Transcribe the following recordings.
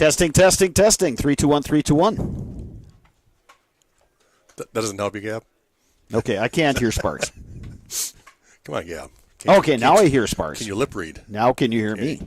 Testing. 321, 321. That doesn't help you, Gab? Okay, I can't hear Sparks. Come on, Gab. Okay, now I hear Sparks. Can you lip read? Now can you hear me?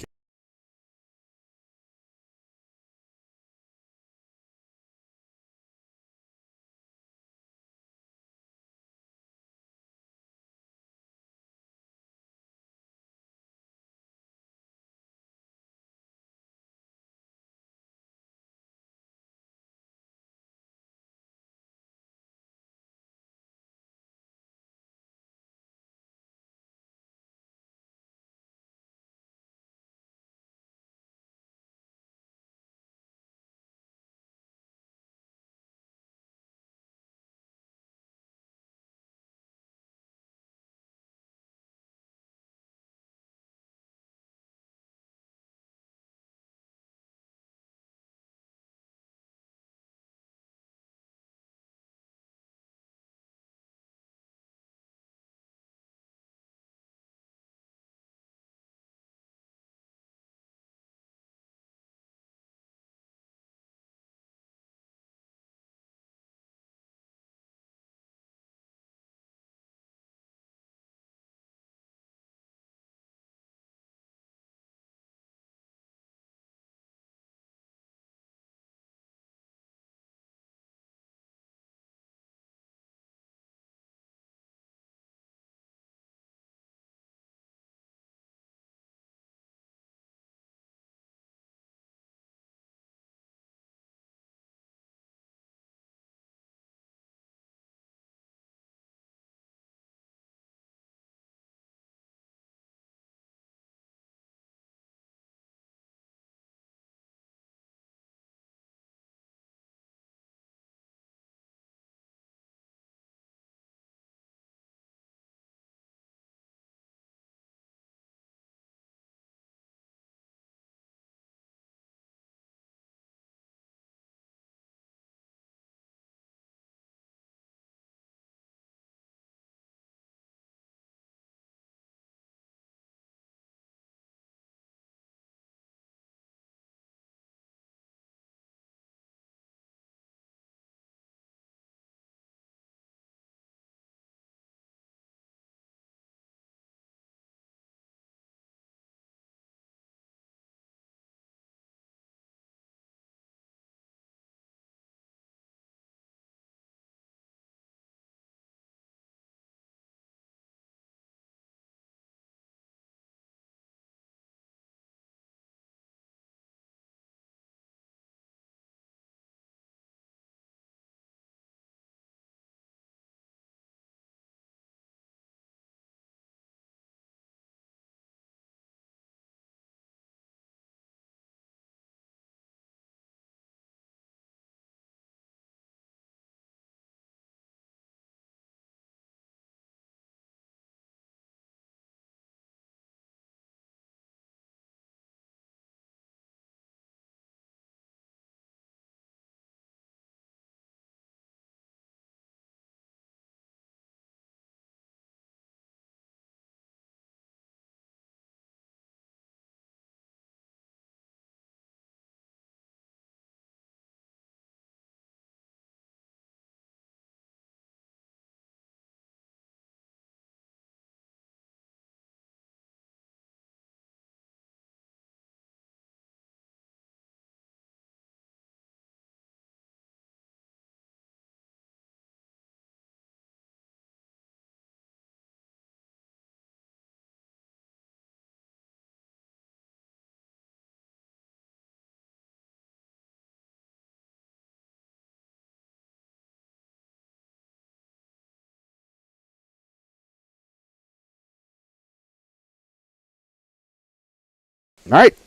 All right.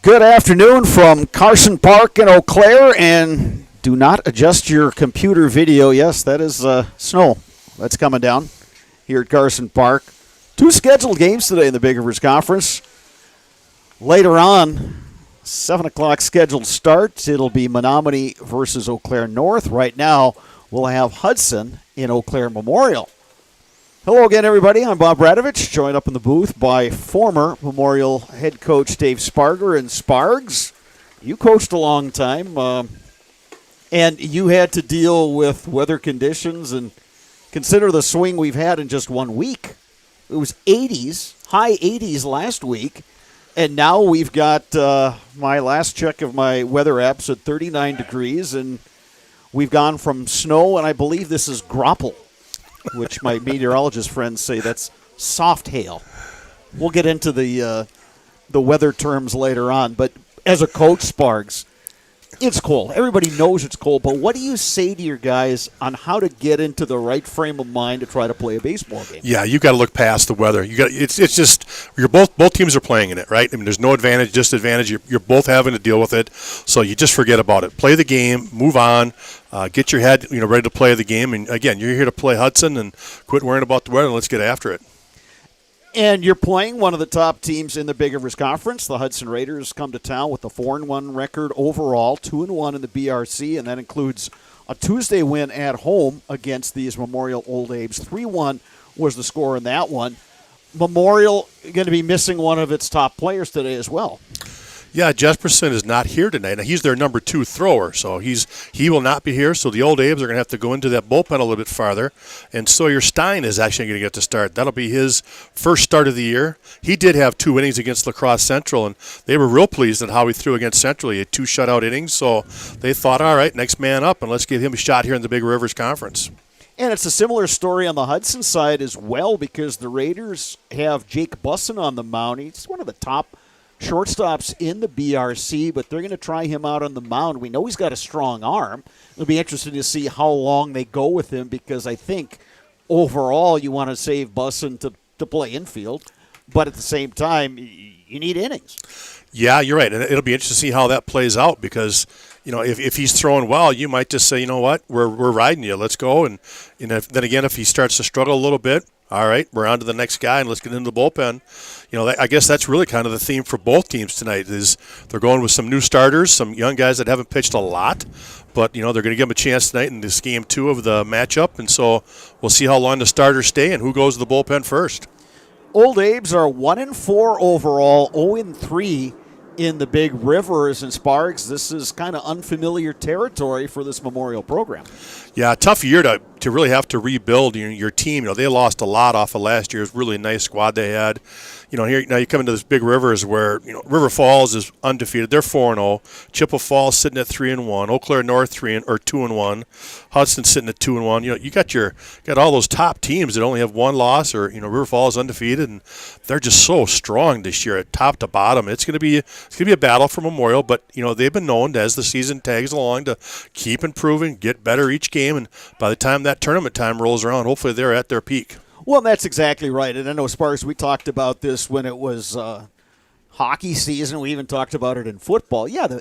Good afternoon from Carson Park in Eau Claire, and do not adjust your computer video. Yes, that is snow that's coming down here at Carson Park. 2 scheduled games today in the Big Rivers Conference. Later on, 7 o'clock scheduled start. It'll be Menominee versus Eau Claire North. Right now, we'll have Hudson in Eau Claire Memorial. Hello again, everybody. I'm Bob Radovich, joined up in the booth by former Memorial head coach Dave Sparger. And Spargs, you coached a long time, and you had to deal with weather conditions, and consider the swing we've had in just 1 week. It was 80s, high 80s last week, and now we've got my last check of my weather apps at 39 degrees, and we've gone from snow, and I believe this is grapple, which my meteorologist friends say that's soft hail. We'll get into the weather terms later on. But as a coach, Spargs, it's cold. Everybody knows it's cold. But what do you say to your guys on how to get into the right frame of mind to try to play a baseball game? Yeah, you got to look past the weather. You got it's just you're both teams are playing in it, right? I mean, there's no advantage, disadvantage. You're both having to deal with it, so you just forget about it. Play the game, move on, get your head ready to play the game. And again, you're here to play Hudson, and quit worrying about the weather. And let's get after it. And you're playing one of the top teams in the Big Rivers Conference. The Hudson Raiders come to town with a 4-1 record overall, 2-1 in the BRC, and that includes a Tuesday win at home against these Memorial Old Abes. 3-1 was the score in that one. Memorial going to be missing one of its top players today as well. Yeah, Jesperson is not here tonight. Now, he's their number 2 thrower, so he will not be here. So the Old Abes are going to have to go into that bullpen a little bit farther. And Sawyer Stein is actually going to get to start. That'll be his first start of the year. He did have 2 innings against La Crosse Central, and they were real pleased at how he threw against Central. He had 2 shutout innings, so they thought, all right, next man up, and let's give him a shot here in the Big Rivers Conference. And it's a similar story on the Hudson side as well, because the Raiders have Jake Busson on the mound. He's one of the top shortstops in the BRC, but they're going to try him out on the mound. We know he's got a strong arm. It'll be interesting to see how long they go with him, because I think overall you want to save Busson to play infield, but at the same time you need innings. Yeah, you're right, and it'll be interesting to see how that plays out, because if he's throwing well, you might just say, you know what, we're riding you, let's go. And then again, if he starts to struggle a little bit, all right, we're on to the next guy, and let's get into the bullpen. I guess that's really kind of the theme for both teams tonight, is they're going with some new starters, some young guys that haven't pitched a lot, but, they're going to give them a chance tonight in this game 2 of the matchup, and so we'll see how long the starters stay and who goes to the bullpen first. Old Abes are 1-4 overall, 0-3 in the Big Rivers. And Sparks, this is kind of unfamiliar territory for this Memorial program. Yeah, tough year to really have to rebuild your team. They lost a lot off of last year's really nice squad they had. Here now you come into this Big Rivers where River Falls is undefeated. They're 4-0. Chippewa Falls sitting at 3-1. Eau Claire North 2-1. Hudson sitting at 2-1. You got all those top teams that only have 1 loss, or River Falls undefeated, and they're just so strong this year at top to bottom. It's going to be a battle for Memorial, but they've been known as the season tags along to keep improving, get better each game, and by the time that tournament time rolls around, hopefully they're at their peak. Well, that's exactly right. And I know, Sparks, we talked about this when it was hockey season. We even talked about it in football. Yeah,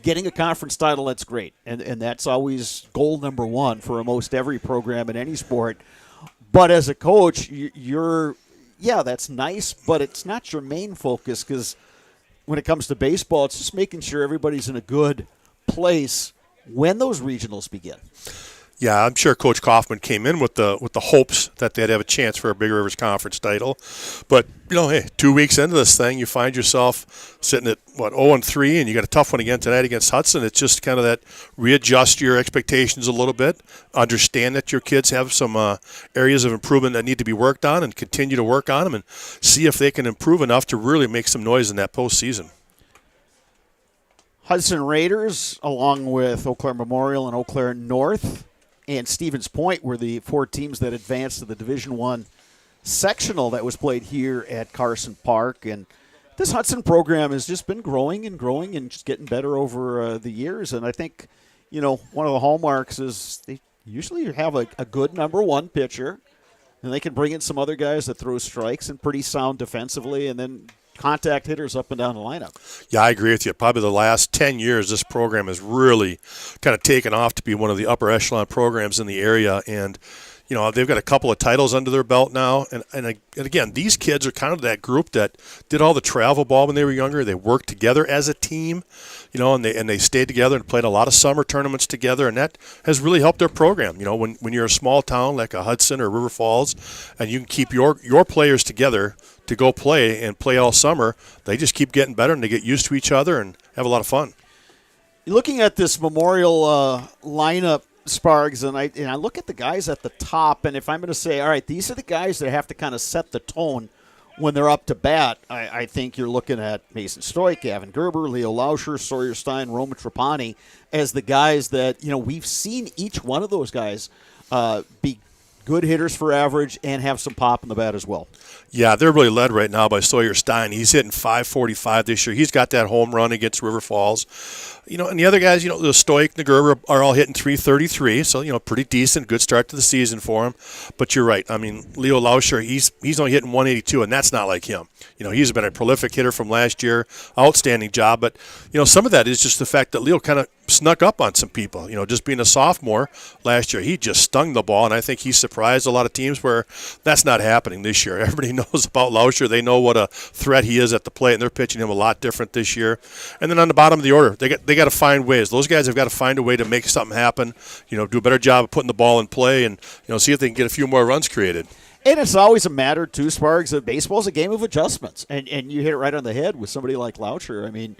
getting a conference title, that's great. And that's always goal number 1 for almost every program in any sport. But as a coach, that's nice, but it's not your main focus, because when it comes to baseball, it's just making sure everybody's in a good place when those regionals begin. Yeah, I'm sure Coach Kaufman came in with the hopes that they'd have a chance for a Big Rivers Conference title. But, hey, 2 weeks into this thing, you find yourself sitting at, 0-3, and you got a tough one again tonight against Hudson. It's just kind of that readjust your expectations a little bit, understand that your kids have some areas of improvement that need to be worked on, and continue to work on them and see if they can improve enough to really make some noise in that postseason. Hudson Raiders, along with Eau Claire Memorial and Eau Claire North and Stevens Point, were the 4 teams that advanced to the Division I sectional that was played here at Carson Park. And this Hudson program has just been growing and just getting better over the years. And I think, one of the hallmarks is they usually have a good number 1 pitcher, and they can bring in some other guys that throw strikes and pretty sound defensively, and then contact hitters up and down the lineup. Yeah, I agree with you. Probably the last 10 years, this program has really kind of taken off to be one of the upper echelon programs in the area. And, They've got a couple of titles under their belt now. And again, these kids are kind of that group that did all the travel ball when they were younger. They worked together as a team, and they stayed together and played a lot of summer tournaments together, and that has really helped their program. When you're a small town like a Hudson or River Falls, and you can keep your players together to go play all summer, they just keep getting better and they get used to each other and have a lot of fun. Looking at this Memorial lineup, Spargs, and I look at the guys at the top, and if I'm going to say, all right, these are the guys that have to kind of set the tone when they're up to bat, I think you're looking at Mason Stoik, Gavin Gerber, Leo Lauscher, Sawyer Stein, Roman Trapani as the guys that, we've seen each one of those guys be good hitters for average and have some pop in the bat as well. Yeah, they're really led right now by Sawyer Stein. He's hitting .545 this year. He's got that home run against River Falls. And the other guys, the Stoik and the Gerber are all hitting .333, so, pretty decent, good start to the season for him. But you're right. I mean, Leo Lauscher, he's only hitting .182, and that's not like him. He's been a prolific hitter from last year, outstanding job. But, some of that is just the fact that Leo kind of snuck up on some people. Just being a sophomore last year, he just stung the ball, and I think he surprised a lot of teams where that's not happening this year. Everybody knows about Lauscher. They know what a threat he is at the plate, and they're pitching him a lot different this year. And then on the bottom of the order, they got to find ways. Those guys have got to find a way to make something happen, do a better job of putting the ball in play and, see if they can get a few more runs created. And it's always a matter, too, Sparks, that baseball is a game of adjustments. And you hit it right on the head with somebody like Lauscher. I mean,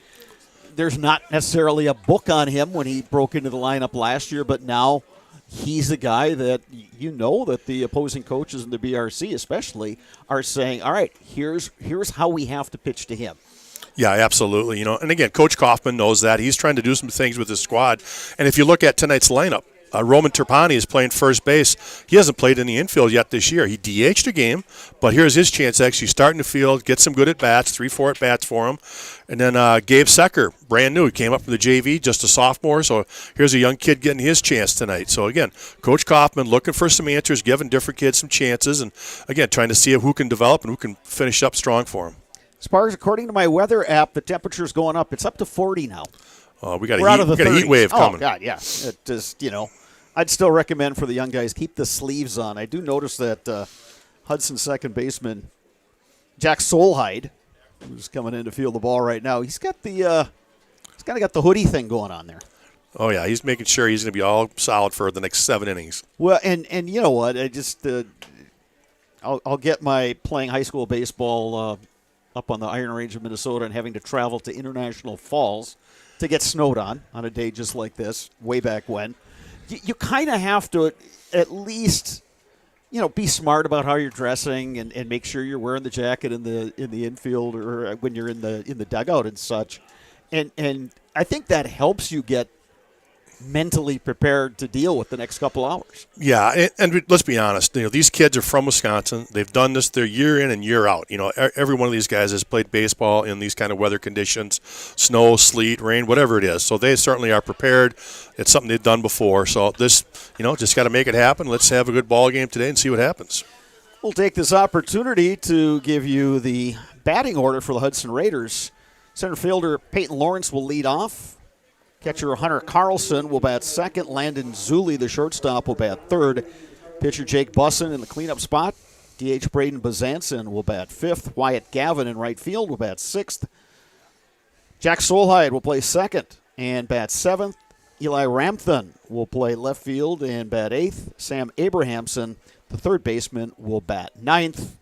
there's not necessarily a book on him when he broke into the lineup last year, but now he's a guy that that the opposing coaches in the BRC especially are saying, all right, here's how we have to pitch to him. Yeah, absolutely. And again, Coach Kaufman knows that. He's trying to do some things with his squad. And if you look at tonight's lineup, Roman Trapani is playing first base. He hasn't played in the infield yet this year. He DH'd a game, but here's his chance to actually start in the field, get some good at-bats, 3-4 at-bats for him. And then Gabe Secker, brand new. He came up from the JV, just a sophomore, so here's a young kid getting his chance tonight. So, again, Coach Kaufman looking for some answers, giving different kids some chances, and, again, trying to see who can develop and who can finish up strong for him. Sparks, according to my weather app, the temperature's going up. It's up to 40 now. We got a heat wave coming. Oh, God, yeah. It just, I'd still recommend for the young guys, keep the sleeves on. I do notice that Hudson second baseman Jack Solheid, who's coming in to field the ball right now, he's got the kind of got the hoodie thing going on there. Oh, yeah, he's making sure he's going to be all solid for the next 7 innings. Well, and you know what? I just I'll get my playing high school baseball up on the Iron Range of Minnesota and having to travel to International Falls to get snowed on a day just like this, way back when. You kind of have to at least, be smart about how you're dressing and make sure you're wearing the jacket in the infield or when you're in the dugout and such. And I think that helps you get mentally prepared to deal with the next couple hours. Yeah, and let's be honest. These kids are from Wisconsin. They've done this their year in and year out. Every one of these guys has played baseball in these kind of weather conditions, snow, sleet, rain, whatever it is. So they certainly are prepared. It's something they've done before. So this, just got to make it happen. Let's have a good ball game today and see what happens. We'll take this opportunity to give you the batting order for the Hudson Raiders. Center fielder Peyton Lawrence will lead off. Catcher Hunter Carlson will bat second. Landon Zuli, the shortstop, will bat third. Pitcher Jake Bussin in the cleanup spot. DH Braden Bazanson will bat fifth. Wyatt Gavin in right field will bat sixth. Jack Solheid will play second and bat seventh. Eli Ramthan will play left field and bat eighth. Sam Abrahamson, the third baseman, will bat ninth.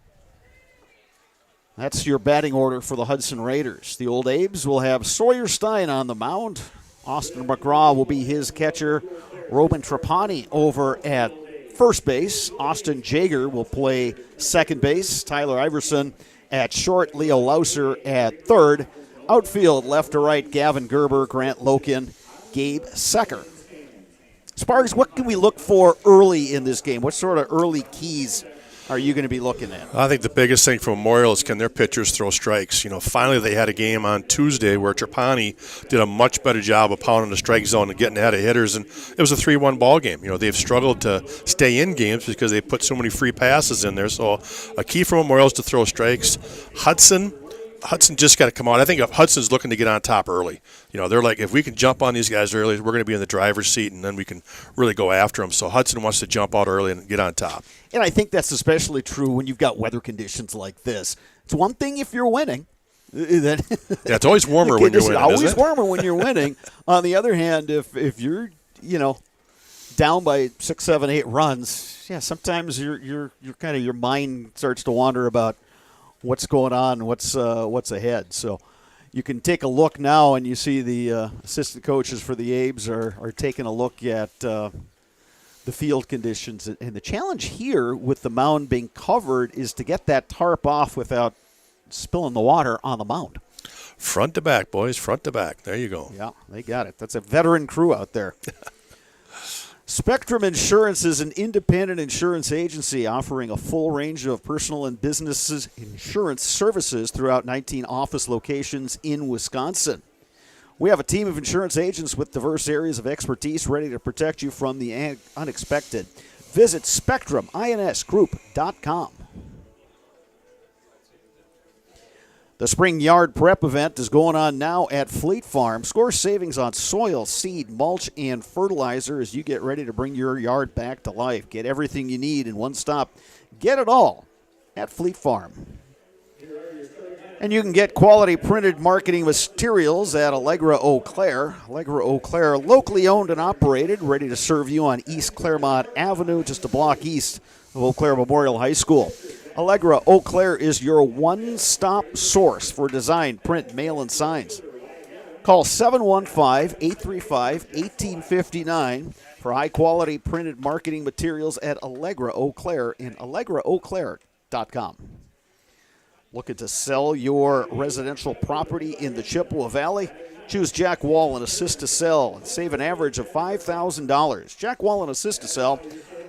That's your batting order for the Hudson Raiders. The Old Abes will have Sawyer Stein on the mound. Austin McGraw will be his catcher. Robin Trapani over at first base. Austin Jaeger will play second base. Tyler Iverson at short. Leo Lauscher at third. Outfield, left to right, Gavin Gerber, Grant Loken, Gabe Secker. Sparks, what can we look for early in this game? What sort of early keys are you going to be looking at? I think the biggest thing for Memorial is can their pitchers throw strikes. Finally they had a game on Tuesday where Trapani did a much better job of pounding the strike zone and getting ahead of hitters, and it was a 3-1 ball game. They've struggled to stay in games because they put so many free passes in there. So a key for Memorial is to throw strikes. Hudson, Hudson just got to come on. I think if Hudson's looking to get on top early. They're like, if we can jump on these guys early, we're going to be in the driver's seat, and then we can really go after them. So Hudson wants to jump out early and get on top. And I think that's especially true when you've got weather conditions like this. It's one thing if you're winning. Yeah, it's always warmer when you're winning. It's always isn't it? warmer when you're winning. On the other hand, if you're down by 6, 7, 8 runs, yeah, sometimes you're kind of your mind starts to wander about what's going on, what's ahead. So you can take a look now, and you see the assistant coaches for the Abes are taking a look at the field conditions. And the challenge here with the mound being covered is to get that tarp off without spilling the water on the mound. Front to back, boys, front to back. There you go. Yeah, they got it. That's a veteran crew out there. Spectrum Insurance is an independent insurance agency offering a full range of personal and business insurance services throughout 19 office locations in Wisconsin. We have a team of insurance agents with diverse areas of expertise ready to protect you from the unexpected. Visit SpectrumInsGroup.com. The Spring Yard Prep event is going on now at Fleet Farm. Score savings on soil, seed, mulch, and fertilizer as you get ready to bring your yard back to life. Get everything you need in one stop. Get it all at Fleet Farm. And you can get quality printed marketing materials at Allegra Eau Claire. Allegra Eau Claire, locally owned and operated, ready to serve you on East Claremont Avenue, just a block east of Eau Claire Memorial High School. Allegra Eau Claire is your one-stop source for design, print, mail, and signs. Call 715-835-1859 for high-quality printed marketing materials at Allegra Eau Claire in AllegraEauClaire.com. Looking to sell your residential property in the Chippewa Valley? Choose Jack Wall and Assist to Sell and save an average of $5,000. Jack Wall and Assist to Sell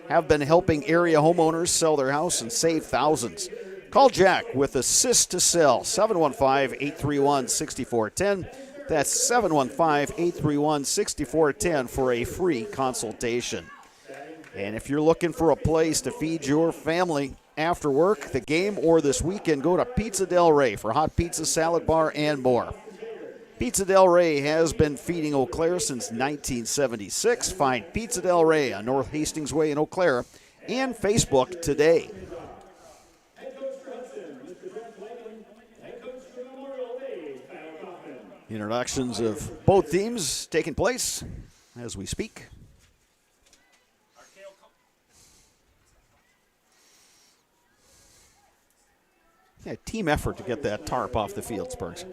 have been helping area homeowners sell their house and save thousands. Call Jack with Assist to Sell, 715-831-6410. That's 715-831-6410 for a free consultation. And if you're looking for a place to feed your family after work, the game, or this weekend, go to Pizza Del Rey for hot pizza, salad bar, and more. Pizza Del Rey has been feeding Eau Claire since 1976. Find Pizza Del Rey on North Hastings Way in Eau Claire and Facebook today. Introductions of both teams taking place as we speak. Yeah, team effort to get that tarp off the field, Spurs.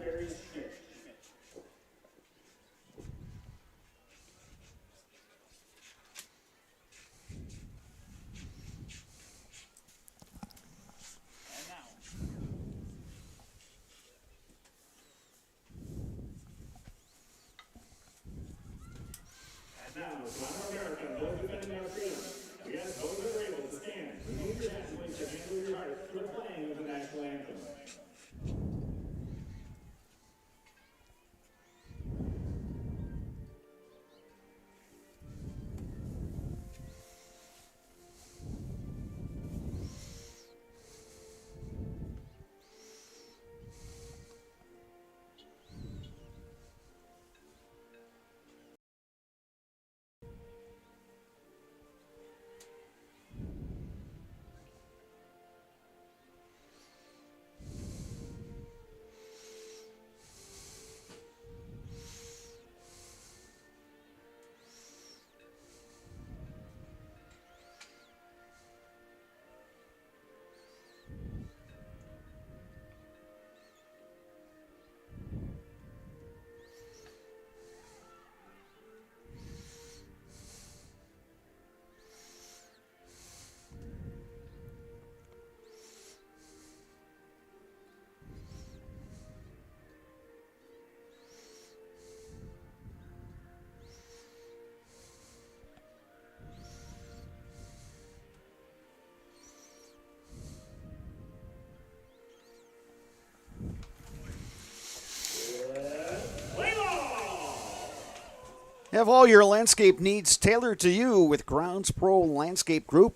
Have all your landscape needs tailored to you with Grounds Pro Landscape Group,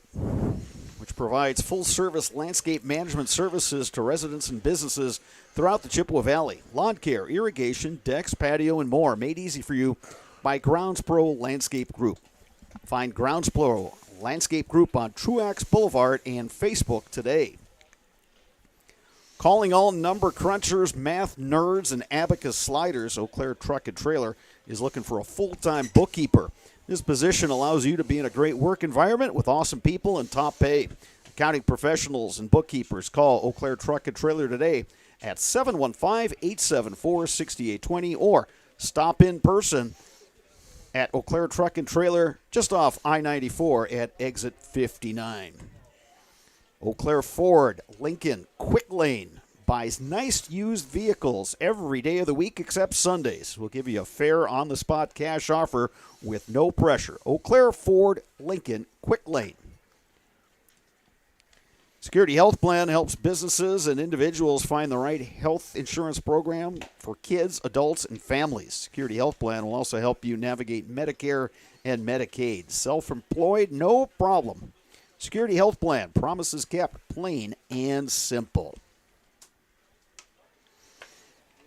which provides full-service landscape management services to residents and businesses throughout the Chippewa Valley. Lawn care, irrigation, decks, patio, and more made easy for you by Grounds Pro Landscape Group. Find Grounds Pro Landscape Group on Truax Boulevard and Facebook today. Calling all number crunchers, math nerds, and abacus sliders, Eau Claire Truck and Trailer is looking for a full-time bookkeeper. This position allows you to be in a great work environment with awesome people and top pay. Accounting professionals and bookkeepers, call Eau Claire Truck and Trailer today at 715-874-6820 or stop in person at Eau Claire Truck and Trailer just off I-94 at exit 59. Eau Claire Ford, Lincoln, Quick Lane buys nice used vehicles every day of the week except Sundays. We'll give you a fair on-the-spot cash offer with no pressure. Eau Claire Ford, Lincoln, Quick Lane. Security Health Plan helps businesses and individuals find the right health insurance program for kids, adults, and families. Security Health Plan will also help you navigate Medicare and Medicaid. Self-employed, no problem. Security Health Plan, promises kept, plain and simple.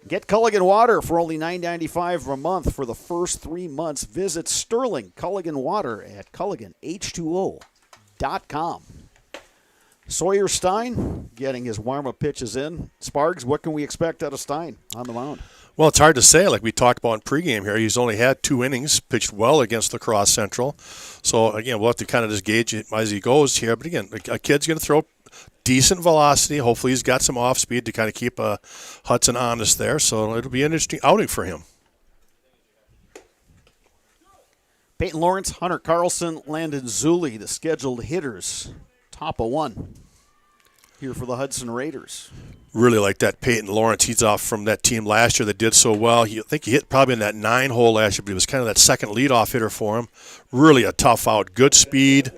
Get Culligan Water for only $9.95 a month for the first 3 months. Visit Sterling Culligan Water at CulliganH2O.com. Sawyer Stein getting his warm-up pitches in. Spargs, what can we expect out of Stein on the mound? Well, it's hard to say. Like we talked about in pregame here, he's only had 2 innings, pitched well against La Crosse Central. So, again, we'll have to kind of just gauge it as he goes here. But, again, a kid's going to throw decent velocity. Hopefully he's got some off-speed to kind of keep Hudson honest there. So it'll be an interesting outing for him. Peyton Lawrence, Hunter Carlson, Landon Zulli, the scheduled hitters. Top of 1 here for the Hudson Raiders. Really like that Peyton Lawrence. He's off from that team last year that did so well. I think he hit probably in that 9 hole last year, but he was kind of that second leadoff hitter for him. Really a tough out. Good speed.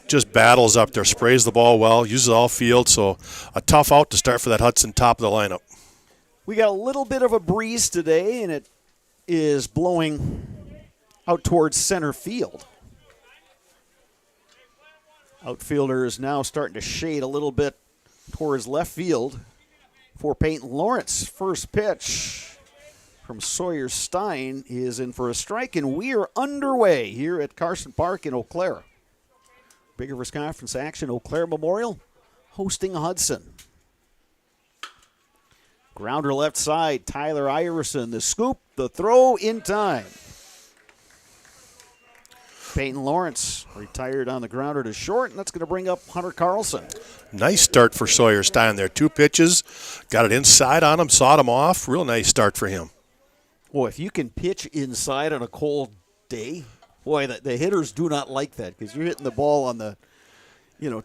Just battles up there. Sprays the ball well. Uses all field. So a tough out to start for that Hudson top of the lineup. We got a little bit of a breeze today, and it is blowing out towards center field. Outfielder is now starting to shade a little bit towards left field for Peyton Lawrence. First pitch from Sawyer Stein is in for a strike, and we are underway here at Carson Park in Eau Claire. Big Rivers Conference action, Eau Claire Memorial hosting Hudson. Grounder left side, Tyler Iverson. The scoop, the throw in time. Peyton Lawrence retired on the grounder to short, and that's going to bring up Hunter Carlson. Nice start for Sawyer Stein there. 2 pitches, got it inside on him, sawed him off. Real nice start for him. Boy, if you can pitch inside on a cold day, boy, the hitters do not like that because you're hitting the ball on the,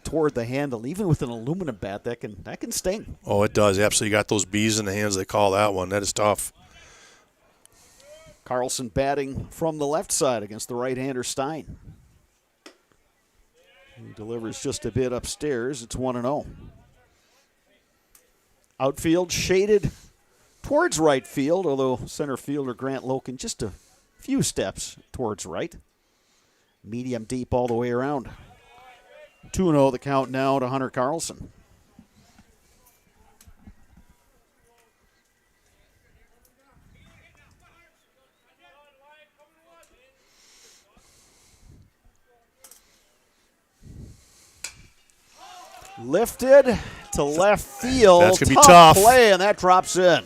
toward the handle. Even with an aluminum bat, that can sting. Oh, it does. Absolutely. You got those bees in the hands, they call that one. That is tough. Carlson batting from the left side against the right-hander Stein. He delivers just a bit upstairs. It's 1-0. Outfield shaded towards right field, although center fielder Grant Loken just a few steps towards right. Medium deep all the way around. 2-0 the count now to Hunter Carlson. Lifted to left field. That's going to be tough. Play, and that drops in.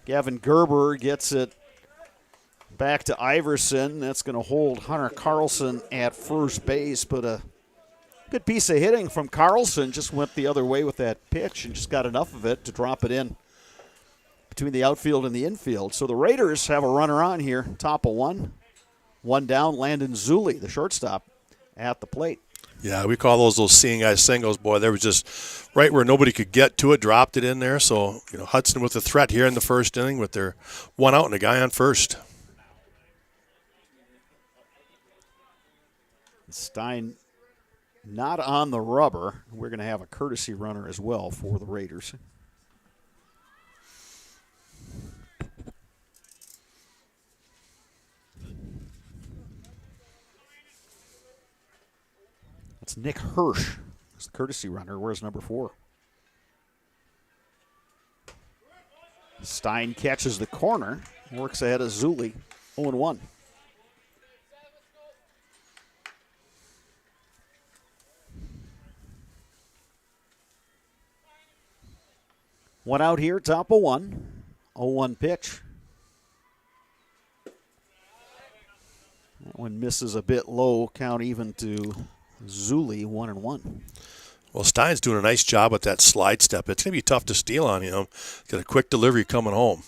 Gavin Gerber gets it back to Iverson. That's going to hold Hunter Carlson at first base, but a good piece of hitting from Carlson. Just went the other way with that pitch and just got enough of it to drop it in between the outfield and the infield. So the Raiders have a runner on here. Top of 1. 1 down, Landon Zulli, the shortstop, at the plate. Yeah, we call those seeing eye singles. Boy, they were just right where nobody could get to it, dropped it in there. So, Hudson with a threat here in the first inning with their 1 out and a guy on first. Stein not on the rubber. We're going to have a courtesy runner as well for the Raiders. That's Nick Hirsch. He's the courtesy runner. Where's number 4? Stein catches the corner. Works ahead of Zuli. 0-1. One out here, top of 1. 0-1 pitch. That one misses a bit low. Count even to Zuli, 1-1. Well, Stein's doing a nice job with that slide step. It's going to be tough to steal on him. Got a quick delivery coming home.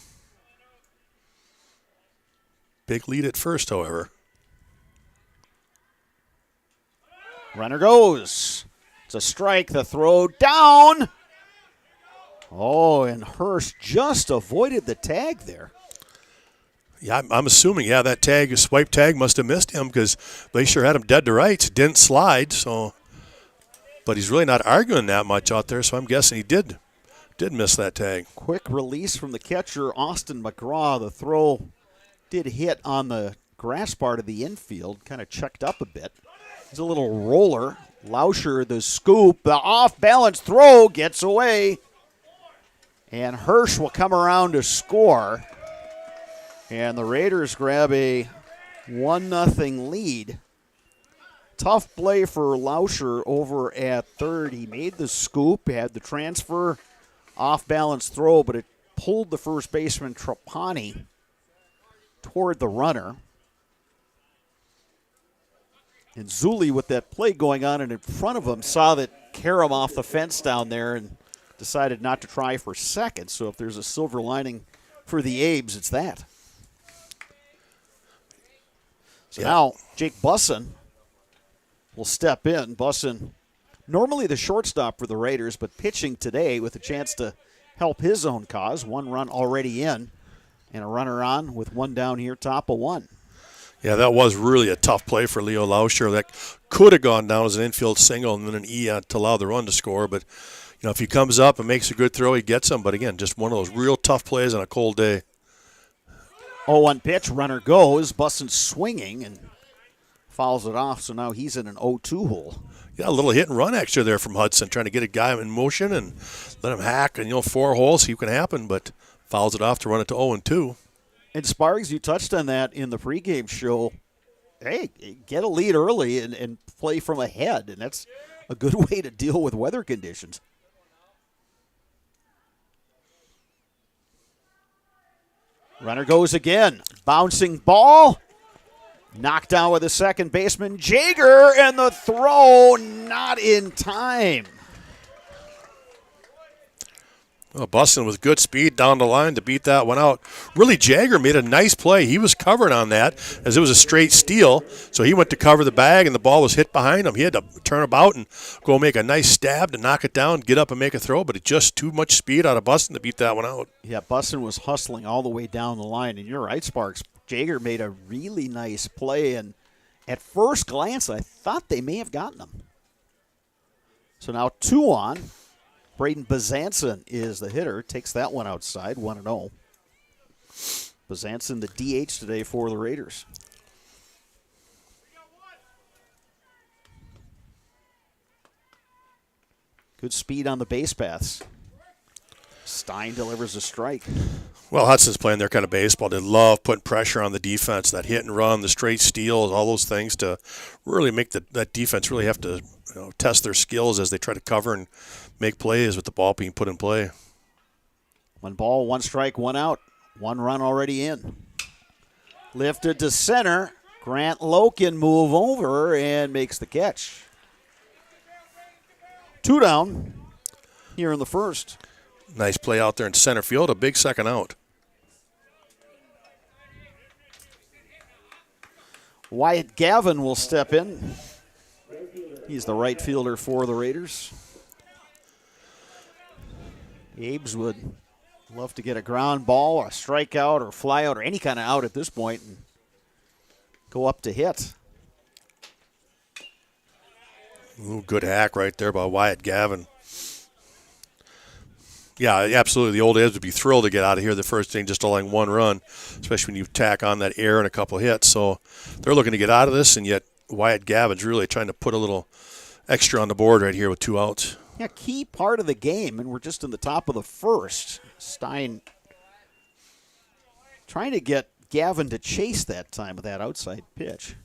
Big lead at first, however. Runner goes. It's a strike. The throw down. Oh, and Hirsch just avoided the tag there. Yeah, I'm assuming, that tag, swipe tag must have missed him because they sure had him dead to rights. It didn't slide, so. But he's really not arguing that much out there, so I'm guessing he did miss that tag. Quick release from the catcher, Austin McGraw. The throw did hit on the grass part of the infield, kind of checked up a bit. It's a little roller. Lauscher, the scoop, the off-balance throw gets away. And Hirsch will come around to score. And the Raiders grab a 1-0 lead. Tough play for Lauscher over at third. He made the scoop, had the transfer, off-balance throw, but it pulled the first baseman Trapani toward the runner. And Zuli, with that play going on and in front of him, saw that Karam off the fence down there and decided not to try for second. So if there's a silver lining for the Abes, it's that. So now Jake Busson will step in. Busson, normally the shortstop for the Raiders, but pitching today with a chance to help his own cause. 1 run already in and a runner on with 1 down here, top of 1. Yeah, that was really a tough play for Leo Lauscher. That could have gone down as an infield single and then an E to allow the run to score. But, if he comes up and makes a good throw, he gets him. But, again, just one of those real tough plays on a cold day. 0-1 pitch, runner goes. Busson swinging and fouls it off, so now he's in an 0-2 hole. Yeah, a little hit and run extra there from Hudson, trying to get a guy in motion and let him hack. And, 4 holes, see what can happen, but fouls it off to run it to 0-2. And Sparks, you touched on that in the pregame show. Hey, get a lead early and play from ahead, and that's a good way to deal with weather conditions. Runner goes again. Bouncing ball. Knocked down with the second baseman, Jaeger, and the throw not in time. Well, Buston with good speed down the line to beat that one out. Really, Jaeger made a nice play. He was covering on that as it was a straight steal. So he went to cover the bag, and the ball was hit behind him. He had to turn about and go make a nice stab to knock it down, get up and make a throw, but it's just too much speed out of Buston to beat that one out. Yeah, Buston was hustling all the way down the line, and you're right, Sparks. Jaeger made a really nice play, and at first glance, I thought they may have gotten him. So now 2 on. Braden Bazanson is the hitter. Takes that one outside, 1-0. Bazanson, the DH today for the Raiders. Good speed on the base paths. Stein delivers a strike. Well, Hudson's playing their kind of baseball. They love putting pressure on the defense, that hit and run, the straight steals, all those things to really make that defense really have to test their skills as they try to cover and make plays with the ball being put in play. 1 ball, 1 strike, 1 out. 1 run already in. Lifted to center. Grant Loken move over and makes the catch. 2 down here in the first. Nice play out there in center field, a big second out. Wyatt Gavin will step in. He's the right fielder for the Raiders. Abes would love to get a ground ball or a strikeout or fly out or any kind of out at this point and go up to hit. Ooh, good hack right there by Wyatt Gavin. Yeah, absolutely. The old Abs would be thrilled to get out of here the first inning, just allowing 1 run, especially when you tack on that air and a couple of hits. So they're looking to get out of this, and yet Wyatt Gavin's really trying to put a little extra on the board right here with 2 outs. Yeah, key part of the game, and we're just in the top of the first. Stein trying to get Gavin to chase that time with that outside pitch.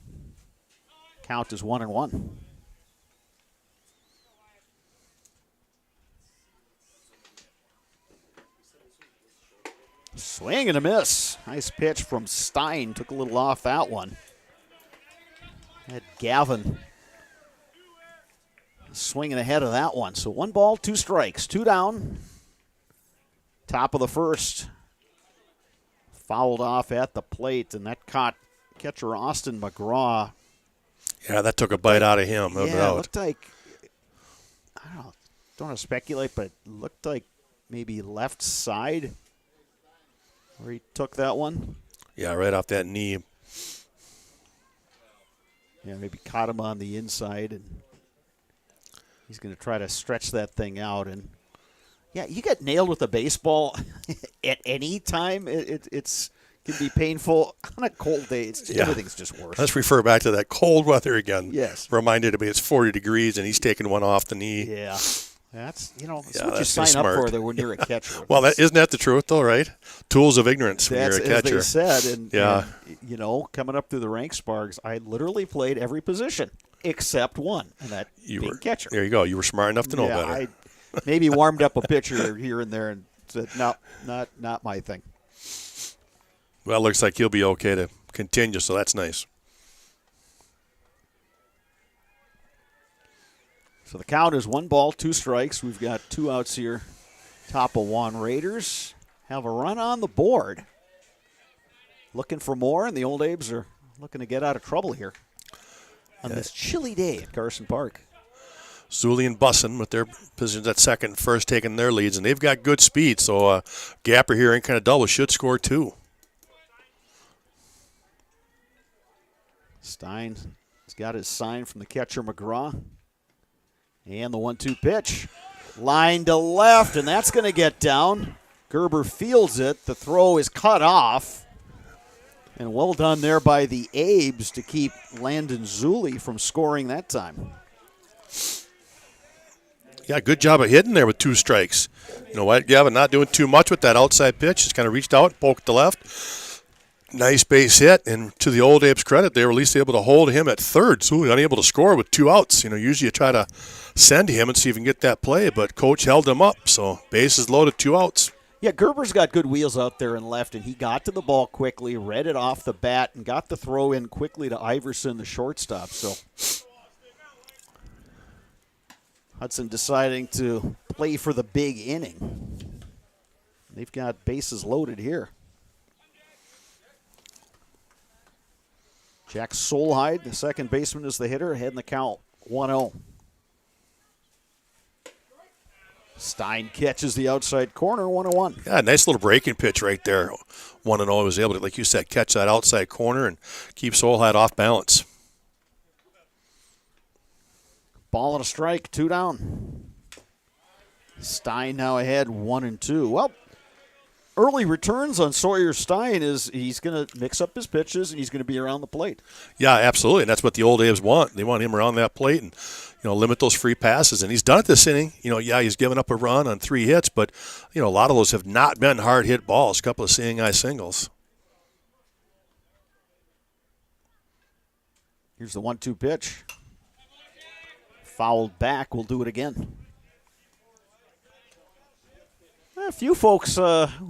Count is 1-1. Swing and a miss. Nice pitch from Stein. Took a little off that one. Had Gavin swinging ahead of that one. So 1 ball, 2 strikes, 2 down. Top of the first. Fouled off at the plate, and that caught catcher Austin McGraw. Yeah, that took a bite out of him. No Yeah, doubt. it looked like, I don't want to speculate, but it looked like maybe left side where he took that one. Yeah, right off that knee. Yeah, maybe caught him on the inside, and he's going to try to stretch that thing out. And yeah, you get nailed with a baseball at any time. It's can be painful on a cold day. Everything's just worse. Let's refer back to that cold weather again. Yes. Reminded me it's 40 degrees and he's taking one off the knee. Yeah. That's what you that's sign just up smart. for there when you're a catcher. Well, isn't that the truth though, right? Tools of ignorance when That's you're a catcher. as they said. And, yeah. and, coming up through the ranks, Sparks, I literally played every position except one, and that being catcher. There you go. You were smart enough to know better. I maybe warmed up a pitcher here and there and said, no, not my thing. Well, it looks like he'll be okay to continue, so that's nice. So the count is 1 ball, 2 strikes. We've got 2 outs here. Top of 1. Raiders have a run on the board. Looking for more, and the Old Abes are looking to get out of trouble here on this chilly day at Carson Park. Zulli and Bussin with their positions at second and first taking their leads, and they've got good speed, so Gapper here in kind of double should score 2. Stein's got his sign from the catcher McGraw. And the 1-2 pitch. Line to left, and that's going to get down. Gerber fields it. The throw is cut off. And well done there by the Abes to keep Landon Zulli from scoring that time. Yeah, good job of hitting there with 2 strikes. You know what, Gavin, not doing too much with that outside pitch. Just kind of reached out, poked the left. Nice base hit, and to the Old Apes' credit, they were at least able to hold him at third. So unable to score with 2 outs. Usually you try to send him and see if you can get that play, but coach held him up. So bases loaded, 2 outs. Yeah, Gerber's got good wheels out there and left, and he got to the ball quickly, read it off the bat, and got the throw in quickly to Iverson, the shortstop. So Hudson deciding to play for the big inning. They've got bases loaded here. Jack Solheide, the second baseman, is the hitter, heading the count 1-0. Stein catches the outside corner, 1-1. Yeah, nice little breaking pitch right there. 1-0, was able to, like you said, catch that outside corner and keep Solheide off balance. Ball and a strike, 2 down. Stein now ahead, 1-2. Well, early returns on Sawyer Stein is he's going to mix up his pitches and he's going to be around the plate. Yeah, absolutely, and that's what the Old Abes want. They want him around that plate and limit those free passes. And he's done it this inning. He's given up a run on 3 hits, but a lot of those have not been hard hit balls. A couple of seeing eye singles. Here's the 1-2 pitch. Fouled back. We'll do it again. A few folks who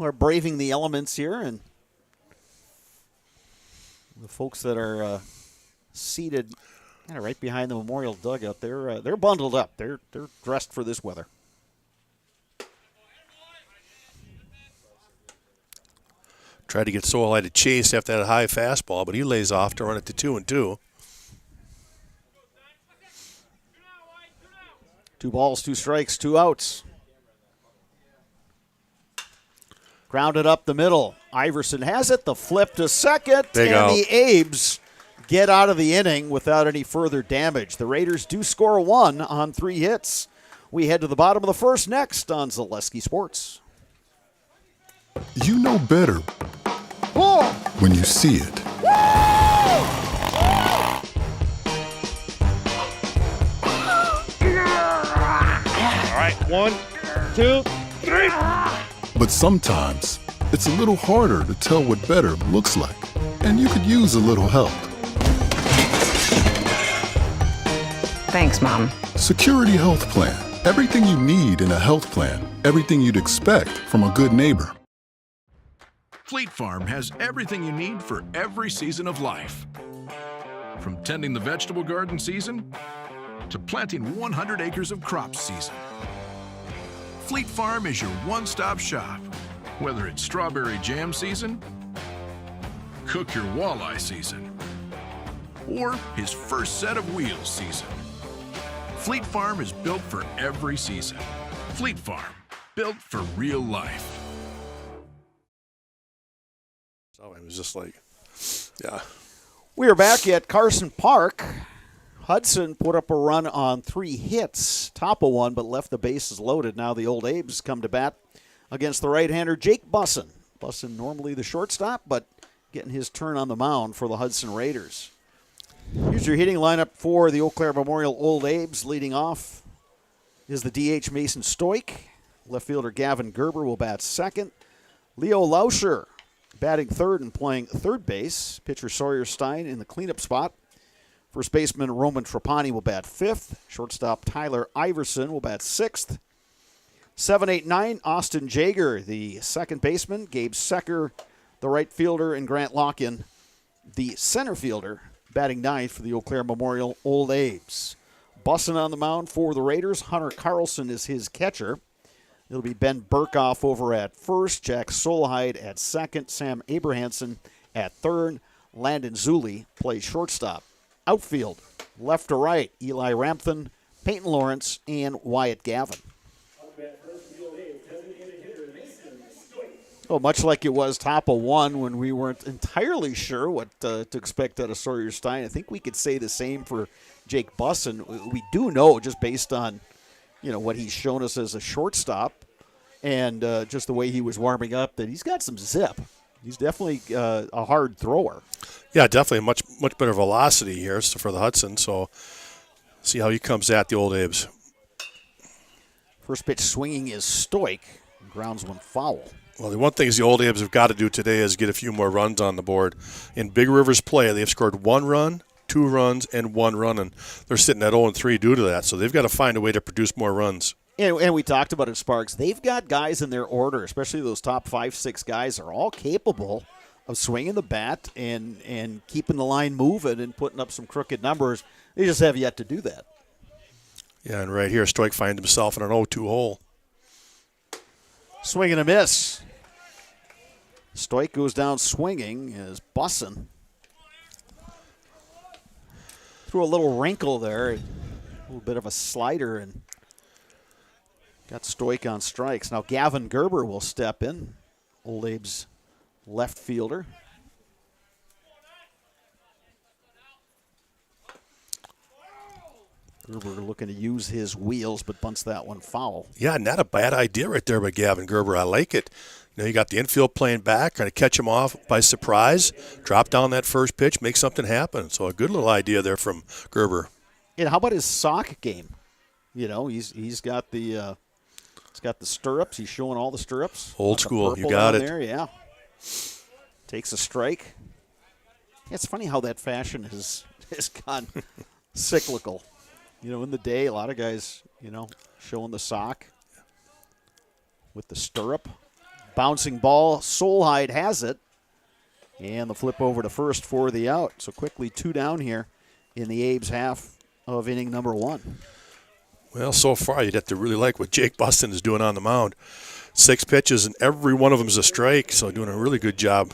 are braving the elements here, and the folks that are seated kind of right behind the memorial dugout, they're bundled up. They're dressed for this weather. Tried to get Solheide to chase after that high fastball, but he lays off to run it to 2-2. 2 balls, 2 strikes, 2 outs. Grounded up the middle. Iverson has it. The flip to second. Big and out. The Abes get out of the inning without any further damage. The Raiders do score 1 on 3 hits. We head to the bottom of the first next on Zaleski Sports. You know better when you see it. 1, 2, 3. But sometimes it's a little harder to tell what better looks like, and you could use a little help. Thanks, Mom. Security Health Plan. Everything you need in a health plan. Everything you'd expect from a good neighbor. Fleet Farm has everything you need for every season of life. From tending the vegetable garden season to planting 100 acres of crops season. Fleet Farm is your one-stop shop. Whether it's strawberry jam season, cook your walleye season, or his first set of wheels season. Fleet Farm is built for every season. Fleet Farm, built for real life. So it was just like, yeah. We are back at Carson Park. Hudson put up a run on 3 hits, top of one, but left the bases loaded. Now the Old Abes come to bat against the right-hander Jake Busson. Busson normally the shortstop, but getting his turn on the mound for the Hudson Raiders. Here's your hitting lineup for the Eau Claire Memorial Old Abes. Leading off is the DH Mason Stoik. Left fielder Gavin Gerber will bat second. Leo Lauscher batting third and playing third base. Pitcher Sawyer Stein in the cleanup spot. First baseman Roman Trapani will bat fifth. Shortstop Tyler Iverson will bat sixth. 7, 8, 9, Austin Jaeger, the second baseman. Gabe Secker, the right fielder, and Grant Lockin, the center fielder, batting ninth for the Eau Claire Memorial Old Abes. Bussin on the mound for the Raiders. Hunter Carlson is his catcher. It'll be Ben Burkhoff over at first, Jack Solheid at second, Sam Abrahamson at third, Landon Zuli plays shortstop. Outfield, left to right, Eli Rampton, Peyton Lawrence, and Wyatt Gavin. Oh, much like it was top of one when we weren't entirely sure what to expect out of Sawyer Stein, I think we could say the same for Jake Bussin. We do know, just based on what he's shown us as a shortstop and just the way he was warming up, that he's got some zip. He's definitely a hard thrower. Yeah, definitely much better velocity here for the Hudson. So see how he comes at the Old Abes. First pitch swinging is Stoik. Grounds one foul. Well, the one thing the Old Abes have got to do today is get a few more runs on the board. In Big River's play, they've scored 1 run, 2 runs, and 1 run, and they're sitting at 0-3 due to that. So they've got to find a way to produce more runs. And we talked about it, Sparks. They've got guys in their order, especially those top 5, 6 guys, are all capable of swinging the bat and keeping the line moving and putting up some crooked numbers. They just have yet to do that. Yeah, and right here, Stoik finds himself in an 0-2 hole. Swing and a miss. Stoik goes down swinging as Bussin threw a little wrinkle there, a little bit of a slider, and got Stoik on strikes. Now Gavin Gerber will step in, Old Abe's left fielder. Gerber looking to use his wheels, but bunts that one foul. Yeah, not a bad idea right there by Gavin Gerber. I like it. You got the infield playing back, trying to catch him off by surprise, drop down that first pitch, make something happen. So a good little idea there from Gerber. And how about his sock game? He's got the stirrups. He's showing all the stirrups. Old school. You got it. There, yeah. Takes a strike. Yeah, it's funny how that fashion has gone cyclical. In the day, a lot of guys, showing the sock with the stirrup. Bouncing ball, Solheid has it. And the flip over to first for the out. So quickly 2 down here in the Abe's half of inning number 1. Well, so far you'd have to really like what Jake Bussin is doing on the mound. 6 pitches, and every one of them is a strike, so doing a really good job.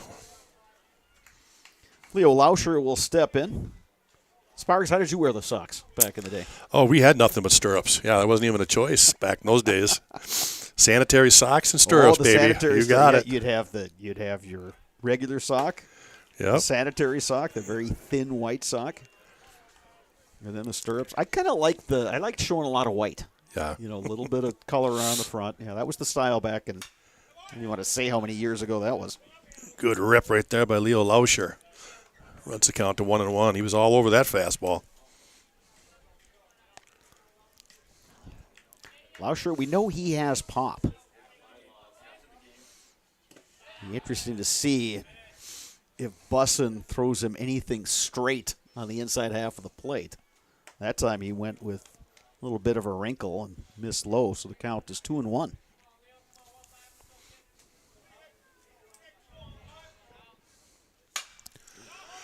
Leo Lauscher will step in. Sparks, how did you wear the socks back in the day? Oh, we had nothing but stirrups. Yeah, that wasn't even a choice back in those days. Sanitary socks and stirrups, baby. You got it. You'd have your regular sock, yep. Sanitary sock, the very thin white sock, and then the stirrups. I liked showing a lot of white. Yeah. A little bit of color on the front. Yeah, that was the style back in. You want to say how many years ago that was? Good rip right there by Leo Lauscher. Runs the count to 1-1. He was all over that fastball. Lauscher, we know he has pop. Be interesting to see if Bussin throws him anything straight on the inside half of the plate. That time he went with a little bit of a wrinkle and missed low, so the count is 2-1.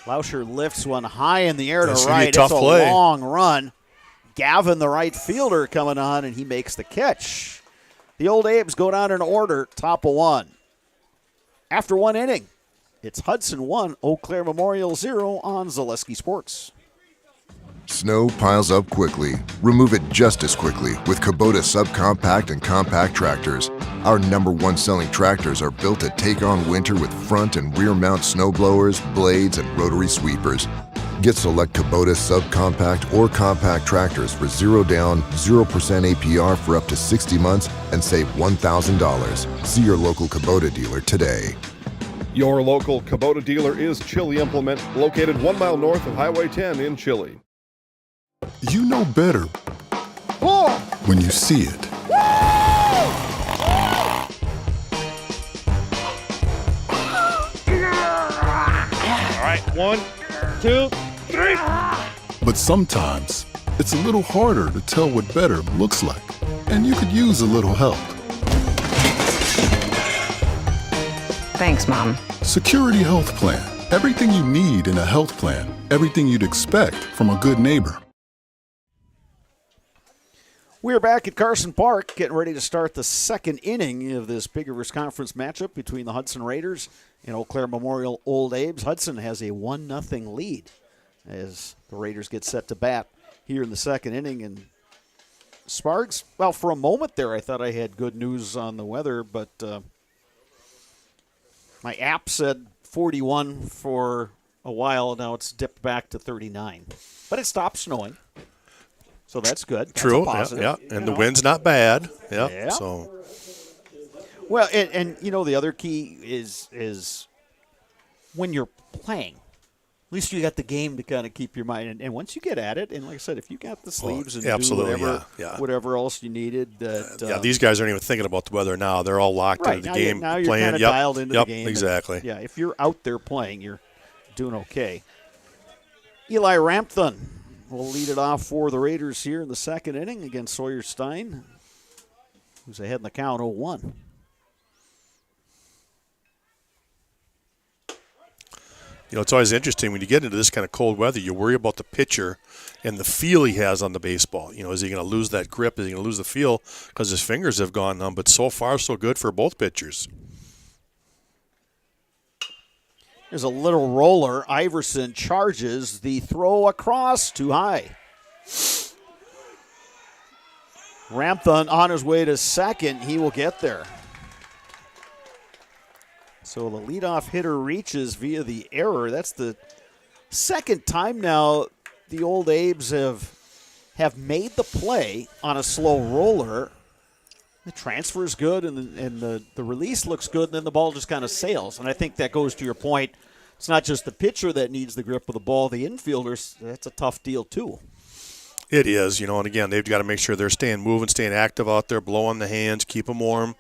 Lauscher lifts one high in the air to right. It's a long run. Gavin, the right fielder, coming on, and he makes the catch. The Old Abes go down in order, top of one. After one inning, it's Hudson 1, Eau Claire Memorial 0 on Zaleski Sports. Snow piles up quickly. Remove it just as quickly with Kubota subcompact and compact tractors. Our #1 selling tractors are built to take on winter with front and rear mount snow blowers, blades, and rotary sweepers. Get select Kubota subcompact or compact tractors for 0 down, 0% APR for up to 60 months and save $1,000. See your local Kubota dealer today. Your local Kubota dealer is Chili Implement, located 1 mile north of Highway 10 in Chili. You know better when you see it. All right, 1, 2, 3. But sometimes it's a little harder to tell what better looks like. And you could use a little help. Thanks, Mom. Security Health Plan. Everything you need in a health plan. Everything you'd expect from a good neighbor. We're back at Carson Park, getting ready to start the second inning of this Big Rivers Conference matchup between the Hudson Raiders and Eau Claire Memorial Old Abes. Hudson has a 1-0 lead as the Raiders get set to bat here in the second inning. And Sparks, well, for a moment there, I thought I had good news on the weather, but my app said 41 for a while. Now it's dipped back to 39. But it stopped snowing. So that's good. True. That's yeah. And the wind's not bad. Yeah. So. Well, and you know the other key is when you're playing. At least you got the game to kind of keep your mind. And once you get at it, and like I said, if you got the sleeves and do whatever else you needed. These guys aren't even thinking about the weather now. They're all locked into the game. Now you're playing. kind of dialed into the game. Exactly. And, if you're out there playing, you're doing okay. Eli Rampton will lead it off for the Raiders here in the second inning against Sawyer Stein, who's ahead in the count 0-1. You know, it's always interesting when you get into this kind of cold weather, you worry about the pitcher and the feel he has on the baseball. You know, is he going to lose that grip? Is he going to lose the feel because his fingers have gone numb? But so far, so good for both pitchers. There's a little roller. Iverson charges the throw across too high. Rampton on his way to second. He will get there. So the leadoff hitter reaches via the error. That's the second time now the Old Abes have made the play on a slow roller. The transfer is good, and the release looks good, and then the ball just kind of sails. And I think that goes to your point. It's not just the pitcher that needs the grip of the ball. The infielders, that's a tough deal too. It is, you know, and again, they've got to make sure they're staying moving, staying active out there, blowing the hands, keep them warm.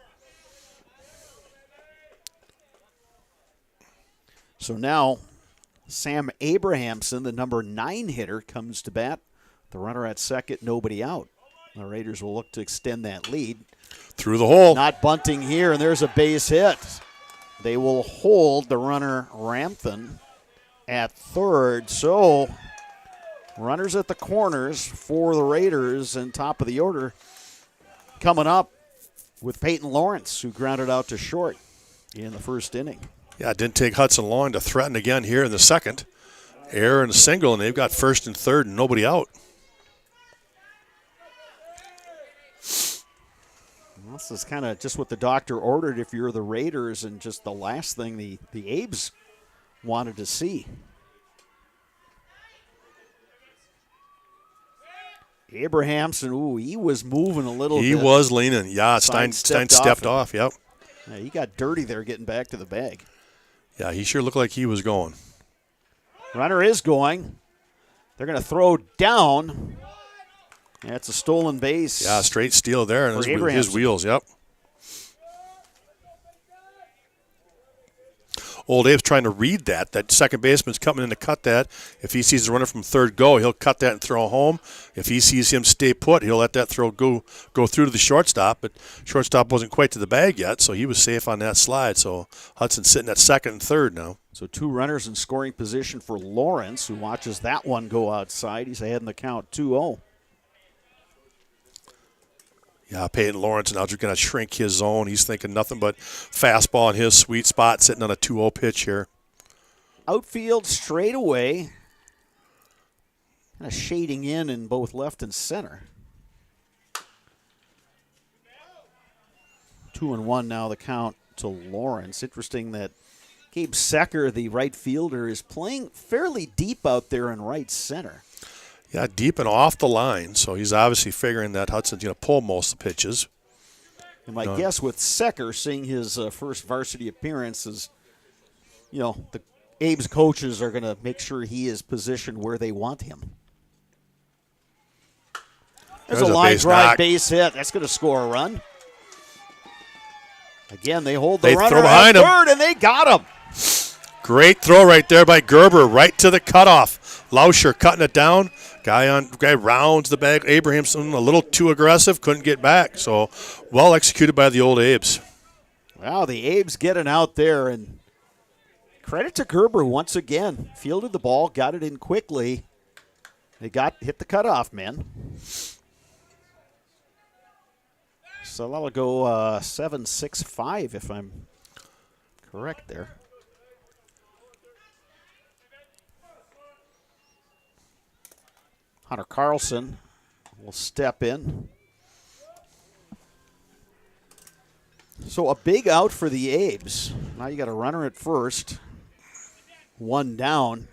So now Sam Abrahamson, the number 9 hitter, comes to bat. The runner at second, nobody out. The Raiders will look to extend that lead. Through the hole. Not bunting here, and there's a base hit. They will hold the runner Rampton at third. So runners at the corners for the Raiders, and top of the order coming up with Peyton Lawrence, who grounded out to short in the first inning. Yeah, it didn't take Hudson long to threaten again here in the second. Error and a single, and they've got first and third and nobody out. This is kind of just what the doctor ordered if you're the Raiders, and just the last thing the Abes wanted to see. Abrahamson, he was moving a little bit. He was leaning. Yeah, Stein stepped off. Yep. Yeah, he got dirty there getting back to the bag. Yeah, he sure looked like he was going. Runner is going. They're going to throw down. That's a stolen base. Yeah, straight steal there, and his wheels, yep. Old Abe's trying to read that. That second baseman's coming in to cut that. If he sees the runner from third go, he'll cut that and throw home. If he sees him stay put, he'll let that throw go through to the shortstop. But shortstop wasn't quite to the bag yet, so he was safe on that slide. So Hudson's sitting at second and third now. So 2 runners in scoring position for Lawrence, who watches that one go outside. He's ahead in the count 2-0. Yeah, Peyton Lawrence now just going to shrink his zone. He's thinking nothing but fastball in his sweet spot, sitting on a 2-0 pitch here. Outfield straightaway. Kind of shading in both left and center. 2-1 now the count to Lawrence. Interesting that Gabe Secker, the right fielder, is playing fairly deep out there in right center. Yeah, deep and off the line, so he's obviously figuring that Hudson's going to pull most of the pitches. And my guess with Secker seeing his first varsity appearance is, the Abe's coaches are going to make sure he is positioned where they want him. There's a line drive base hit. That's going to score a run. Again, they hold the runner at third, and they got him. Great throw right there by Gerber, right to the cutoff. Lauscher cutting it down. Guy rounds the bag. Abrahamson a little too aggressive, couldn't get back. So well executed by the old Abes. Wow, the Abes getting out there, and credit to Gerber once again. Fielded the ball, got it in quickly. They hit the cutoff, man. So that'll go 7-6-5 if I'm correct there. Hunter Carlson will step in. So a big out for the Abes. Now you got a runner at first. 1 down.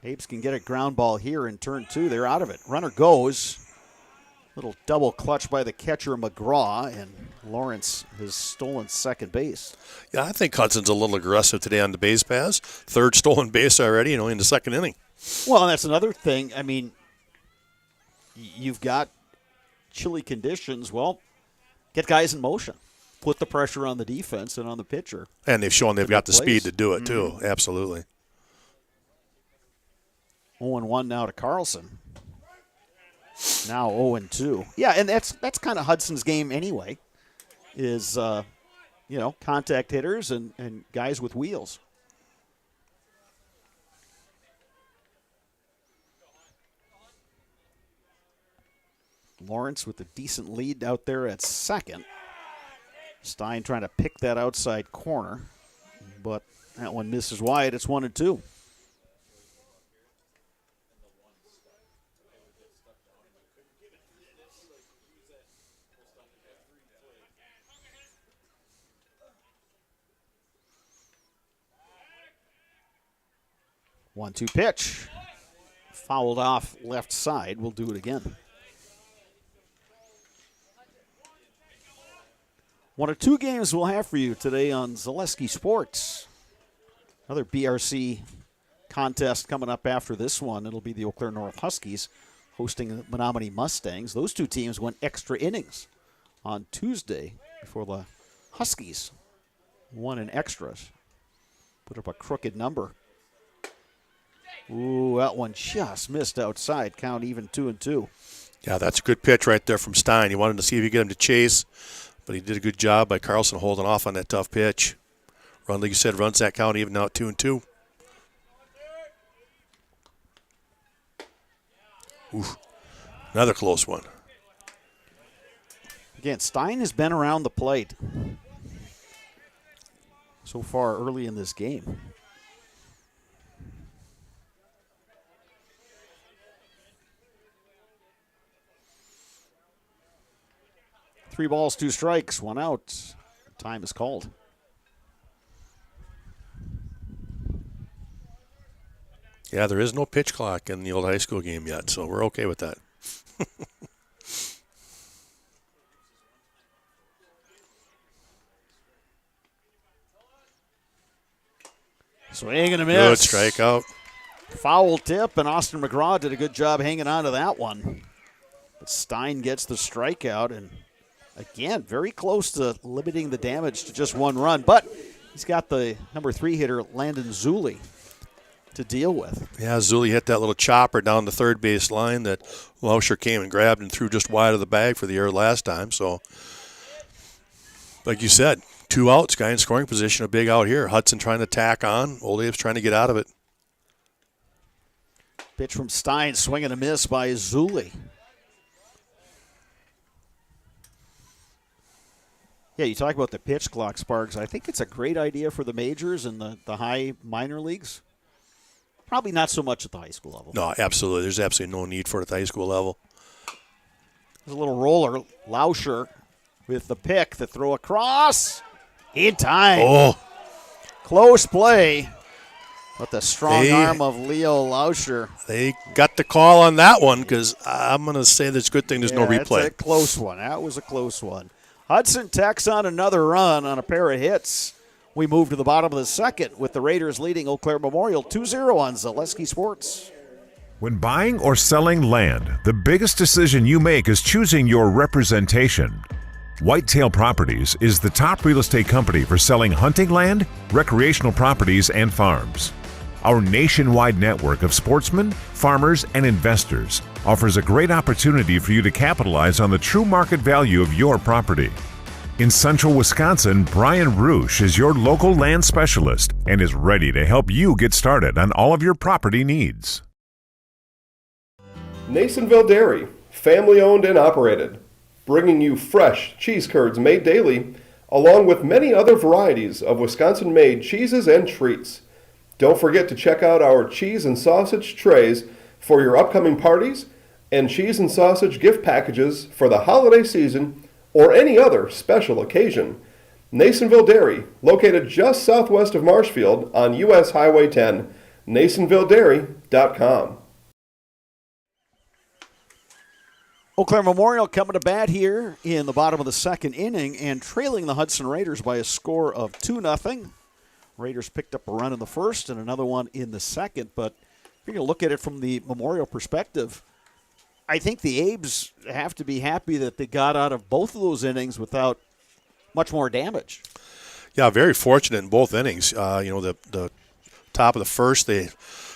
Abes can get a ground ball here in turn 2. They're out of it. Runner goes. Little double clutch by the catcher McGraw, and Lawrence has stolen second base. Yeah, I think Hudson's a little aggressive today on the base pass. 3rd stolen base already, in the 2nd inning. Well, and that's another thing. I mean, you've got chilly conditions. Well, get guys in motion. Put the pressure on the defense and on the pitcher. And they've shown they've got the speed to do it, too. Absolutely. 0-1 now to Carlson. Now 0-2. Yeah, and that's kind of Hudson's game anyway, is, contact hitters and guys with wheels. Lawrence with a decent lead out there at second. Stein trying to pick that outside corner, but that one misses wide. It's 1-2. One-two pitch. Fouled off left side. We'll do it again. One of 2 games we'll have for you today on Zaleski Sports. Another BRC contest coming up after this one. It'll be the Eau Claire North Huskies hosting the Menominee Mustangs. Those 2 teams went extra innings on Tuesday before the Huskies won in extras. Put up a crooked number. Ooh, that one just missed outside. Count even 2-2. Yeah, that's a good pitch right there from Stein. He wanted to see if he could get him to chase, but he did a good job by Carlson holding off on that tough pitch. Run, like you said, runs that count even now at 2-2. Oof, another close one. Again, Stein has been around the plate so far early in this game. Three balls, 2 strikes, 1 out. Time is called. Yeah, there is no pitch clock in the old high school game yet, so we're okay with that. Swing and a miss. Good strikeout. Foul tip, and Austin McGraw did a good job hanging on to that one. But Stein gets the strikeout, and again, very close to limiting the damage to just one run. But he's got the number 3 hitter, Landon Zulli, to deal with. Yeah, Zulli hit that little chopper down the third base line that Lauscher came and grabbed and threw just wide of the bag for the error last time. So, like you said, 2 outs, guy in scoring position, a big out here. Hudson trying to tack on. Old Abe's trying to get out of it. Pitch from Stein, swing and a miss by Zulli. Yeah, you talk about the pitch clock, Sparks. I think it's a great idea for the majors and the high minor leagues. Probably not so much at the high school level. No, absolutely. There's absolutely no need for it at the high school level. There's a little roller. Lauscher with the pick, the throw across. In time. Oh. Close play. But the strong arm of Leo Lauscher. They got the call on that one because I'm going to say that's a good thing there's no replay. That's a close one. That was a close one. Hudson tacks on another run on a pair of hits. We move to the bottom of the second with the Raiders leading Eau Claire Memorial 2-0 on Zaleski Sports. When buying or selling land, the biggest decision you make is choosing your representation. Whitetail Properties is the top real estate company for selling hunting land, recreational properties, and farms. Our nationwide network of sportsmen, farmers, and investors offers a great opportunity for you to capitalize on the true market value of your property. In central Wisconsin, Brian Roosh is your local land specialist and is ready to help you get started on all of your property needs. Nasonville Dairy, family owned and operated, bringing you fresh cheese curds made daily, along with many other varieties of Wisconsin-made cheeses and treats. Don't forget to check out our cheese and sausage trays for your upcoming parties and cheese and sausage gift packages for the holiday season or any other special occasion. Nasonville Dairy, located just southwest of Marshfield on U.S. Highway 10, NasonvilleDairy.com. Eau Claire Memorial coming to bat here in the bottom of the second inning and trailing the Hudson Raiders by a score of 2-0. Raiders picked up a run in the first and another one in the second, but if you're going to look at it from the Memorial perspective, I think the Abes have to be happy that they got out of both of those innings without much more damage. Yeah, very fortunate in both innings. The top of the first, they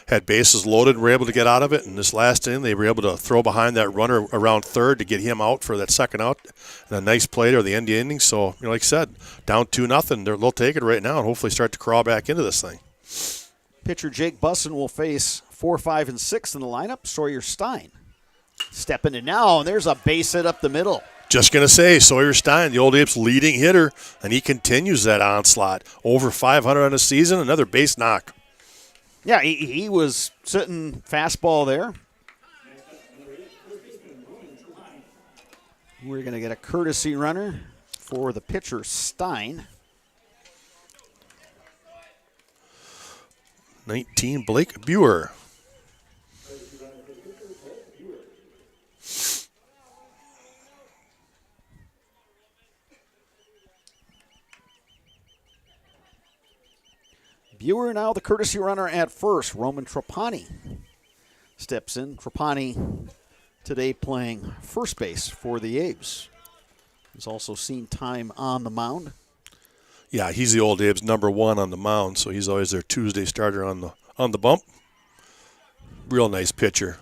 had bases loaded and were able to get out of it. And this last inning, they were able to throw behind that runner around third to get him out for that second out. And a nice play there at the end of the inning. So, like I said, down 2-0. They'll take it right now and hopefully start to crawl back into this thing. Pitcher Jake Busson will face 4, 5, and 6 in the lineup. Sawyer Stein stepping in now, and there's a base hit up the middle. Just going to say, Sawyer Stein, the Old Apes' leading hitter, and he continues that onslaught. Over 500 on the season, another base knock. Yeah, he was sitting fastball there. We're going to get a courtesy runner for the pitcher, Stein. 19, Blake Buer. Buer now the courtesy runner at first. Roman Trapani steps in. Trapani today playing first base for the Abes. He's also seen time on the mound. Yeah, he's the Old Abe's number 1 on the mound, so he's always their Tuesday starter on the bump. Real nice pitcher.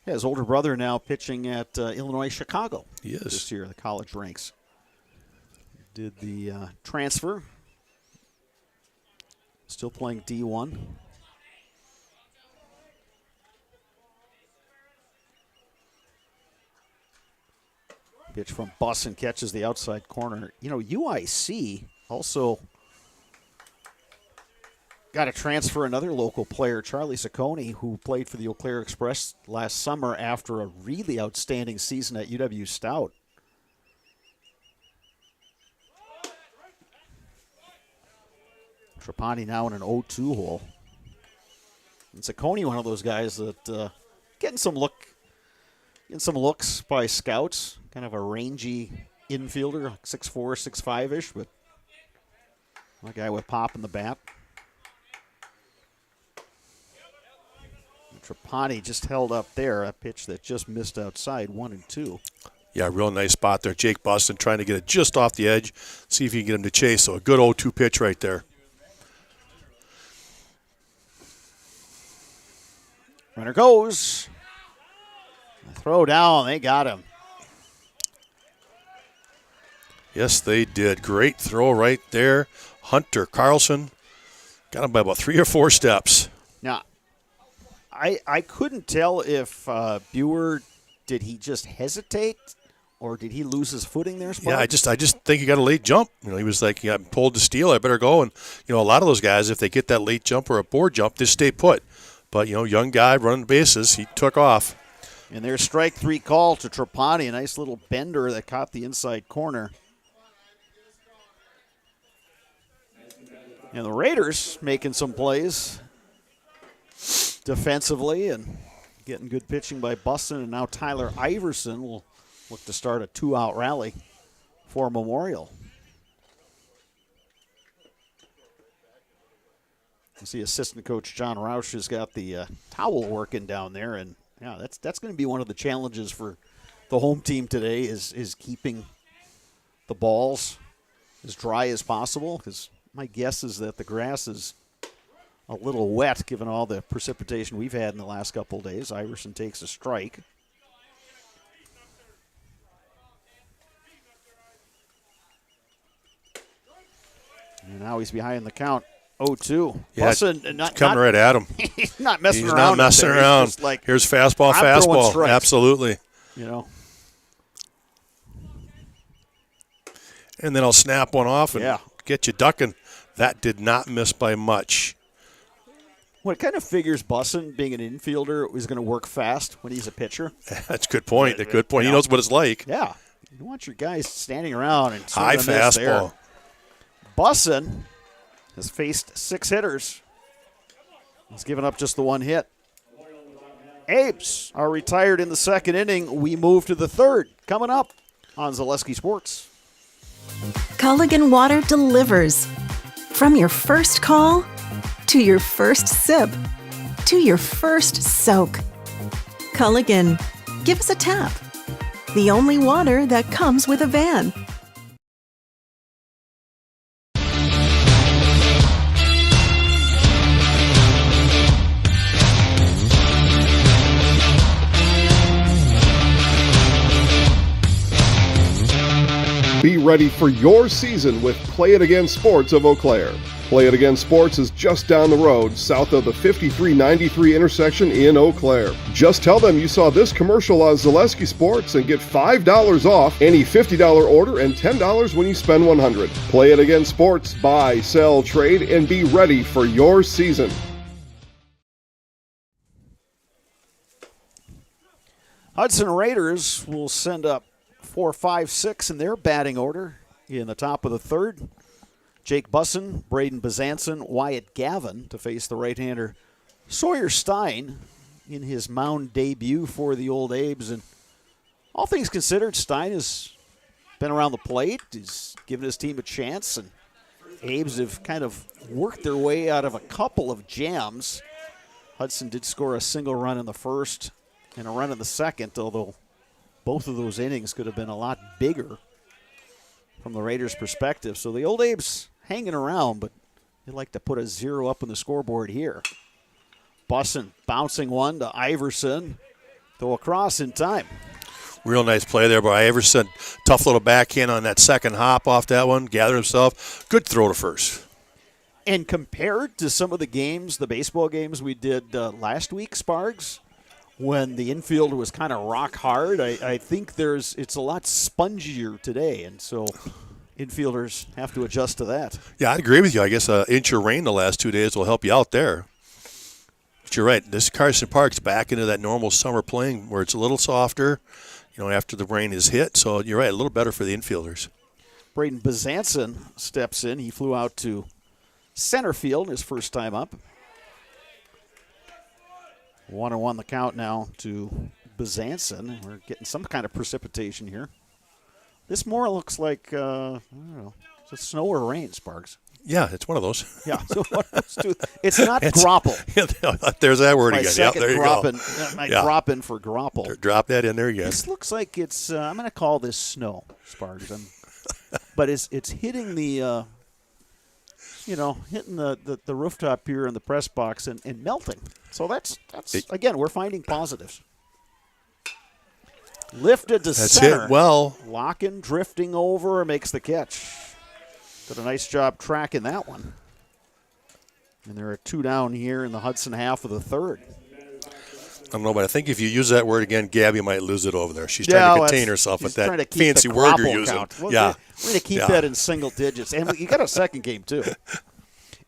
Yeah, his older brother now pitching at Illinois Chicago. He is. This year, the college ranks. Did the transfer. Still playing D1. Pitch from Busson catches the outside corner. You know, UIC also got to transfer another local player, Charlie Ciccone, who played for the Eau Claire Express last summer after a really outstanding season at UW Stout. Trapani now in an 0-2 hole. And Ciccone, one of those guys that getting some looks by scouts. Kind of a rangy infielder, 6'4", 6'5"-ish, but a guy with pop in the bat. Trapani just held up there, a pitch that just missed outside, 1-2. Yeah, real nice spot there. Jake Buston trying to get it just off the edge, see if he can get him to chase. So a good 0-2 pitch right there. Runner goes. Throw down, they got him. Yes, they did. Great throw right there. Hunter Carlson got him by about 3 or 4 steps. Now, I couldn't tell if Buer, did he just hesitate or did he lose his footing there, Sparks? Yeah, I just think he got a late jump. He was like, he got pulled to steal. I better go. And, a lot of those guys, if they get that late jump or a board jump, just stay put. But, young guy running the bases, he took off. And there's strike 3 call to Trapani, a nice little bender that caught the inside corner. And the Raiders making some plays defensively and getting good pitching by Buston. And now Tyler Iverson will look to start a 2-out rally for Memorial. You see assistant coach John Roush has got the towel working down there. And, yeah, that's going to be one of the challenges for the home team today is keeping the balls as dry as possible, because my guess is that the grass is a little wet given all the precipitation we've had in the last couple of days. Iverson takes a strike. And now he's behind the count, 0-2. Yeah, Buston, coming right at him. He's not messing He's around. not messing around. He's just like, here's fastball, I'm throwing fastball. strikes. Absolutely. And then I'll snap one off and get you ducking. That did not miss by much. Well, it kind of figures Buston, being an infielder, is going to work fast when he's a pitcher. That's a good point. A good point. He knows what it's like. Yeah. You want your guys standing around and high fastball. Buston has faced 6 hitters. He's given up just the 1 hit. Apes are retired in the 2nd inning. We move to the 3rd. Coming up on Zaleski Sports. Culligan Water delivers. From your first call, to your first sip, to your first soak. Culligan, give us a tap. The only water that comes with a van. Be ready for your season with Play It Again Sports of Eau Claire. Play It Again Sports is just down the road, south of the 5393 intersection in Eau Claire. Just tell them you saw this commercial on Zaleski Sports and get $5 off any $50 order and $10 when you spend $100. Play It Again Sports, buy, sell, trade, and be ready for your season. Hudson Raiders will send up 4, 5, 6 in their batting order in the top of the 3rd. Jake Busson, Braden Bezanson, Wyatt Gavin to face the right-hander Sawyer Stein in his mound debut for the Old Abes. And all things considered, Stein has been around the plate. He's given his team a chance, and Abes have kind of worked their way out of a couple of jams. Hudson did score a single run in the 1st and a run in the 2nd, although both of those innings could have been a lot bigger from the Raiders' perspective. So the Old Abes hanging around, but they'd like to put a 0 up on the scoreboard here. Busson bouncing one to Iverson. Throw across in time. Real nice play there by Iverson. Tough little backhand on that second hop off that one. Gathered himself. Good throw to first. And compared to some of the games, the baseball games we did last week, Spargs, when the infield was kind of rock hard, I think it's a lot spongier today, and so infielders have to adjust to that. Yeah, I'd agree with you. I guess an inch of rain the last 2 days will help you out there. But you're right. This Carson Park's back into that normal summer playing where it's a little softer, after the rain is hit. So you're right, a little better for the infielders. Braden Bezanson steps in. He flew out to center field his first time up. 1-1 the count now to Bezanson. We're getting some kind of precipitation here. This more looks like, I don't know, is it snow or rain, Sparks? Yeah, it's one of those. Yeah, so one of those two. It's not grapple. There's that word My again. second Yeah, there you drop-in, go. my drop-in for grapple. Drop that in there again. This looks like it's, I'm going to call this snow, Sparks. But it's hitting the, hitting the rooftop here in the press box and melting. So that's again, we're finding positives. Lifted to center. Hit well. Locken drifting over, makes the catch. Did a nice job tracking that one. And there are 2 down here in the Hudson half of the third. I don't know, but I think if you use that word again, Gabby might lose it over there. She's trying to contain herself with that fancy word you're using. Well, yeah. We're going to keep that in single digits. And you got a second game, too.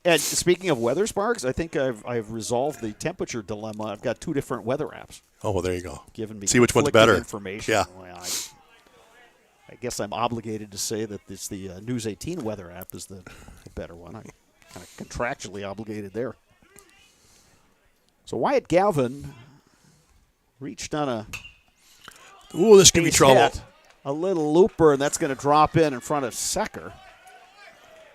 And speaking of weather, Sparks, I think I've resolved the temperature dilemma. I've got 2 different weather apps. Oh, well, there you go. Giving me see which one's better. Information. Yeah. Well, I guess I'm obligated to say that it's the News 18 weather app is the better one. I'm kind of contractually obligated there. So Wyatt Galvin reached on a this could be trouble. Hit, a little looper, and that's going to drop in front of Secker.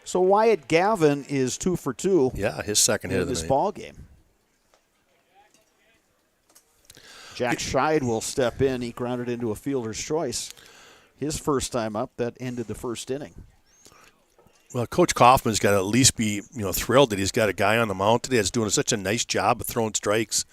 So Wyatt Galvin is 2 for 2. Yeah, his second hit of this the ball game. Jack Scheid will step in. He grounded into a fielder's choice. His first time up, that ended the first inning. Well, Coach Kaufman's got to at least be, thrilled that he's got a guy on the mound today that's doing such a nice job of throwing strikes.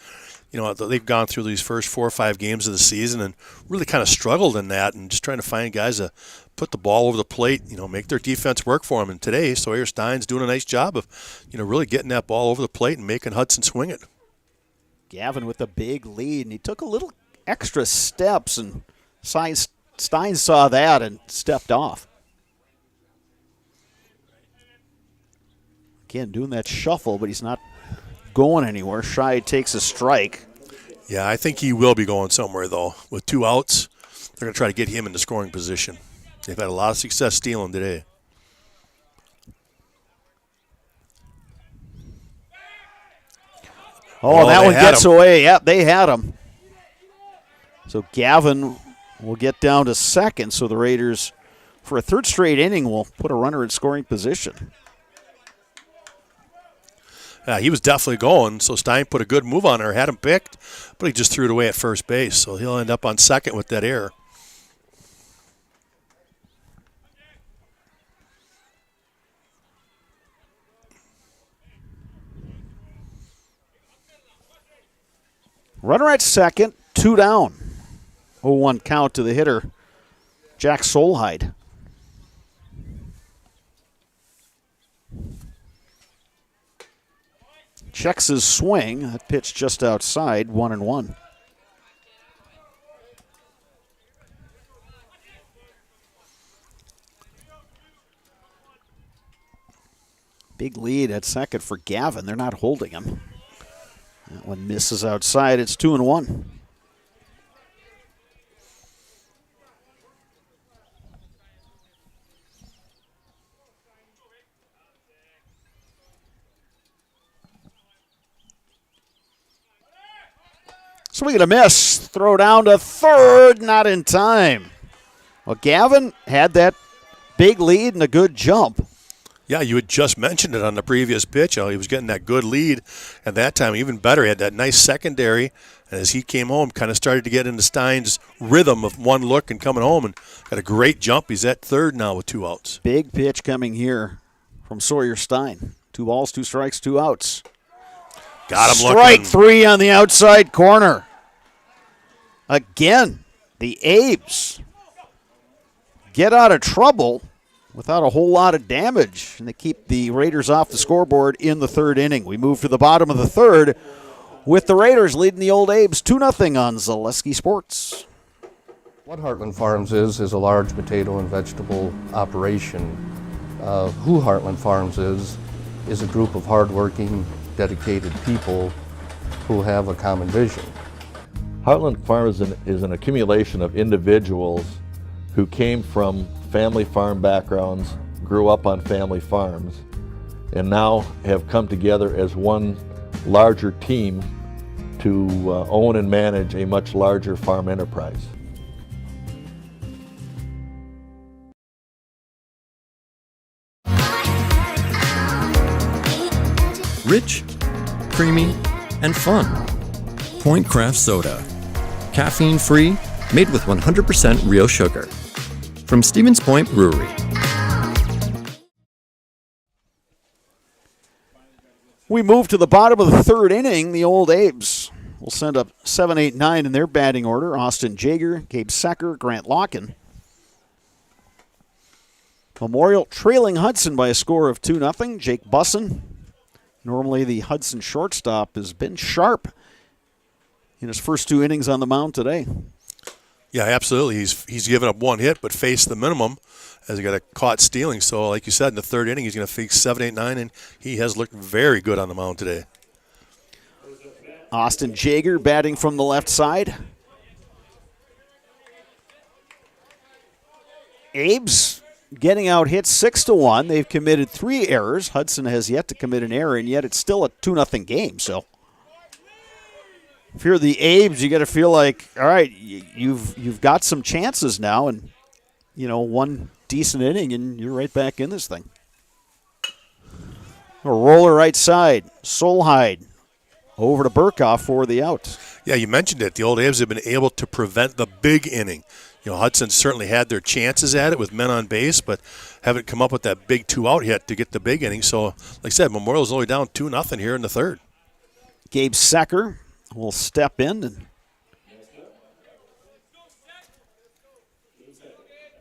They've gone through these first 4 or 5 games of the season and really kind of struggled in that and just trying to find guys to put the ball over the plate, make their defense work for them. And today, Sawyer Stein's doing a nice job of, really getting that ball over the plate and making Hudson swing it. Gavin with a big lead, and he took a little extra steps, and Stein saw that and stepped off. Again, doing that shuffle, but he's not going anywhere. Scheid takes a strike. Yeah, I think he will be going somewhere, though. With 2 outs, they're going to try to get him in the scoring position. They've had a lot of success stealing today. Oh, that one gets away. Yep, they had him. So Gavin will get down to second. So the Raiders, for a third straight inning, will put a runner in scoring position. Yeah, he was definitely going. So Stein put a good move on her, had him picked, but he just threw it away at first base. So he'll end up on second with that error. Runner at second, 2 down. 0-1 count to the hitter, Jack Solheide. Checks his swing. That pitch just outside, 1-1. Big lead at second for Gavin. They're not holding him. That one misses outside. It's 2-1. Swing and a miss. Throw down to third. Not in time. Well, Gavin had that big lead and a good jump. Yeah, you had just mentioned it on the previous pitch. He was getting that good lead. At that time, even better, he had that nice secondary. And as he came home, kind of started to get into Stein's rhythm of one look and coming home. And got a great jump. He's at third now with 2 outs. Big pitch coming here from Sawyer Stein. 2 balls, 2 strikes, 2 outs. Got him Strike looking. 3 on the outside corner. Again, the Abes get out of trouble without a whole lot of damage, and they keep the Raiders off the scoreboard in the third inning. We move to the bottom of the third with the Raiders leading the Old Abes 2-0 on Zaleski Sports. What Heartland Farms is a large potato and vegetable operation. Who Heartland Farms is a group of hardworking, dedicated people who have a common vision. Heartland Farms is an accumulation of individuals who came from family farm backgrounds, grew up on family farms, and now have come together as one larger team to own and manage a much larger farm enterprise. Rich, creamy, and fun. Point Craft Soda. Caffeine-free, made with 100% real sugar. From Stevens Point Brewery. We move to the bottom of the third inning. The Old Abes will send up 7, 8, 9 in their batting order. Austin Jaeger, Gabe Secker, Grant Locken. Memorial trailing Hudson by a score of 2-0. Jake Busson. Normally the Hudson shortstop has been sharp in his first 2 innings on the mound today. Yeah, absolutely. He's given up 1 hit, but faced the minimum as he got a caught stealing. So, like you said, in the third inning, he's going to face 7, 8, 9, and he has looked very good on the mound today. Austin Jaeger batting from the left side. Abes getting out hit 6-1. They've committed 3 errors. Hudson has yet to commit an error, and yet it's still a 2-0 game. So if you're the Abes, you got to feel like, all right, you've got some chances now, and 1 decent inning, and you're right back in this thing. A roller right side. Solheide over to Burkhoff for the out. Yeah, you mentioned it. The Old Abes have been able to prevent the big inning. Hudson certainly had their chances at it with men on base, but haven't come up with that big 2-out yet to get the big inning. So, like I said, Memorial's only down 2-0 here in the third. Gabe Secker will step in, and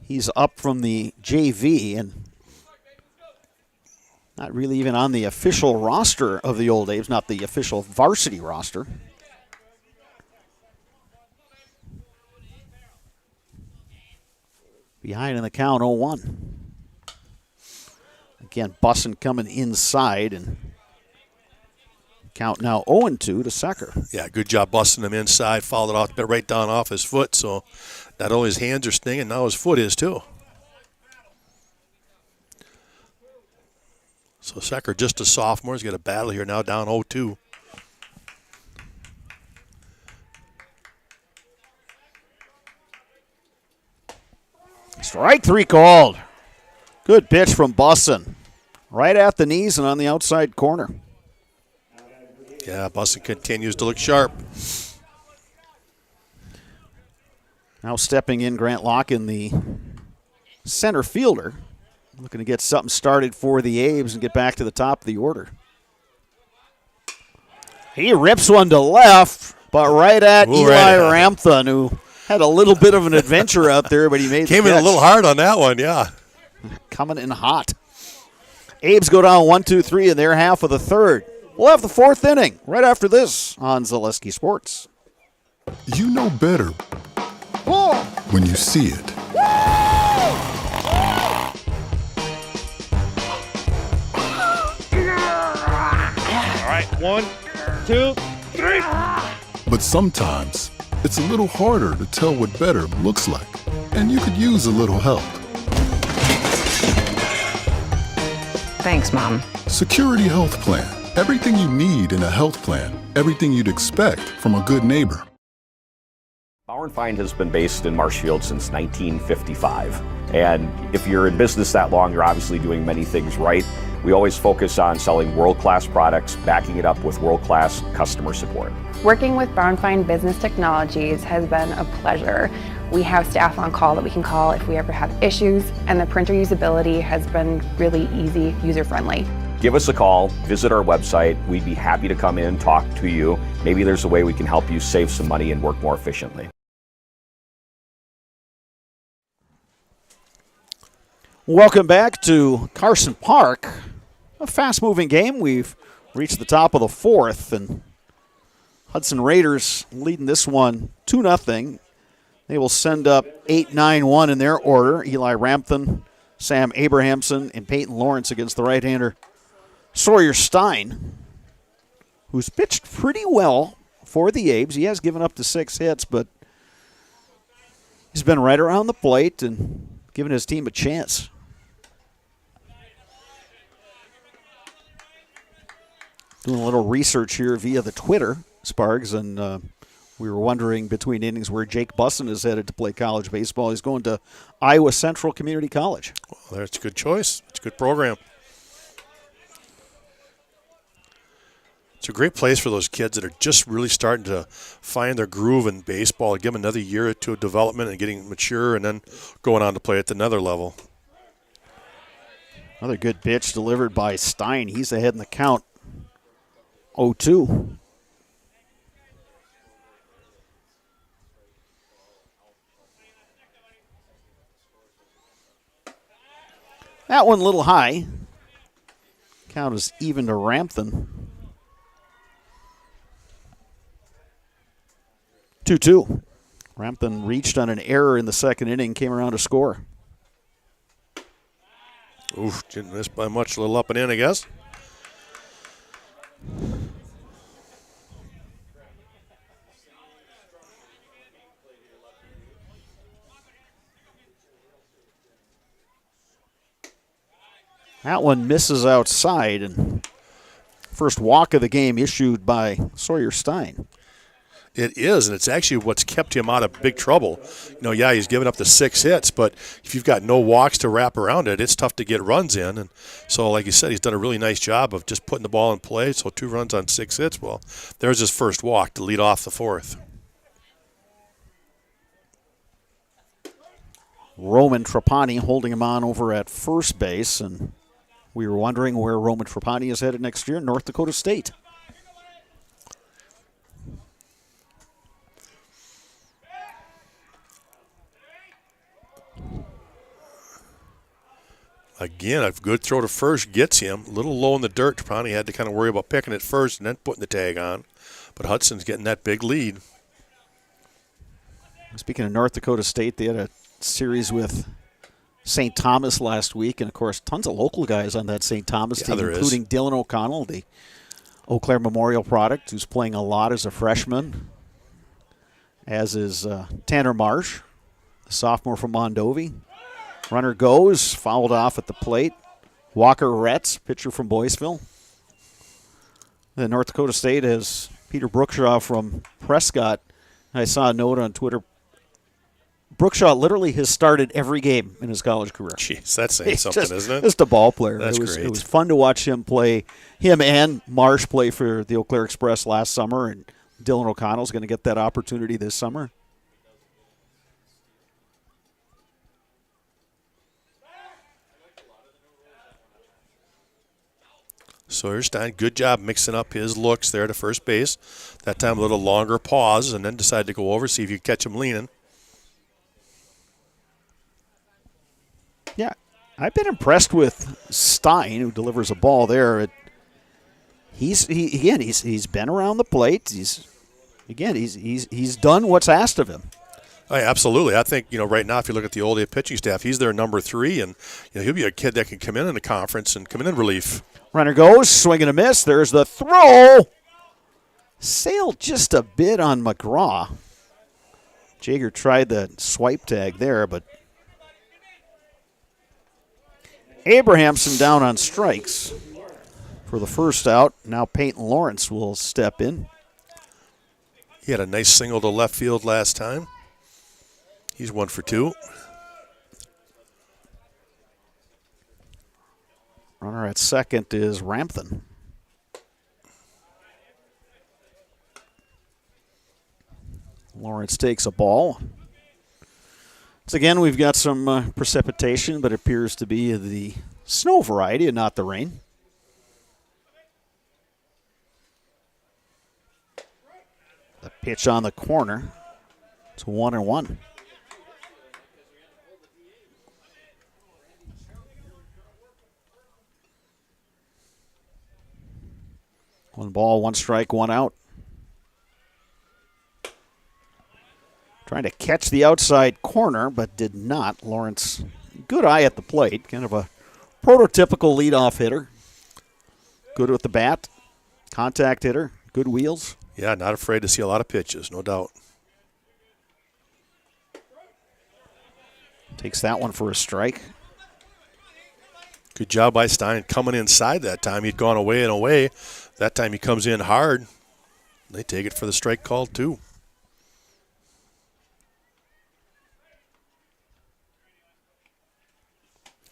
he's up from the JV and not really even on the official roster of the Old Abes, not the official varsity roster. Behind in the count, 0-1. Again, Busson coming inside, and count now 0-2 to Secker. Yeah, good job busting him inside, fouled it off, right down off his foot, so not only his hands are stinging, now his foot is too. So Secker, just a sophomore, he's got a battle here now, down 0-2. Strike 3 called. Good pitch from Busson. Right at the knees and on the outside corner. Yeah, Busson continues to look sharp. Now stepping in, Grant Locken, the center fielder, looking to get something started for the Abes and get back to the top of the order. He rips one to left, but right at Eli Ramthun, who had a little bit of an adventure out there, but he made Came in a little hard on that one, yeah. Coming in hot. Abes go down 1-2-3 in their half of the third. We'll have the fourth inning right after this on Zaleski Sports. You know better when you see it. All right, 1, 2, 3. But sometimes it's a little harder to tell what better looks like, and you could use a little help. Thanks, Mom. Security Health Plan. Everything you need in a health plan. Everything you'd expect from a good neighbor. Bauer & Feind has been based in Marshfield since 1955. And if you're in business that long, you're obviously doing many things right. We always focus on selling world-class products, backing it up with world-class customer support. Working with Bauer & Feind Business Technologies has been a pleasure. We have staff on call that we can call if we ever have issues, and the printer usability has been really easy, user-friendly. Give us a call, visit our website. We'd be happy to come in, talk to you. Maybe there's a way we can help you save some money and work more efficiently. Welcome back to Carson Park. A fast-moving game. We've reached the top of the fourth, and Hudson Raiders leading this one 2-0. They will send up 8-9-1 in their order. Eli Ramthun, Sam Abrahamson, and Peyton Lawrence against the right-hander Sawyer Stein, who's pitched pretty well for the Abes. He has given up to 6 hits, but he's been right around the plate and giving his team a chance. Doing a little research here via the Twitter, Spargs, and we were wondering between innings where Jake Busson is headed to play college baseball. He's going to Iowa Central Community College. Well, that's a good choice. It's a good program. a great place for those kids that are just really starting to find their groove in baseball. Give them another year or two of development and getting mature and then going on to play at another level. Another good pitch delivered by Stein. He's ahead in the count. 0-2. That one a little high. Count is even to Rampton. 2-2. Rampton reached on an error in the second inning, came around to score. Oof, didn't miss by much. A little up and in, I guess. That one misses outside, and first walk of the game issued by Sawyer Stein. It is, and it's actually what's kept him out of big trouble. Yeah, he's given up the 6 hits, but if you've got no walks to wrap around it, it's tough to get runs in. And so, like you said, he's done a really nice job of just putting the ball in play. So 2 runs on 6 hits. Well, there's his first walk to lead off the 4th. Roman Trapani holding him on over at first base, and we were wondering where Roman Trapani is headed next year, North Dakota State. Again, a good throw to first gets him. A little low in the dirt. Trapani had to kind of worry about picking it first and then putting the tag on. But Hudson's getting that big lead. Speaking of North Dakota State, they had a series with St. Thomas last week, and of course, tons of local guys on that St. Thomas team, including Dylan O'Connell, the Eau Claire Memorial product, who's playing a lot as a freshman, as is Tanner Marsh, the sophomore from Mondovi. Runner goes, fouled off at the plate. Walker Retz, pitcher from Boyceville. Then North Dakota State has Peter Brookshaw from Prescott. I saw a note on Twitter. Brookshaw literally has started every game in his college career. Jeez, that's saying something, isn't it? Just a ball player. That's great. It was fun to watch him play. Him and Marsh play for the Eau Claire Express last summer, and Dylan O'Connell's going to get that opportunity this summer. Sawyer Stein, good job mixing up his looks there to first base. That time a little longer pause and then decided to go over, see if you catch him leaning. Yeah, I've been impressed with Stein, who delivers a ball there. He's been around the plate. He's done what's asked of him. Oh, yeah, absolutely. I think, right now, if you look at the Old pitching staff, he's their number 3, and he'll be a kid that can come in the conference and come in relief. Runner goes, swing and a miss. There's the throw. Sailed just a bit on McGraw. Jager tried the swipe tag there, but Abrahamson down on strikes for the first out. Now Peyton Lawrence will step in. He had a nice single to left field last time. He's 1 for 2. Runner at second is Rampton. Lawrence takes a ball. So again, we've got some precipitation, but it appears to be the snow variety and not the rain. The pitch on the corner. It's 1-1. One ball, 1 strike, 1 out. Trying to catch the outside corner, but did not. Lawrence, good eye at the plate. Kind of a prototypical leadoff hitter. Good with the bat. Contact hitter. Good wheels. Yeah, not afraid to see a lot of pitches, no doubt. Takes that one for a strike. Good job by Stein coming inside that time. He'd gone away and away. That time he comes in hard. They take it for the strike call, too.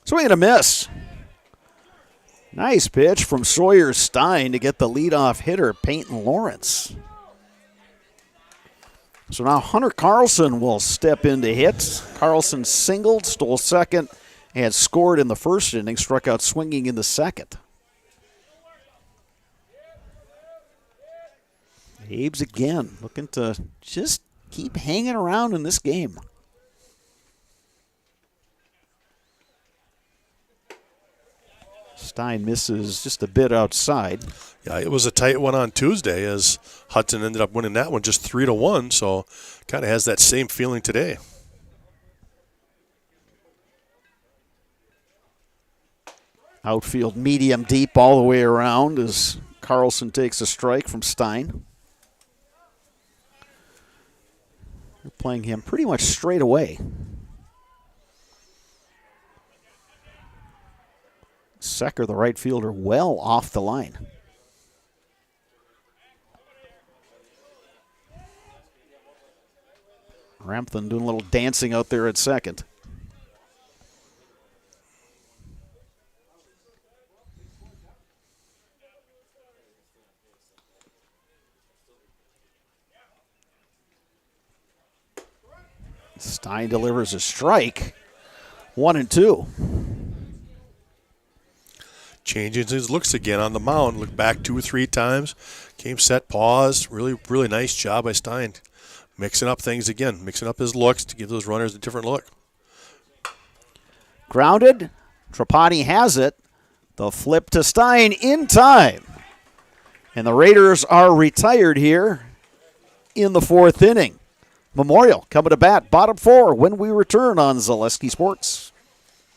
Swing and a miss. Nice pitch from Sawyer Stein to get the leadoff hitter, Peyton Lawrence. So now Hunter Carlson will step in to hit. Carlson singled, stole second, and scored in the first inning, struck out swinging in the second. Abe's again looking to just keep hanging around in this game. Stein misses just a bit outside. Yeah, it was a tight one on Tuesday as Hudson ended up winning that one just 3-1, so kind of has that same feeling today. Outfield medium deep all the way around as Carlson takes a strike from Stein. They're playing him pretty much straight away. Secker, the right fielder, well off the line. Rampton doing a little dancing out there at second. Stein delivers a strike. 1-2. Changing his looks again on the mound. Looked back 2 or 3 times. Came set, paused. Really, really nice job by Stein. Mixing up things again. Mixing up his looks to give those runners a different look. Grounded. Trapani has it. The flip to Stein in time. And the Raiders are retired here in the 4th inning. Memorial coming to bat, bottom 4 when we return on Zaleski Sports.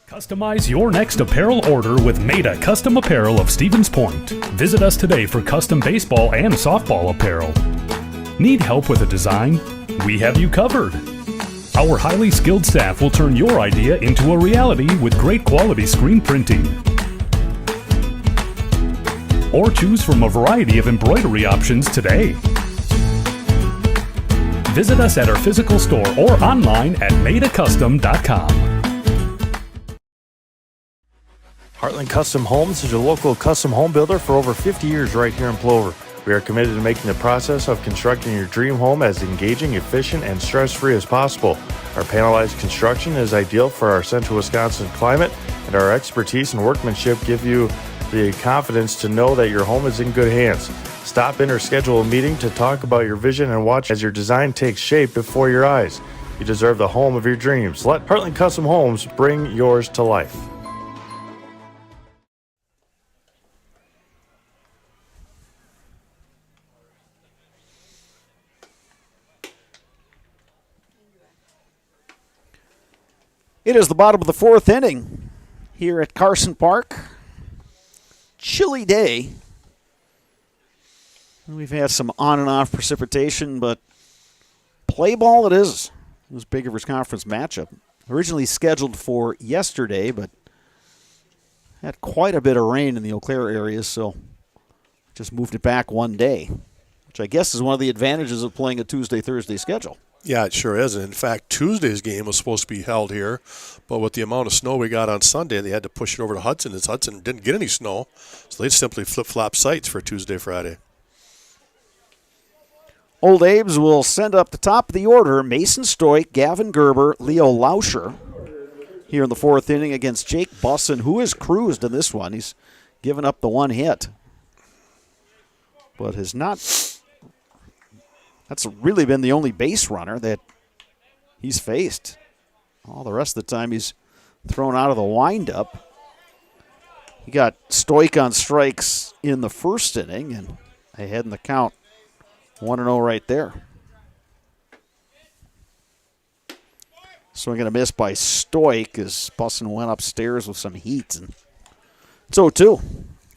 Customize your next apparel order with Maida Custom Apparel of Stevens Point. Visit us today for custom baseball and softball apparel. Need help with a design? We have you covered. Our highly skilled staff will turn your idea into a reality with great quality screen printing. Or choose from a variety of embroidery options today. Visit us at our physical store or online at maidacustom.com. Heartland Custom Homes is your local custom home builder for over 50 years right here in Plover. We are committed to making the process of constructing your dream home as engaging, efficient, and stress-free as possible. Our panelized construction is ideal for our central Wisconsin climate, and our expertise and workmanship give you the confidence to know that your home is in good hands. Stop in or schedule a meeting to talk about your vision and watch as your design takes shape before your eyes. You deserve the home of your dreams. Let Heartland Custom Homes bring yours to life. It is the bottom of the 4th inning here at Carson Park. Chilly day. We've had some on and off precipitation, but play ball it is. It was Big Rivers Conference matchup. Originally scheduled for yesterday, but had quite a bit of rain in the Eau Claire area, so just moved it back one day, which I guess is one of the advantages of playing a Tuesday-Thursday schedule. Yeah, it sure is. And in fact, Tuesday's game was supposed to be held here, but with the amount of snow we got on Sunday, they had to push it over to Hudson, as Hudson didn't get any snow, so they simply flip-flop sites for Tuesday, Friday. Old Abe's will send up the top of the order Mason Stoik, Gavin Gerber, Leo Lauscher here in the 4th inning against Jake Bussin, who has cruised in this one. He's given up the one hit, but has not. That's really been the only base runner that he's faced. All the rest of the time he's thrown out of the windup. He got Stoik on strikes in the first inning and ahead in the count. 1-0 right there. Swing and a miss by Stoik as Bussin went upstairs with some heat. And it's 0-2.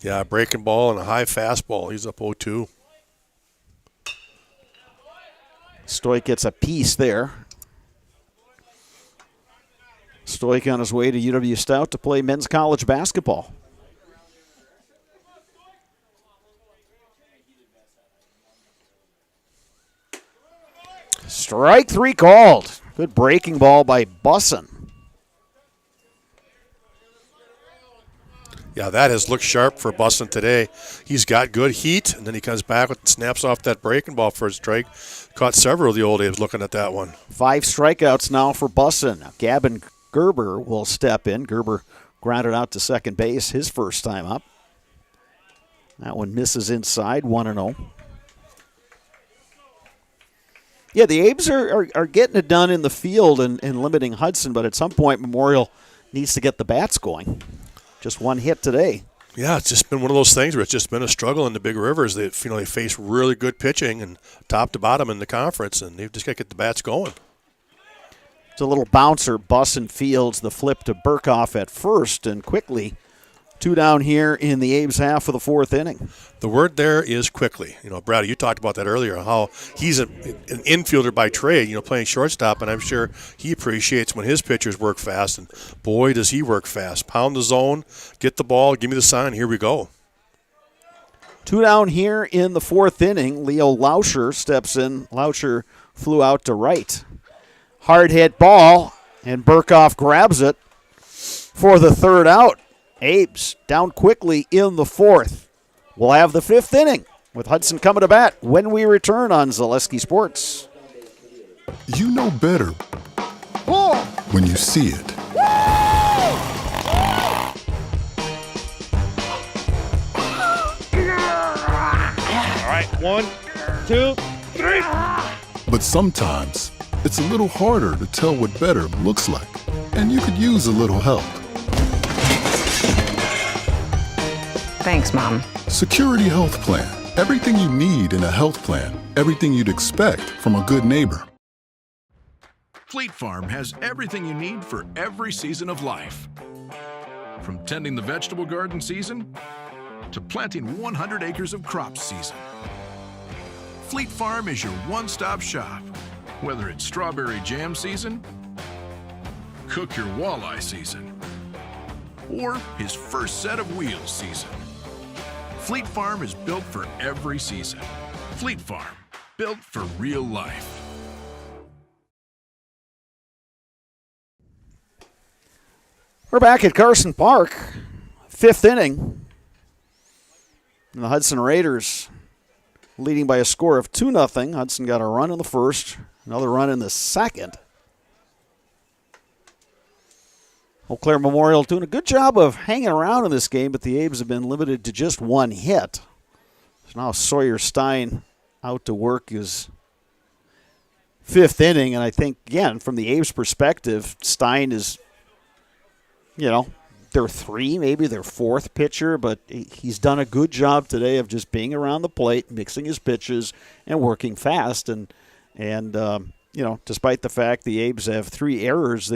Yeah, breaking ball and a high fastball. He's up 0-2. Stoik gets a piece there. Stoik on his way to UW Stout to play men's college basketball. Strike 3 called. Good breaking ball by Bussin. Yeah, that has looked sharp for Busson today. He's got good heat, and then he comes back with snaps off that breaking ball for a strike. Caught several of the old A's looking at that one. 5 strikeouts now for Busson. Now, Gavin Gerber will step in. Gerber grounded out to second base his first time up. That one misses inside, 1-0. Yeah, the A's are getting it done in the field and limiting Hudson, but at some point Memorial needs to get the bats going. Just one hit today. Yeah, it's just been one of those things where it's just been a struggle in the big rivers. They face really good pitching and top to bottom in the conference, and they've just got to get the bats going. It's a little bouncer. Busson fields the flip to Burkhoff at first, and quickly 2 down here in the A's half of the 4th inning. The word there is quickly. Brad, you talked about that earlier, how he's an infielder by trade, playing shortstop, and I'm sure he appreciates when his pitchers work fast, and boy, does he work fast. Pound the zone, get the ball, give me the sign, here we go. 2 down here in the 4th inning. Leo Lauscher steps in. Lauscher flew out to right. Hard hit ball, and Burkhoff grabs it for the 3rd out. Abe's down quickly in the 4th. We'll have the 5th inning with Hudson coming to bat when we return on Zaleski Sports. You know better when you see it. All right, 1, 2, 3. But sometimes it's a little harder to tell what better looks like, and you could use a little help. Thanks, Mom. Security Health Plan. Everything you need in a health plan. Everything you'd expect from a good neighbor. Fleet Farm has everything you need for every season of life. From tending the vegetable garden season to planting 100 acres of crops season. Fleet Farm is your one-stop shop. Whether it's strawberry jam season, cook your walleye season, or his first set of wheels season. Fleet Farm is built for every season. Fleet Farm, built for real life. We're back at Carson Park, 5th inning. And the Hudson Raiders leading by a score of 2-0. Hudson got a run in the first, another run in the second. Eau Claire Memorial doing a good job of hanging around in this game, but the A's have been limited to just 1 hit. So now Sawyer Stein out to work his 5th inning, and I think, again, from the A's perspective, Stein is, their 3, maybe their 4th pitcher, but he's done a good job today of just being around the plate, mixing his pitches, and working fast. And despite the fact the A's have 3 errors,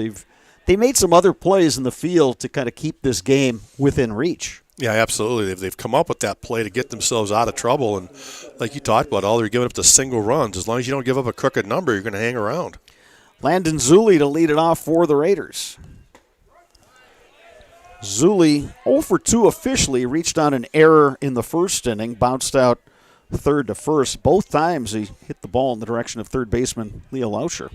they made some other plays in the field to kind of keep this game within reach. Yeah, absolutely. They've come up with that play to get themselves out of trouble. And like you talked about, all they're giving up to single runs. As long as you don't give up a crooked number, you're going to hang around. Landon Zulli to lead it off for the Raiders. Zulli 0 for 2 officially, reached on an error in the first inning, bounced out 3rd to 1st. Both times he hit the ball in the direction of 3rd baseman Leo Lauscher.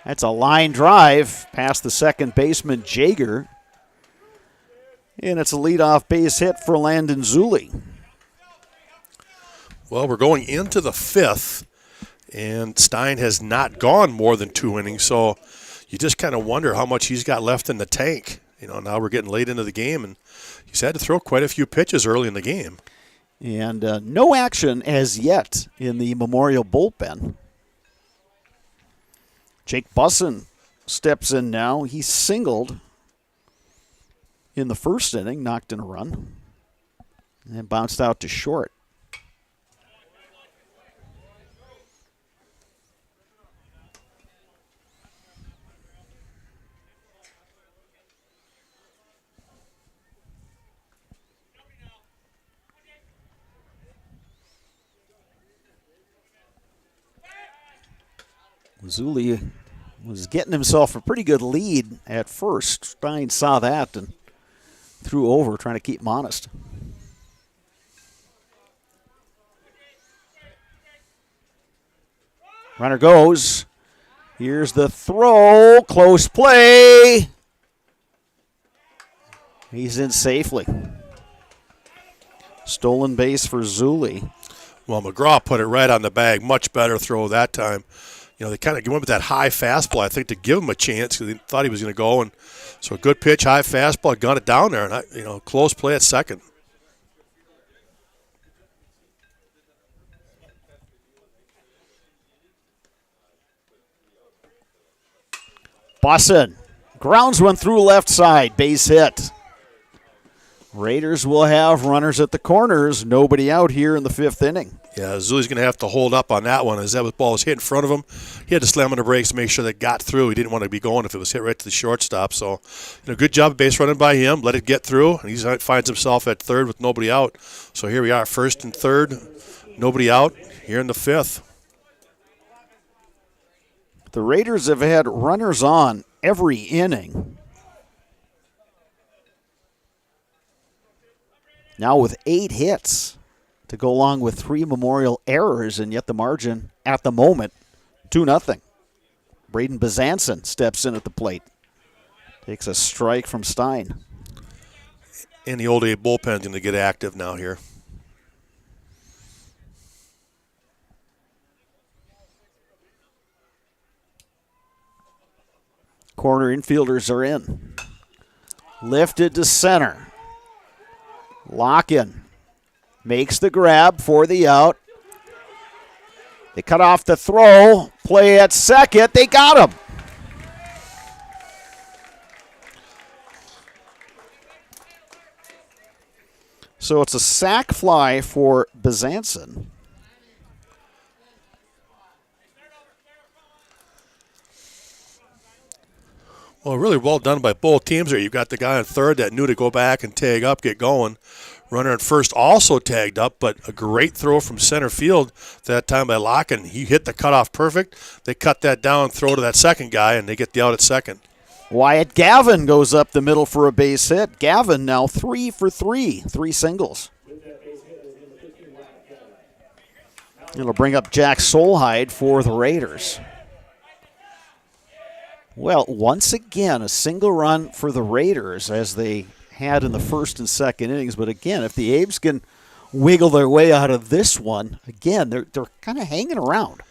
That's a line drive past the 2nd baseman, Jager. And it's a leadoff base hit for Landon Zulli. Well, we're going into the 5th, and Stein has not gone more than 2 innings, so you just kind of wonder how much he's got left in the tank. Now we're getting late into the game, and he's had to throw quite a few pitches early in the game. And no action as yet in the Memorial bullpen. Jake Busson steps in now. He singled in the first inning, knocked in a run, and bounced out to short. Zulli was getting himself a pretty good lead at first. Stein saw that and threw over, trying to keep him honest. Runner goes. Here's the throw. Close play. He's in safely. Stolen base for Zuli. Well, McGraw put it right on the bag. Much better throw that time. They kind of went with that high fastball, I think, to give him a chance because they thought he was going to go. And so a good pitch, high fastball, got it down there. And, close play at second. Bussin grounds one through left side. Base hit. Raiders will have runners at the corners. Nobody out here in the 5th inning. Yeah, Zuli's going to have to hold up on that one as that ball was hit in front of him. He had to slam on the brakes to make sure that got through. He didn't want to be going if it was hit right to the shortstop. So, good job of base running by him. Let it get through. And he finds himself at third with nobody out. So here we are, first and third. Nobody out here in the 5th. The Raiders have had runners on every inning. Now with 8 hits to go along with 3 Memorial errors, and yet the margin at the moment, 2-0. Braden Bezanson steps in at the plate. Takes a strike from Stein. And the Old A bullpen's going to get active now here. Corner infielders are in. Lifted to center. Lock-in. Makes the grab for the out. They cut off the throw. Play at second. They got him. So it's a sac fly for Bezanson. Well, really well done by both teams there. You've got the guy on third that knew to go back and tag up, get going. Runner at first also tagged up, but a great throw from center field that time by Locken. He hit the cutoff perfect. They cut that down, throw to that second guy, and they get the out at second. Wyatt Gavin goes up the middle for a base hit. Gavin now 3 for 3, 3 singles. It'll bring up Jack Solheid for the Raiders. Well, once again, a single run for the Raiders as they had in the first and second innings. But again, if the Abes can wiggle their way out of this one, again, they're kind of hanging around.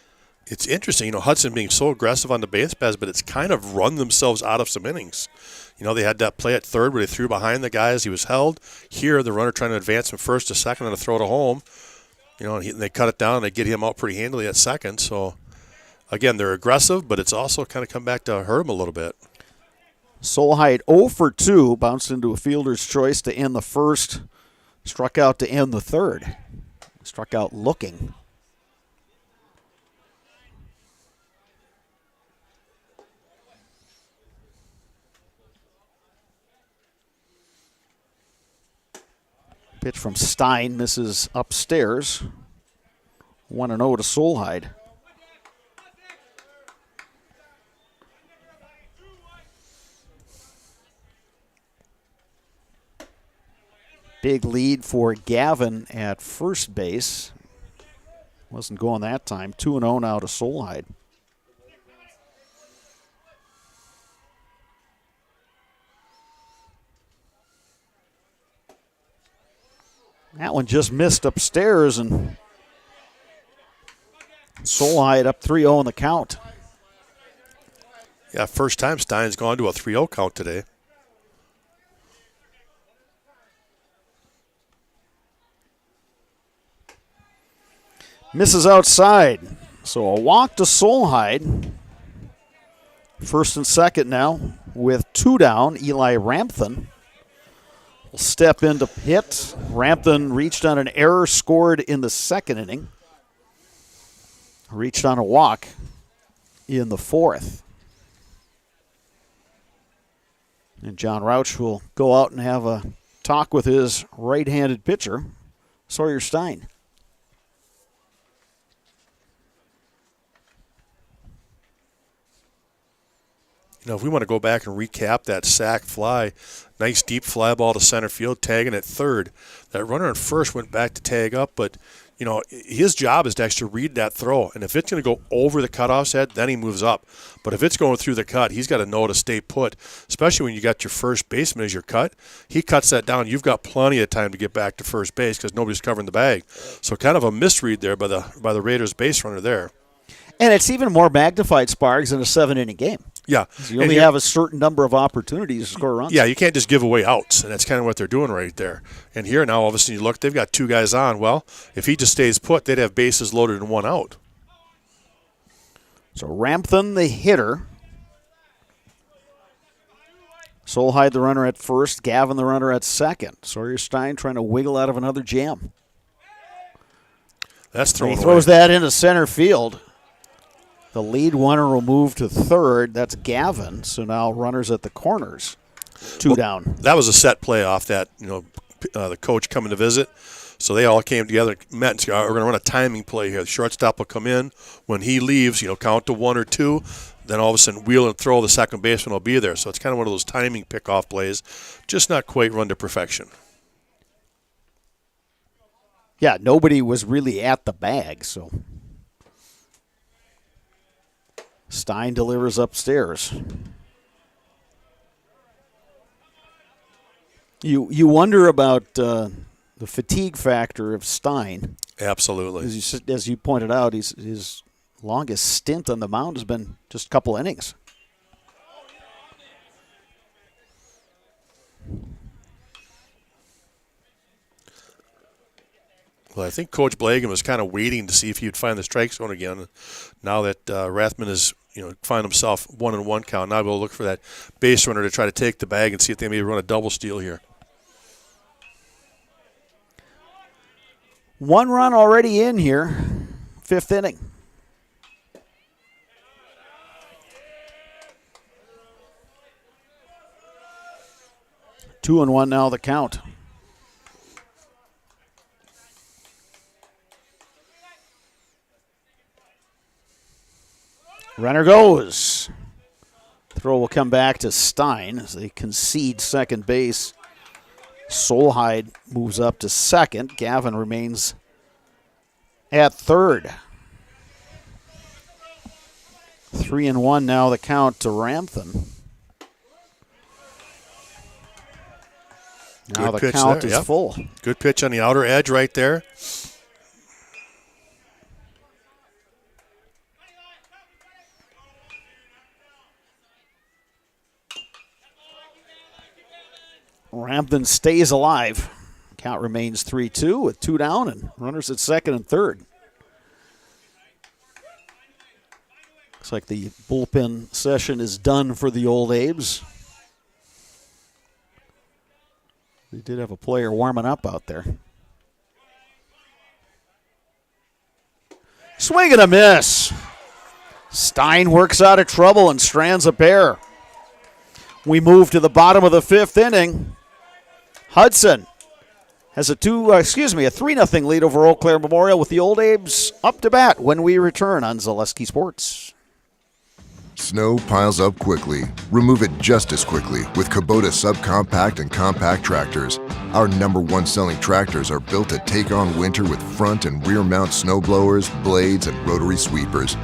It's interesting, Hudson being so aggressive on the base paths, but it's kind of run themselves out of some innings. They had that play at third where they threw behind the guy as he was held. Here, the runner trying to advance from first to second on a throw to home. And they cut it down and they get him out pretty handily at second. So, again, they're aggressive, but it's also kind of come back to hurt them a little bit. Solheid 0 for 2, bounced into a fielder's choice to end the first, struck out to end the third. Struck out looking. Pitch from Stein misses upstairs. 1-0 to Solheid. Big lead for Gavin at first base. Wasn't going that time. 2-0 now to Solheid. That one just missed upstairs, and Solheid up 3-0 in the count. Yeah, first time Stein's gone to a 3-0 count today. Misses outside. So a walk to Solheid. First and second now with 2 down. Eli Rampton will step in to hit. Rampton reached on an error, scored in the second inning. Reached on a walk in the fourth. And John Rauch will go out and have a talk with his right-handed pitcher, Sawyer Stein. If we want to go back and recap that sac fly, nice deep fly ball to center field, tagging at third. That runner at first went back to tag up, but his job is to actually read that throw. And if it's going to go over the cutoff's head, then he moves up. But if it's going through the cut, he's got to know to stay put, especially when you got your first baseman as your cut. He cuts that down. You've got plenty of time to get back to first base because nobody's covering the bag. So kind of a misread there by the Raiders base runner there. And it's even more magnified, Sparks, in a 7-inning game. Yeah. You only have a certain number of opportunities to score runs. Yeah, you can't just give away outs, and that's kind of what they're doing right there. And here now, all of a sudden, you look, they've got 2 guys on. Well, if he just stays put, they'd have bases loaded and 1 out. So Rampton, the hitter. Solheim, the runner at first. Gavin, the runner at second. Sawyer Stein trying to wiggle out of another jam. That's thrown away. He throws that into center field. The lead runner will move to third. That's Gavin. So now runners at the corners. 2 down. That was a set play off that, the coach coming to visit. So they all came together, met, and said, we're going to run a timing play here. The shortstop will come in. When he leaves, count to 1 or 2. Then all of a sudden, wheel and throw, the second baseman will be there. So it's kind of one of those timing pickoff plays, just not quite run to perfection. Yeah, nobody was really at the bag, so Stein delivers upstairs. You wonder about the fatigue factor of Stein. Absolutely. As you pointed out, his longest stint on the mound has been just a couple innings. Well, I think Coach Blagan was kind of waiting to see if he would find the strike zone again. Now that Rathman is, find himself 1-1 count, now we'll look for that base runner to try to take the bag and see if they maybe run a double steal here. 1 run already in here, 5th inning. Two and 1 now the count. Runner goes. Throw will come back to Stein as they concede second base. Solheim moves up to second. Gavin remains at third. 3 and 1 now the count to Rampton. Now the count is full. Good pitch on the outer edge right there. Rampton stays alive. Count remains 3-2 with 2 down and runners at second and third. Looks like the bullpen session is done for the Old Abes. They did have a player warming up out there. Swing and a miss. Stein works out of trouble and strands a pair. We move to the bottom of the 5th inning. Hudson has a 3-0 lead over Eau Claire Memorial with the Old Abes up to bat when we return on Zaleski Sports. Snow piles up quickly. Remove it just as quickly with Kubota subcompact and compact tractors. Our #1 selling tractors are built to take on winter with front and rear mount snow blowers, blades, and rotary sweepers.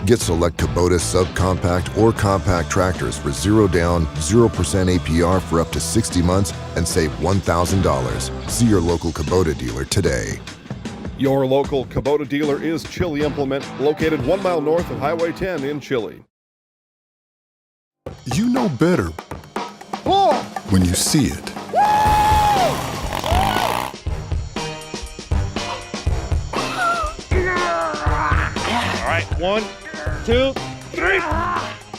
Get select Kubota subcompact or compact tractors for 0 down, 0% APR for up to 60 months and save $1,000. See your local Kubota dealer today. Your local Kubota dealer is Chili Implement, located 1 mile north of Highway 10 in Chili. You know better when you see it. All right, 1, 2, 3.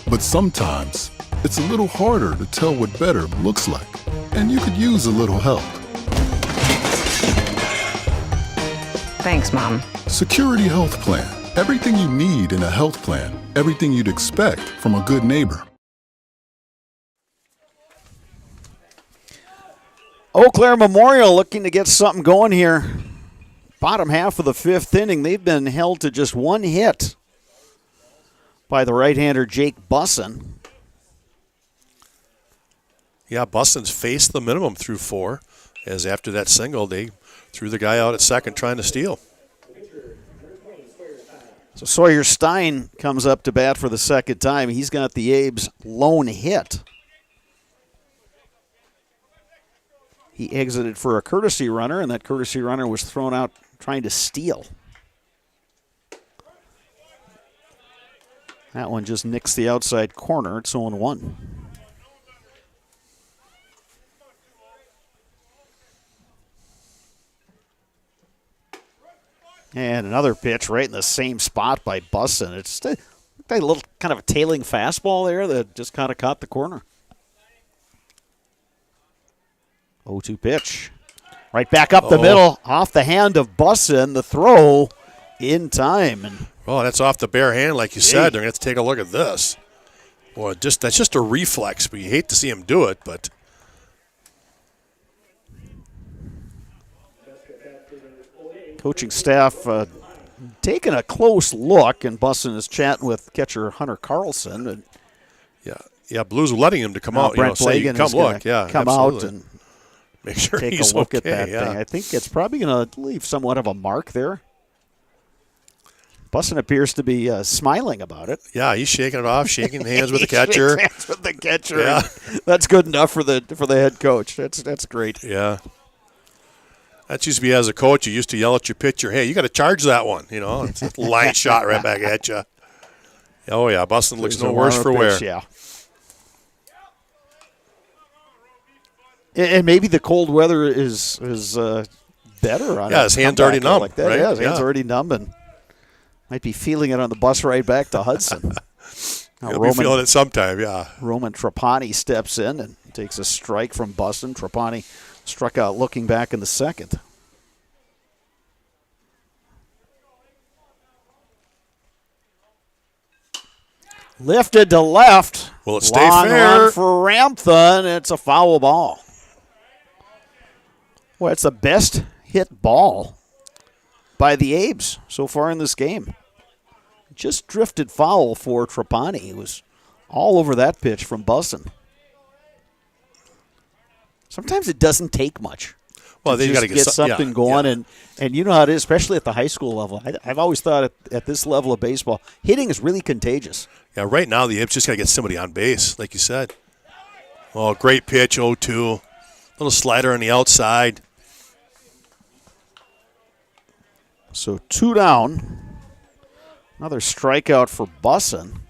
But sometimes it's a little harder to tell what better looks like, and you could use a little help. Thanks, Mom. Security Health Plan. Everything you need in a health plan. Everything you'd expect from a good neighbor. Eau Claire Memorial looking to get something going here. Bottom half of the 5th inning, they've been held to just 1 hit by the right-hander Jake Busson. Yeah, Busson's faced the minimum through 4, as after that single, they threw the guy out at second trying to steal. So Sawyer Stein comes up to bat for the second time. He's got the Abe's lone hit. He exited for a courtesy runner, and that courtesy runner was thrown out trying to steal. That one just nicks the outside corner. It's 0-1. And another pitch right in the same spot by Busson. It's a little kind of a tailing fastball there that just kind of caught the corner. 0-2 pitch. Right back up the middle, off the hand of Busson. The throw in time. And that's off the bare hand, like you said. They're going to have to take a look at this. Boy, that's just a reflex, but you hate to see him do it, but... Coaching staff taking a close look, and Busson is chatting with catcher Hunter Carlson. And yeah, Blues letting him to come out. Brent Blagan come look. Yeah, come absolutely. out and make sure take he's a look okay, at that thing. I think it's probably going to leave somewhat of a mark there. Busson appears to be smiling about it. Yeah, he's shaking it off, shaking hands with the catcher. Hands with the catcher. Yeah. That's good enough for the head coach. That's great. Yeah. That used to be as a coach, you used to yell at your pitcher, hey, you got to charge that one. It's a line shot right back at you. Oh, yeah, Busson looks no worse for wear. Yeah. And maybe the cold weather is better on his hand's already numb. Like that. Right? Yeah, his hand's already numb and might be feeling it on the bus ride back to Hudson. He'll be feeling it sometime, yeah. Roman Trapani steps in and takes a strike from Busson. Trapani struck out looking back in the second. Lifted to left. Will it stay Long fair? run for Ramtha, it's a foul ball. Well, it's the best hit ball by the Abes so far in this game. Just drifted foul for Trapani. He was all over that pitch from Busson. Sometimes it doesn't take much. Well, they got to get something going, and you know how it is, especially at the high school level. I've always thought at this level of baseball, hitting is really contagious. Yeah, right now the Abes just got to get somebody on base, like you said. Oh, great pitch, 0-2. Little slider on the outside. So 2 down. Another strikeout for Busson.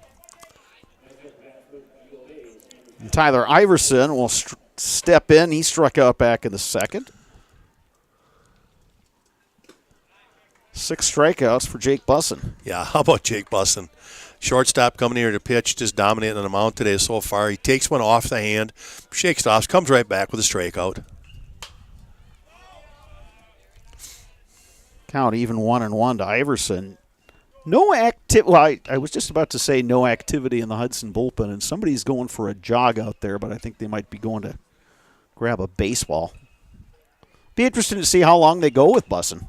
And Tyler Iverson will step in. He struck out back in the second. 6 strikeouts for Jake Busson. Yeah, how about Jake Busson? Shortstop coming here to pitch, just dominating on the mound today so far. He takes one off the hand, shakes it off, comes right back with a strikeout. Count even 1-1 to Iverson. No activity. Well, I was just about to say no activity in the Hudson bullpen, and somebody's going for a jog out there, but I think they might be going to grab a baseball. Be interesting to see how long they go with Busson.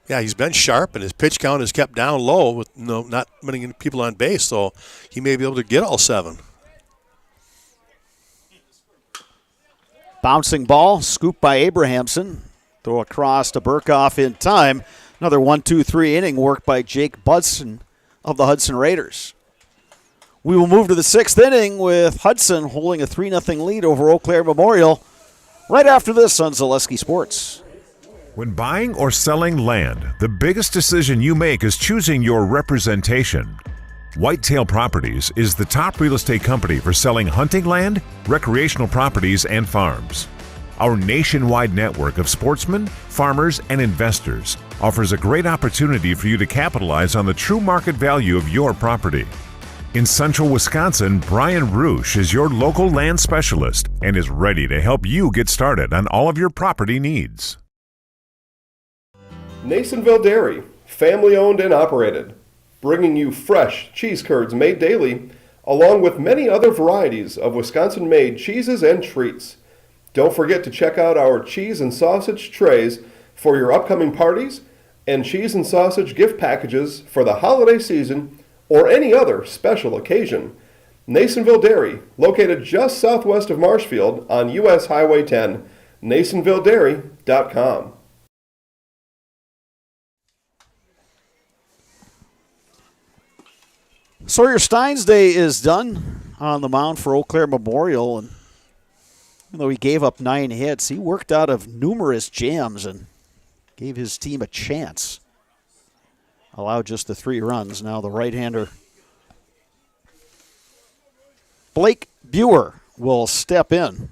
Yeah, he's been sharp, and his pitch count is kept down low with not many people on base, so he may be able to get all 7. Bouncing ball, scooped by Abrahamson. Throw across to Burkhoff in time. Another 1-2-3 inning work by Jake Busson of the Hudson Raiders. We will move to the 6th inning with Hudson holding a 3-0 lead over Eau Claire Memorial right after this on Zaleski Sports. When buying or selling land, the biggest decision you make is choosing your representation. Whitetail Properties is the top real estate company for selling hunting land, recreational properties, and farms. Our nationwide network of sportsmen, farmers, and investors offers a great opportunity for you to capitalize on the true market value of your property. In central Wisconsin, Brian Roosh is your local land specialist and is ready to help you get started on all of your property needs. Nasonville Dairy, family owned and operated, bringing you fresh cheese curds made daily, along with many other varieties of Wisconsin-made cheeses and treats. Don't forget to check out our cheese and sausage trays for your upcoming parties and cheese and sausage gift packages for the holiday season or any other special occasion. Nasonville Dairy, located just southwest of Marshfield on US Highway 10, nasonvilledairy.com. Sawyer Stein's day is done on the mound for Eau Claire Memorial, and even though he gave up 9 hits, he worked out of numerous jams and gave his team a chance. Allowed just the 3 runs. Now the right-hander Blake Buer will step in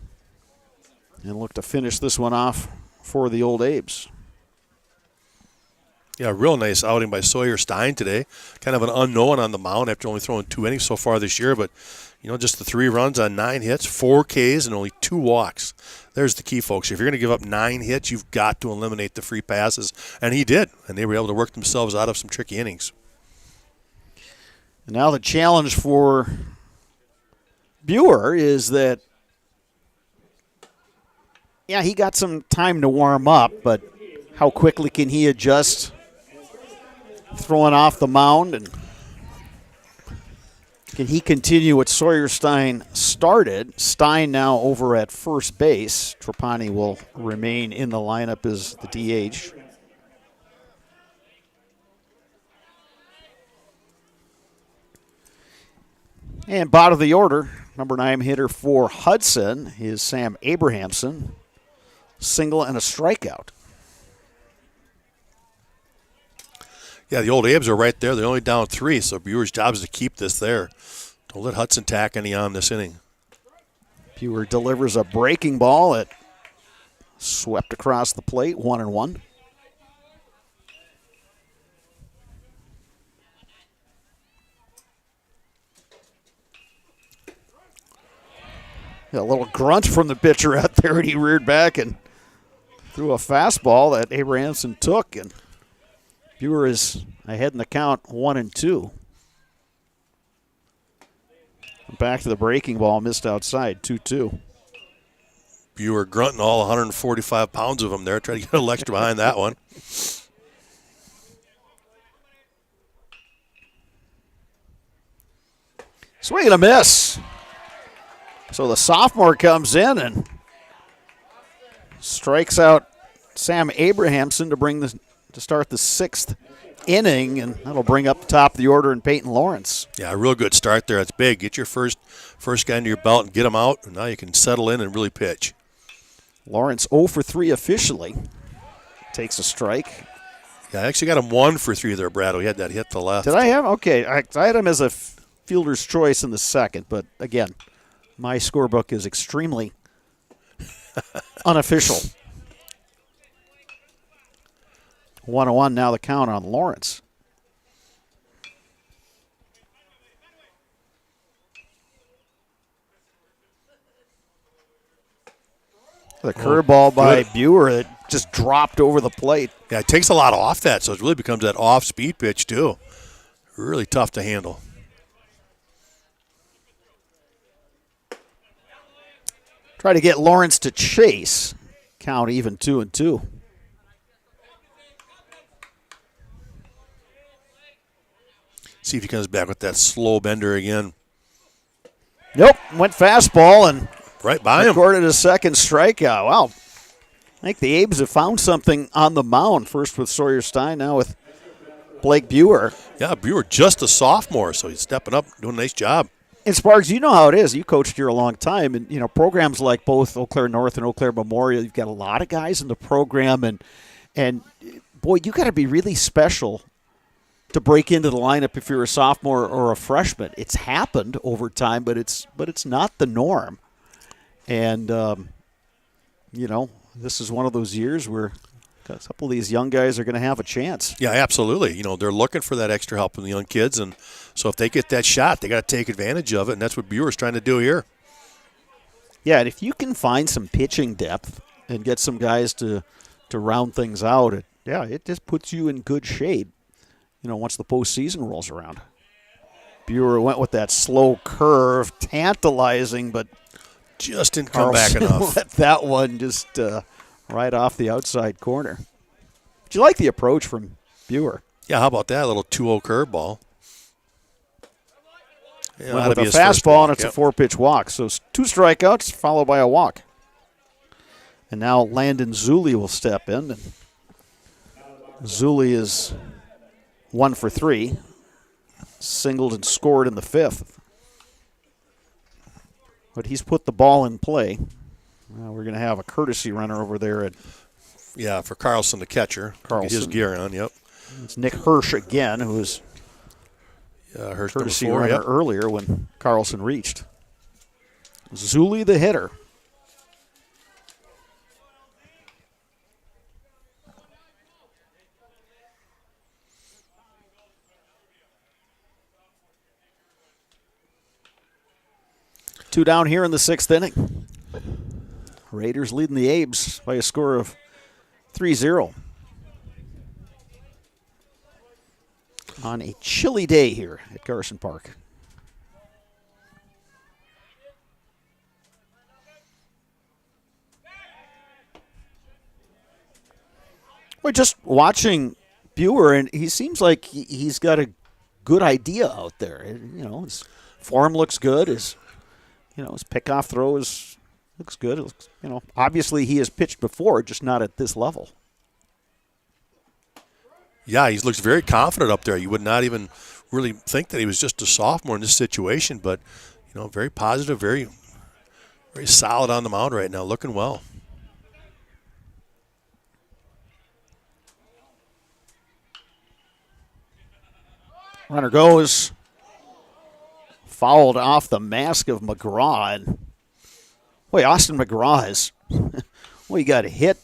and look to finish this one off for the Old Abes. Yeah, real nice outing by Sawyer Stein today. Kind of an unknown on the mound after only throwing 2 innings so far this year, but just the 3 runs on 9 hits, 4 Ks, and only 2 walks. There's the key, folks. If you're going to give up 9 hits, you've got to eliminate the free passes, and he did, and they were able to work themselves out of some tricky innings. And now the challenge for Buer is that, he got some time to warm up, but how quickly can he adjust throwing off the mound, and can he continue what Sawyer Stein started? Stein now over at first base. Trapani will remain in the lineup as the DH. And bottom of the order, number 9 hitter for Hudson is Sam Abrahamson. Single and a strikeout. Yeah, the Old Abes are right there. They're only down 3, so Buer's job is to keep this there. Don't let Hudson tack any on this inning. Buer delivers a breaking ball. It swept across the plate, 1-1. A little grunt from the pitcher out there, and he reared back and threw a fastball that Abrahamson took, and Buer is ahead in the count, 1-2. Back to the breaking ball, missed outside, 2-2. Buer grunting all 145 pounds of him there. Try to get a little extra behind that one. Swing and a miss. So the sophomore comes in and strikes out Sam Abrahamson to start the 6th inning, and that'll bring up the top of the order in Peyton Lawrence. Yeah, a real good start there. That's big. Get your first guy into your belt and get him out, and now you can settle in and really pitch. Lawrence 0 for 3 officially. Takes a strike. Yeah, I actually got him 1 for 3 there, Brad. He had that hit to the left. Did I have? Okay, I had him as a fielder's choice in the second, but again, my scorebook is extremely unofficial. 1-1 now the count on Lawrence. The curveball by Buer that just dropped over the plate. Yeah, it takes a lot off that, so it really becomes that off-speed pitch too. Really tough to handle. Try to get Lawrence to chase. Count even 2-2. See if he comes back with that slow bender again. Nope, went fastball and right by him. Recorded a second strikeout. Wow. I think the Abes have found something on the mound. First with Sawyer Stein, now with Blake Buer. Yeah, Buer just a sophomore, so he's stepping up, doing a nice job. And Sparks, you know how it is. You coached here a long time, and programs like both Eau Claire North and Eau Claire Memorial, you've got a lot of guys in the program, and boy, you got to be really special to break into the lineup if you're a sophomore or a freshman. It's happened over time, but it's not the norm. And this is one of those years where a couple of these young guys are going to have a chance. Yeah, absolutely. They're looking for that extra help from the young kids, and so if they get that shot, they got to take advantage of it, and that's what Buer's trying to do here. Yeah, and if you can find some pitching depth and get some guys to round things out, it just puts you in good shape, once the postseason rolls around. Buer went with that slow curve, tantalizing, but just didn't come back enough. Let that one just right off the outside corner. Did you like the approach from Buer? Yeah, how about that? A little 2-0 curveball. Yeah, went with a fastball, and it's a 4-pitch walk. So 2 strikeouts followed by a walk. And now Landon Zulli will step in. And Zulli is 1 for 3. singled and scored in the 5th. But he's put the ball in play. Well, we're going to have a courtesy runner over there at. Yeah, for Carlson, the catcher. Carlson. Get his gear on, yep. It's Nick Hirsch again, who was Hirsch courtesy number 4, runner yep. earlier when Carlson reached. Zuli the hitter. Two down here in the 6th inning. Raiders leading the Abes by a score of 3-0. On a chilly day here at Carson Park. We're just watching Buer, and he seems like he's got a good idea out there. You know, his form looks good. His pickoff throw looks good. It looks, obviously he has pitched before, just not at this level. Yeah, he looks very confident up there. You would not even really think that he was just a sophomore in this situation, but very positive, very, very solid on the mound right now, looking well. Runner goes. Fouled off the mask of McGraw. And, boy, Austin McGraw is, he got hit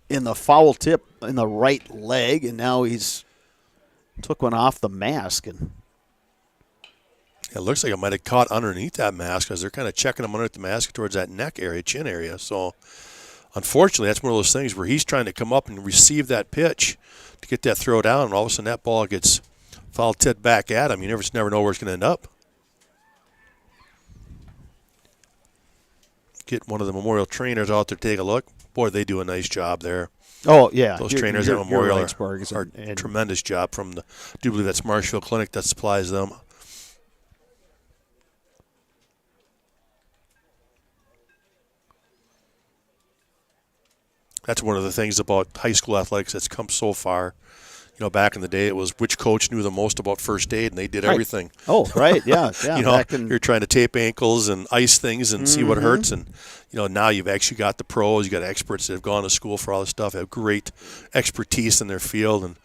in the foul tip in the right leg, and now he's took one off the mask. And it looks like it might have caught underneath that mask because they're kind of checking him underneath the mask towards that neck area, chin area. So, unfortunately, that's one of those things where he's trying to come up and receive that pitch to get that throw down, and all of a sudden that ball gets foul tipped back at him. You never know where it's going to end up. Get one of the Memorial trainers out there to take a look. Boy, they do a nice job there. Oh, yeah. Those trainers at Memorial are a tremendous job from I do believe that's Marshfield Clinic that supplies them. That's one of the things about high school athletics that's come so far. Back in the day, it was which coach knew the most about first aid, and they did everything. Oh, right, yeah. You're trying to tape ankles and ice things and see what hurts, and now you've actually got the pros, you got experts that have gone to school for all this stuff, have great expertise in their field, and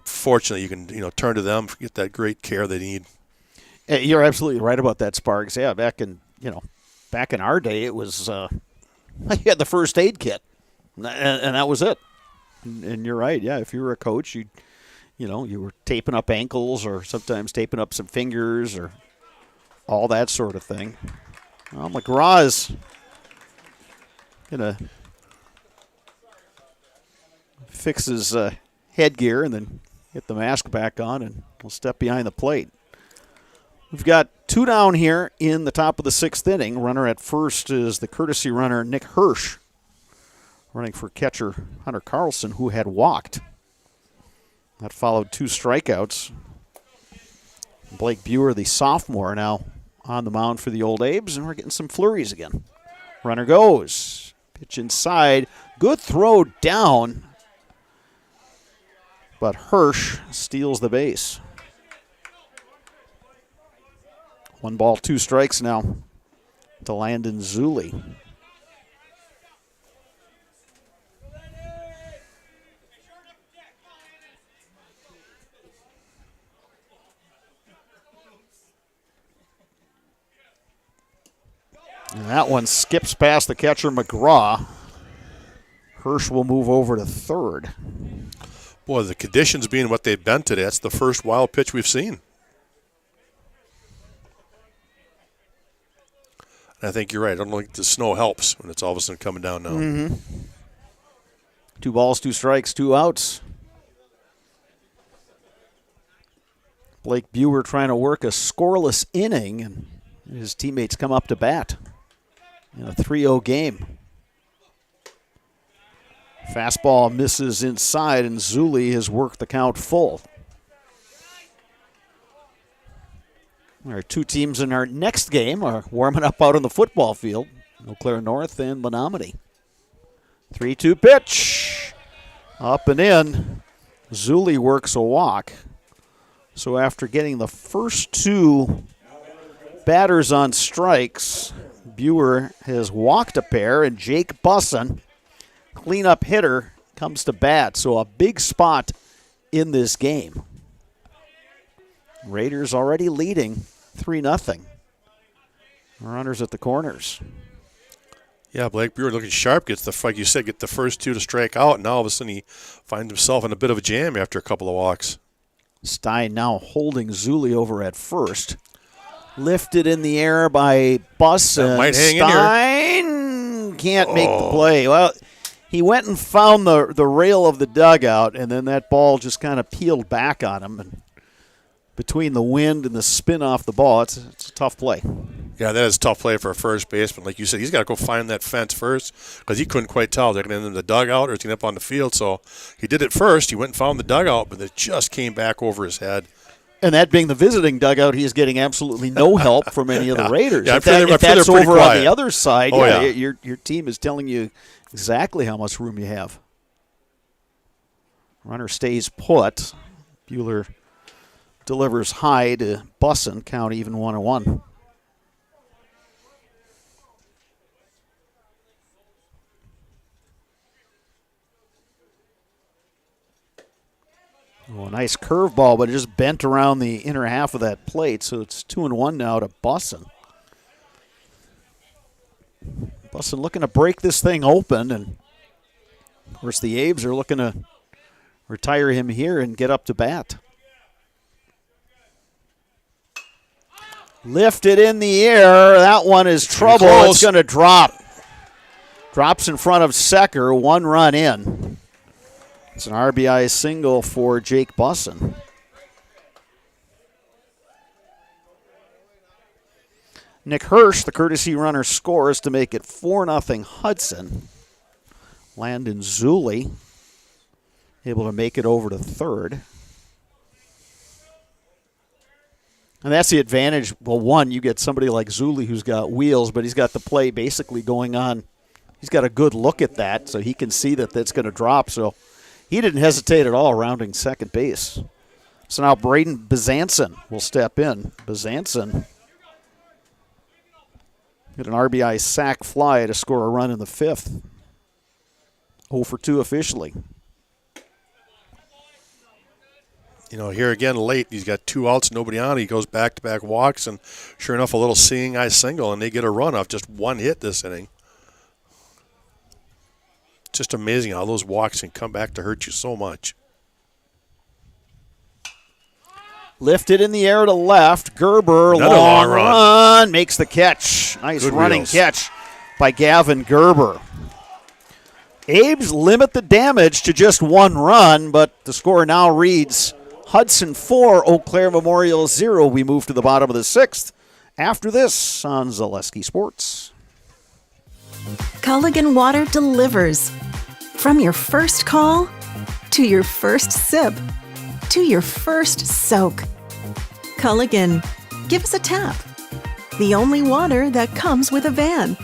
fortunately you can turn to them, get that great care they need. You're absolutely right about that, Sparks. Yeah, back in our day, it was you had the first aid kit, and that was it. And you're right. Yeah, if you were a coach, you were taping up ankles or sometimes taping up some fingers or all that sort of thing. Well, McGraw is going to fix his headgear and then get the mask back on, and we'll step behind the plate. We've got two down here in the top of the 6th inning. Runner at first is the courtesy runner, Nick Hirsch, running for catcher Hunter Carlson, who had walked. That followed 2 strikeouts. Blake Buer, the sophomore, now on the mound for the Old Abes, and we're getting some flurries again. Runner goes. Pitch inside. Good throw down. But Hirsch steals the base. 1 ball, 2 strikes now to Landon Zuli. And that one skips past the catcher, McGraw. Hirsch will move over to third. Boy, the conditions being what they've been today, that's the first wild pitch we've seen. And I think you're right. I don't think the snow helps when it's all of a sudden coming down now. Mm-hmm. 2 balls, 2 strikes, 2 outs. Blake Buer trying to work a scoreless inning, and his teammates come up to bat in a 3-0 game. Fastball misses inside, and Zuli has worked the count full. There are 2 teams in our next game are warming up out on the football field. Eau Claire North and Menominee. 3-2 pitch. Up and in. Zuli works a walk. So after getting the first two batters on strikes, Buer has walked a pair, and Jake Busson, cleanup hitter, comes to bat. So a big spot in this game. Raiders already leading 3-0. Runners at the corners. Yeah, Blake Buer looking sharp, gets the, like you said, get the first two to strike out, and now all of a sudden he finds himself in a bit of a jam after a couple of walks. Stein now holding Zuli over at first. Lifted in the air by Busson. That might hang Stein can't make the play. Well, he went and found the rail of the dugout, and then that ball just kind of peeled back on him. And between the wind and the spin off the ball, it's a tough play. Yeah, that is a tough play for a first baseman. Like you said, he's got to go find that fence first because he couldn't quite tell if they're going to end in the dugout or it's going to end up on the field. So he did it first. He went and found the dugout, but it just came back over his head. And that being the visiting dugout, he is getting absolutely no help from any of the Raiders. Yeah, if that's over quiet on the other side, Oh, your team is telling you exactly how much room you have. Runner stays put. Buehler delivers high to Busson, count even 1-1. Oh, a nice curveball, but it just bent around the inner half of that plate, so it's 2-1 now to Busson. Busson looking to break this thing open, and of course the Aves are looking to retire him here and get up to bat. Lifted in the air. That one is trouble. It's going to drop. Drops in front of Secker. 1 run in. It's an RBI single for Jake Busson. Nick Hirsch, the courtesy runner, scores to make it 4-0 Hudson. Landon Zuli able to make it over to third. And that's the advantage. Well, one, you get somebody like Zuli who's got wheels, but he's got the play basically going on. He's got a good look at that, so he can see that that's going to drop. So he didn't hesitate at all rounding second base. So now Braden Bezanson will step in. Bezanson hit an RBI sac fly to score a run in the fifth. 0 for 2 officially. You know, here again late, he's got 2 outs, nobody on. He goes back-to-back walks, and sure enough, a little seeing eye single, and they get a run off just 1 hit this inning. Just amazing how those walks can come back to hurt you so much. Lifted in the air to left. Gerber, Another long run. Makes the catch. Nice Good running wheels. catch by Gavin Gerber. Abe's limit the damage to just 1 run, but the score now reads Hudson 4, Eau Claire Memorial 0. We move to the bottom of the 6th after this on Zaleski Sports. Culligan Water delivers. From your first call, to your first sip, to your first soak. Culligan, give us a tap. The only water that comes with a van.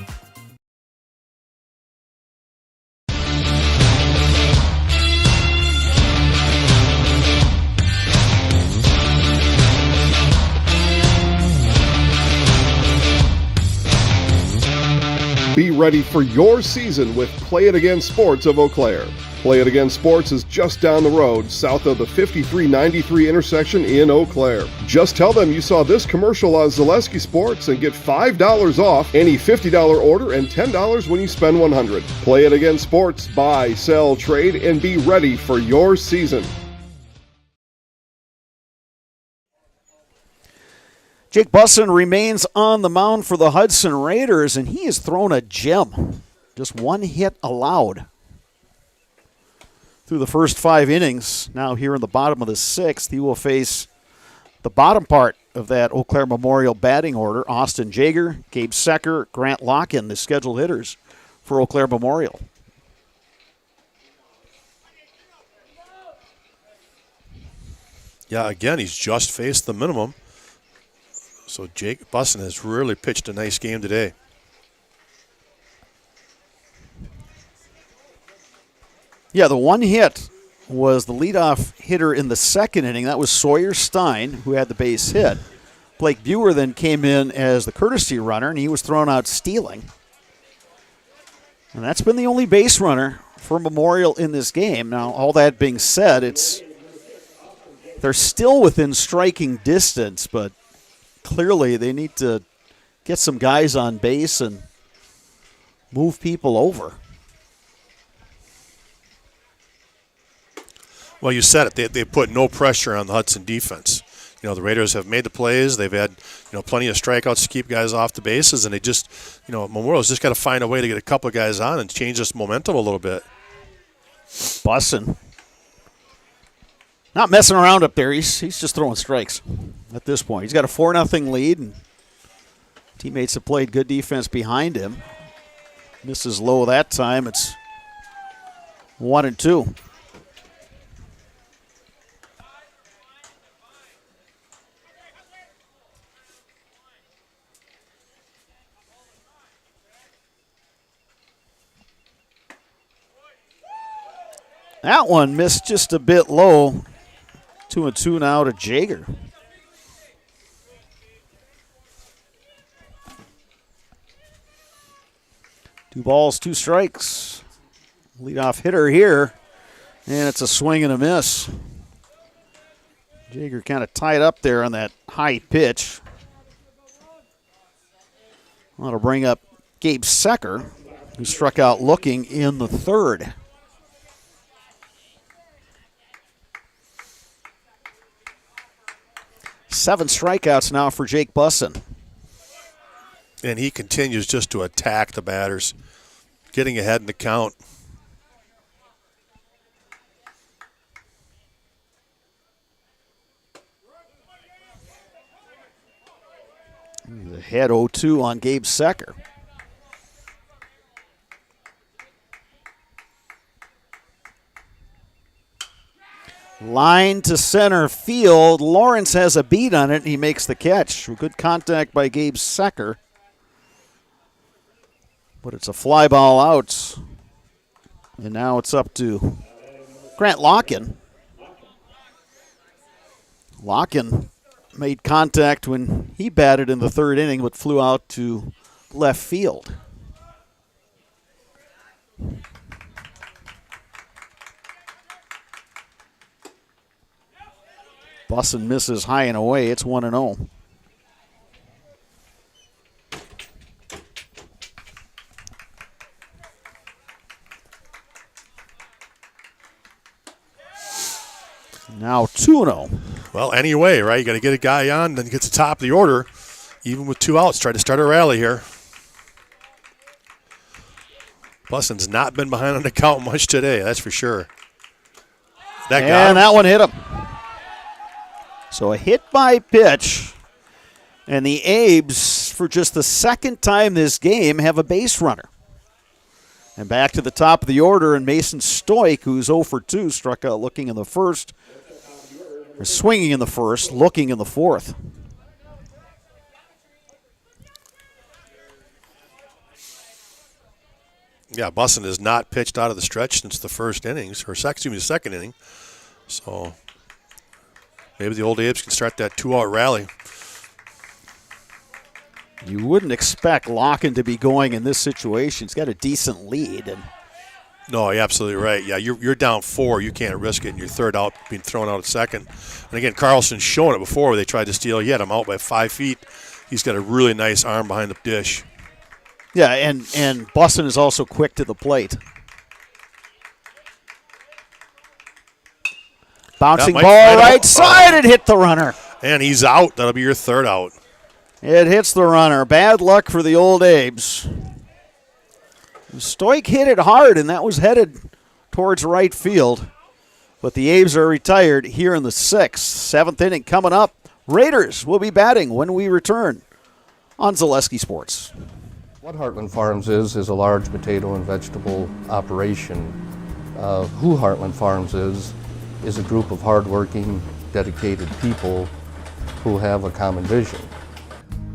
Be ready for your season with Play It Again Sports of Eau Claire. Play It Again Sports is just down the road, south of the 5393 intersection in Eau Claire. Just tell them you saw this commercial on Zaleski Sports and get $5 off any $50 order and $10 when you spend $100. Play It Again Sports, buy, sell, trade, and be ready for your season. Jake Busson remains on the mound for the Hudson Raiders, and he has thrown a gem. Just 1 hit allowed through the first 5 innings. Now here in the bottom of the 6th, he will face the bottom part of that Eau Claire Memorial batting order. Austin Jager, Gabe Secker, Grant Locken, the scheduled hitters for Eau Claire Memorial. Yeah, again, he's just faced the minimum. So Jake Busson has really pitched a nice game today. Yeah, the 1 hit was the leadoff hitter in the second inning. That was Sawyer Stein, who had the base hit. Blake Buer then came in as the courtesy runner, and he was thrown out stealing. And that's been the only base runner for Memorial in this game. Now, all that being said, they're still within striking distance, but clearly they need to get some guys on base and move people over. Well, you said it. They put no pressure on the Hudson defense. The Raiders have made the plays. They've had, plenty of strikeouts to keep guys off the bases, and they just, Memorial's just got to find a way to get a couple of guys on and change this momentum a little bit. Bussin'. Not messing around up there. He's just throwing strikes at this point. He's got a 4-0 lead, and teammates have played good defense behind him. Misses low that time. It's 1-2. That one missed just a bit low. 2-2 now to Jaeger. Two balls, two strikes. Leadoff hitter here, and it's a swing and a miss. Jaeger kind of tied up there on that high pitch. That'll bring up Gabe Secker, who struck out looking in the third. Seven strikeouts now for Jake Bussin. And he continues just to attack the batters, getting ahead in the count. The head 0-2 on Gabe Secker. Line to center field. Lawrence has a beat on it, and he makes the catch. Good contact by Gabe Secker. But it's a fly ball out. And now it's up to Grant Locken. Locken made contact when he batted in the third inning, but flew out to left field. Bussin misses high and away. It's 1-0. Now 2-0. Well, anyway, right? You got to get a guy on, then get to the top of the order. Even with two outs, try to start a rally here. Bussin's not been behind on the count much today, that's for sure. That one hit him. So a hit by pitch, and the Abes, for just the second time this game, have a base runner. And back to the top of the order, and Mason Stoik, who's 0 for 2, struck out looking in the first, or swinging in the first, looking in the fourth. Yeah, Bussin has not pitched out of the stretch since the first innings, or the second inning. So maybe the old Abes can start that two-out rally. You wouldn't expect Locken to be going in this situation. He's got a decent lead. No, you're absolutely right. Yeah, you're down 4. You can't risk it in your third out, being thrown out at second. And again, Carlson's shown it before where they tried to steal. He had him out by 5 feet. He's got a really nice arm behind the dish. Yeah, and Bussin is also quick to the plate. Bouncing ball right side, it hit the runner. And he's out. That'll be your third out. It hits the runner. Bad luck for the old Abes. Stoik hit it hard, and that was headed towards right field. But the Abes are retired here in the 6th. 7th inning coming up. Raiders will be batting when we return on Zaleski Sports. What Heartland Farms is a large potato and vegetable operation. Who Heartland Farms is a group of hardworking, dedicated people who have a common vision.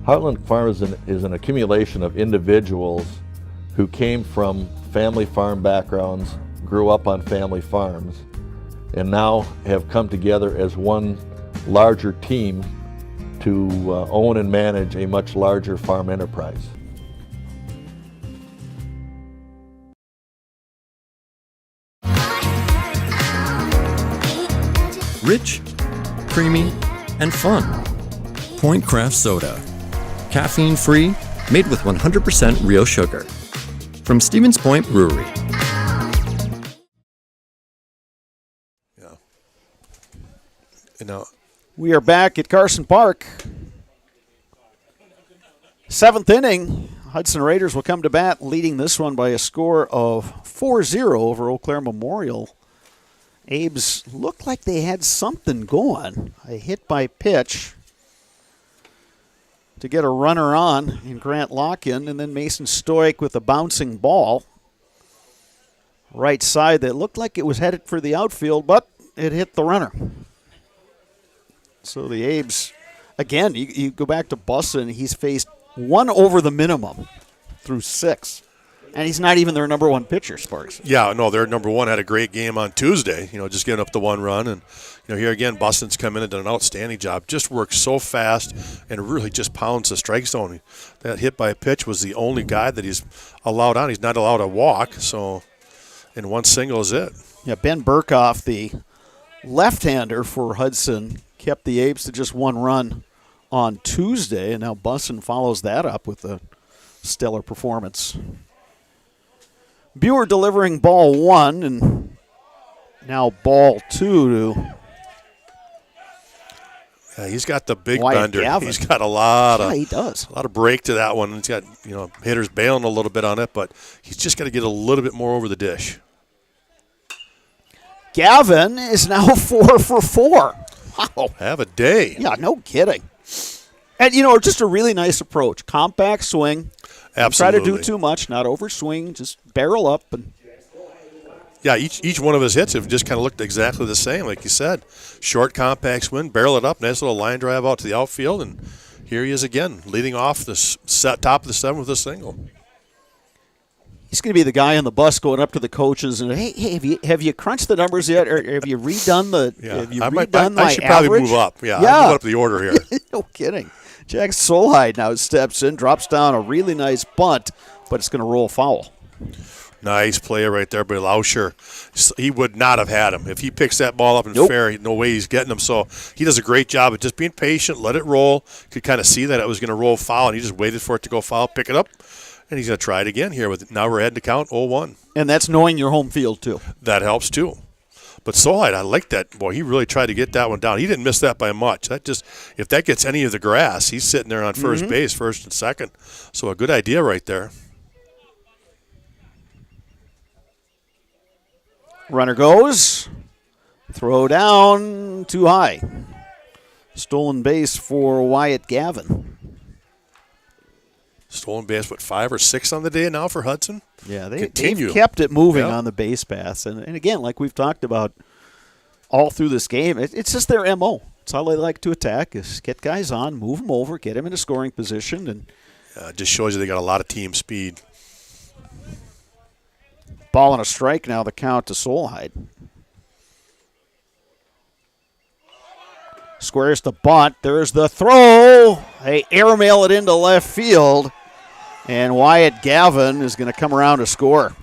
Heartland Farms is an accumulation of individuals who came from family farm backgrounds, grew up on family farms, and now have come together as one larger team to own and manage a much larger farm enterprise. Rich, creamy, and fun. Point Craft Soda. Caffeine free, made with 100% real sugar. From Stevens Point Brewery. Yeah. You know, we are back at Carson Park. 7th inning. Hudson Raiders will come to bat, leading this one by a score of 4-0 over Eau Claire Memorial. Abe's looked like they had something going. A hit by pitch to get a runner on in Grant Lock-in, and then Mason Stoic with a bouncing ball. Right side that looked like it was headed for the outfield, but it hit the runner. So the Abes, again, you go back to Bussin, he's faced 1 over the minimum through 6. And he's not even their number 1 pitcher, Sparks. Yeah, no, their number 1 had a great game on Tuesday, just getting up the 1 run. And, here again, Bustin's come in and done an outstanding job. Just works so fast and really just pounds the strike zone. That hit by a pitch was the only guy that he's allowed on. He's not allowed to walk, so in 1 single is it. Yeah, Ben Burkhoff, the left-hander for Hudson, kept the Apes to just 1 run on Tuesday, and now Bussin follows that up with a stellar performance. Buer delivering ball 1, and now ball 2 to he's got the big Wyatt bender. Gavin. He's got a lot of he does. A lot of break to that one. He's got hitters bailing a little bit on it, but he's just got to get a little bit more over the dish. Gavin is now 4 for 4. Wow. Have a day. Yeah, no kidding. And, just a really nice approach. Compact swing. Absolutely. Try to do too much, not overswing, just barrel up. And yeah, each one of his hits have just kind of looked exactly the same, like you said. Short, compact swing, barrel it up, nice little line drive out to the outfield, and here he is again, leading off the top of the 7th with a single. He's going to be the guy on the bus going up to the coaches and, hey, have you crunched the numbers yet, or have you redone the? Yeah, have you I redone should average? probably move up. Yeah, I'll move up the order here. No kidding. Jack Solheim now steps in, drops down a really nice bunt, but it's going to roll foul. Nice play right there by Lauscher. He would not have had him. If he picks that ball up in fair, no way he's getting him. So he does a great job of just being patient, let it roll. Could kind of see that it was going to roll foul, and he just waited for it to go foul, pick it up, and he's going to try it again here. Now we're ahead to count 0-1. And that's knowing your home field, too. That helps, too. But Solheim, I like that. Boy, he really tried to get that one down. He didn't miss that by much. If that gets any of the grass, he's sitting there on first base, first and second. So a good idea right there. Runner goes. Throw down, too high. Stolen base for Wyatt Gavin. Stolen base, 5 or 6 on the day now for Hudson? Yeah, they've kept it moving on the base paths. And again, like we've talked about all through this game, it's just their MO. It's how they like to attack, is get guys on, move them over, get them in a scoring position. And it just shows you they got a lot of team speed. Ball and a strike now, the count to Solheim. Squares the bunt. There's the throw. They airmail it into left field. And Wyatt Gavin is going to come around to score.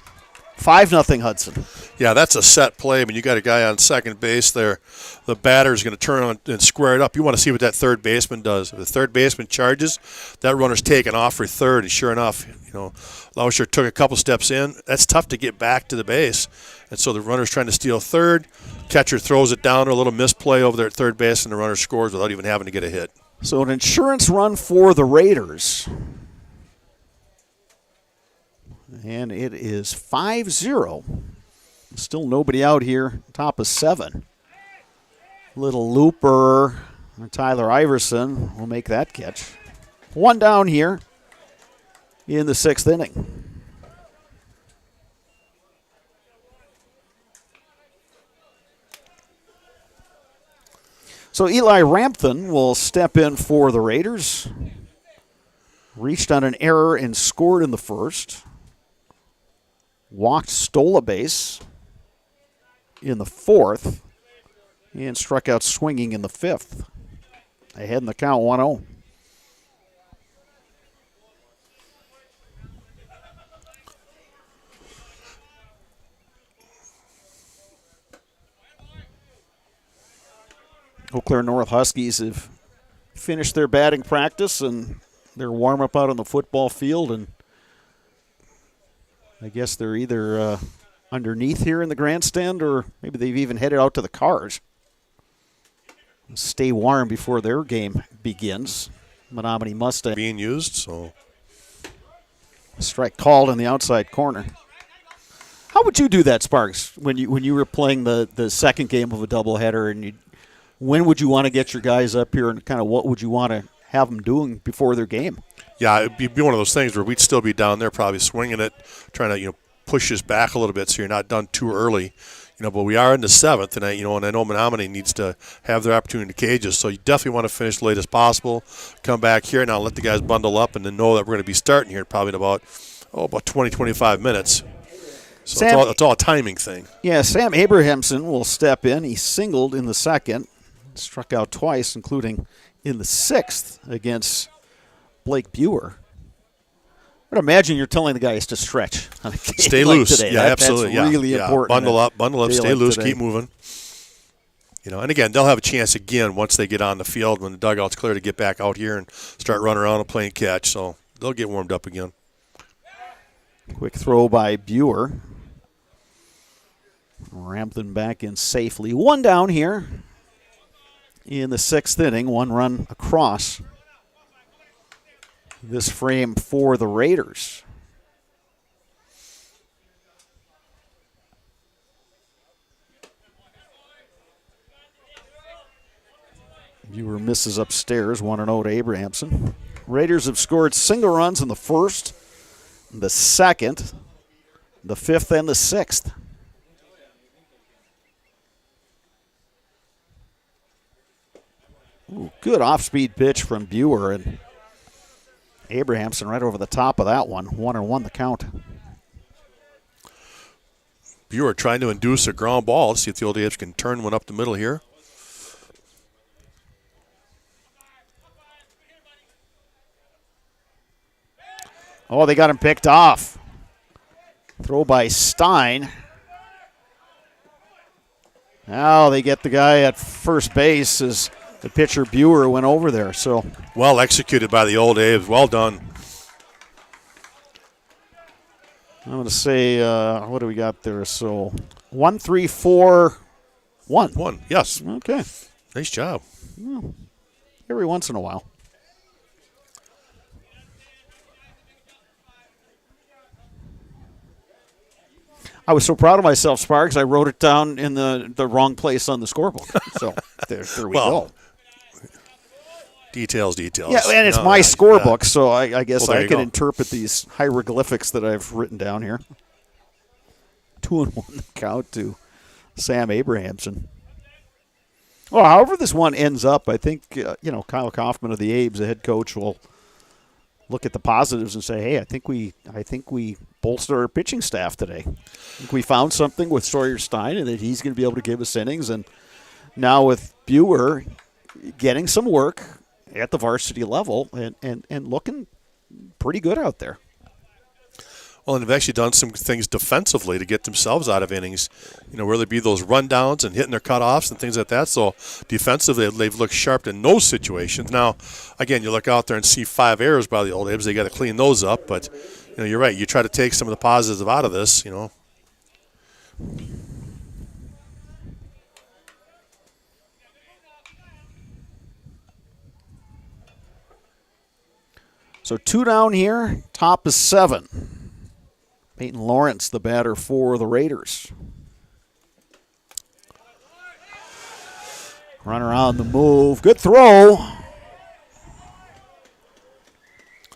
5-0 Hudson. Yeah, that's a set play. I mean, you got a guy on second base there. The batter is going to turn on and square it up. You want to see what that third baseman does. If the third baseman charges, that runner's taking off for third. And sure enough, Lauscher took a couple steps in. That's tough to get back to the base. And so the runner's trying to steal third. Catcher throws it down, a little misplay over there at third base, and the runner scores without even having to get a hit. So an insurance run for the Raiders. And it is 5-0. Still nobody out here, top of 7. Little looper, Tyler Iverson will make that catch. 1 down here in the 6th inning. So Eli Rampton will step in for the Raiders. Reached on an error and scored in the first. Walked, stole a base in the 4th. and struck out swinging in the 5th. Ahead in the count, 1-0. Eau Claire North Huskies have finished their batting practice and their warm-up out on the football field, and I guess they're either underneath here in the grandstand or maybe they've even headed out to the cars. Stay warm before their game begins. Menominee Mustang being used, so a strike called in the outside corner. How would you do that, Sparks, when you were playing the second game of a doubleheader, and when would you want to get your guys up here, and kind of what would you want to have them doing before their game? Yeah, it'd be one of those things where we'd still be down there probably swinging it, trying to push us back a little bit so you're not done too early. But we are in the 7th, and I know Menominee needs to have their opportunity to cage us. So you definitely want to finish late as possible. Come back here now, let the guys bundle up, and then know that we're going to be starting here probably in about 20, 25 minutes. So it's all a timing thing. Yeah, Sam Abrahamson will step in. He singled in the 2nd, struck out twice, including in the 6th against Blake Buer. I'd imagine you're telling the guys to stretch on a game stay like loose. Today. Yeah, absolutely. That's really important. Bundle up, stay loose, today. keep moving. And again, they'll have a chance again once they get on the field when the dugout's clear to get back out here and start running around and playing catch. So they'll get warmed up again. Quick throw by Buer. Rampton back in safely. 1 down here in the 6th inning. 1 run across this frame for the Raiders. Buer misses upstairs, 1-0 to Abrahamson. Raiders have scored single runs in the 1st, the 2nd, the 5th, and the 6th. Ooh, good off-speed pitch from Buer, and Abrahamson right over the top of that one. 1-1 the count. Buer trying to induce a ground ball. Let's see if the Old Apes can turn one up the middle here. Oh, they got him picked off. Throw by Stein. Now they get the guy at first base as the pitcher Buer went over there. So well executed by the Old Apes. Well done. I'm going to say, what do we got there? So 1, 3, 4, 1. 1, yes. Okay. Nice job. Well, every once in a while. I was so proud of myself, Sparks, I wrote it down in the wrong place on the scorebook. So there we go. Details. Yeah, and it's my scorebook, so I guess I can interpret these hieroglyphics that I've written down here. 2-1 the count to Sam Abrahamson. Well, however this one ends up, I think Kyle Kaufman of the Abes, the head coach, will look at the positives and say, "Hey, I think we bolstered our pitching staff today. I think we found something with Sawyer Stein, and that he's going to be able to give us innings. And now with Buer getting some work at the varsity level and looking pretty good out there." Well, and they've actually done some things defensively to get themselves out of innings, where there be those rundowns and hitting their cutoffs and things like that. So defensively, they've looked sharp in those situations. Now, again, you look out there and see 5 errors by the Old Abs. They got to clean those up. But, you're right. You try to take some of the positives out of this, So 2 down here, top is 7. Peyton Lawrence, the batter for the Raiders. Runner on the move. Good throw.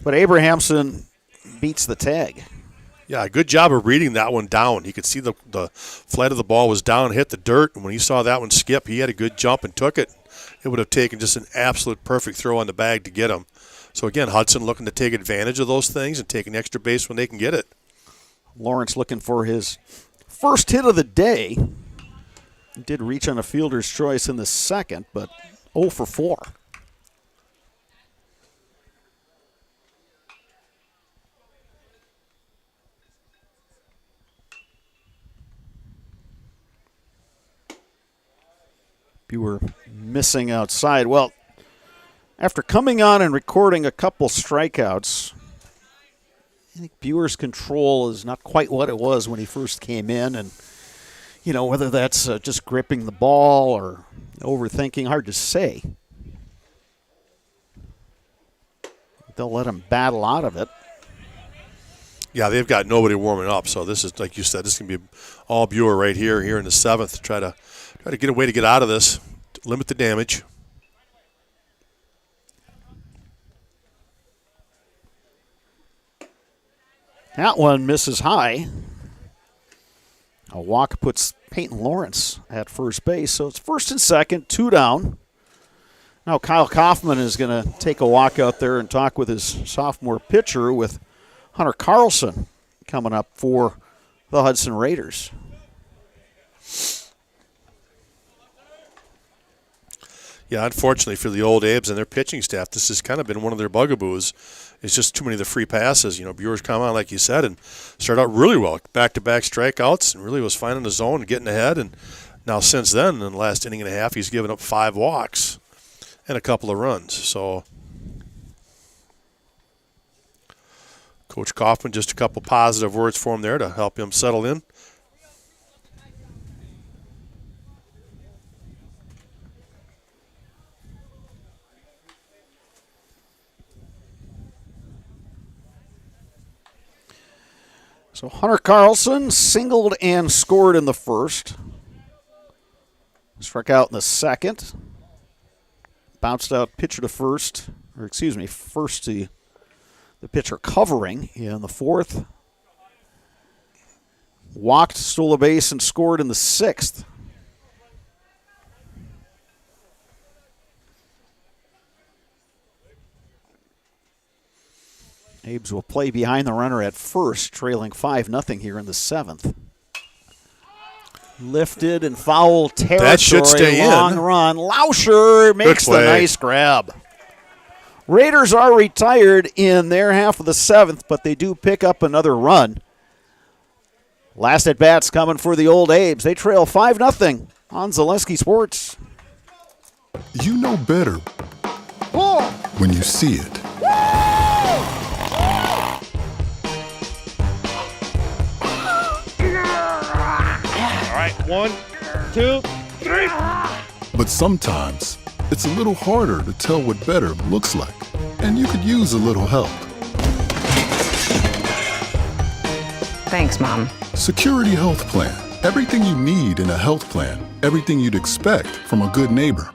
But Abrahamson beats the tag. Yeah, good job of reading that one down. He could see the flight of the ball was down, hit the dirt, and when he saw that one skip, he had a good jump and took it. It would have taken just an absolute perfect throw on the bag to get him. So, again, Hudson looking to take advantage of those things and take an extra base when they can get it. Lawrence looking for his first hit of the day. Did reach on a fielder's choice in the second, but 0 for 4. Buer missing outside. Well, after coming on and recording a couple strikeouts, I think Buer's control is not quite what it was when he first came in. And, you know, whether that's just gripping the ball or overthinking, hard to say. They'll let him battle out of it. Yeah, they've got nobody warming up. So this is, like you said, this can be all Buer right here in the 7th. Try to get a way to get out of this, to limit the damage. That one misses high. A walk puts Peyton Lawrence at first base, so it's first and second, 2 down. Now Kyle Kaufman is going to take a walk out there and talk with his sophomore pitcher, with Hunter Carlson coming up for the Hudson Raiders. Yeah, unfortunately for the old Abes and their pitching staff, this has kind of been one of their bugaboos. It's just too many of the free passes. You know, Buer's come on, like you said, and started out really well. Back-to-back strikeouts and really was finding the zone and getting ahead. And now since then, in the last inning and a half, he's given up 5 walks and a couple of runs. So Coach Kaufman, just a couple positive words for him there to help him settle in. So Hunter Carlson singled and scored in the first. Struck out in the second. Bounced out pitcher to first, first to the pitcher covering in the fourth. Walked, stole a base, and scored in the sixth. Abes will play behind the runner at first, trailing 5-0 here in the seventh. Lifted and foul territory. That should stay long in. Run. Lauscher makes the nice grab. Raiders are retired in their half of the seventh, but they do pick up another run. Last at bats coming for the old Abes. They trail 5-0 on Zaleski Sports. You know better when you see it. All right, 1, 2, 3. But sometimes it's a little harder to tell what better looks like, and you could use a little help. Thanks, Mom. Security Health Plan. Everything you need in a health plan. Everything you'd expect from a good neighbor.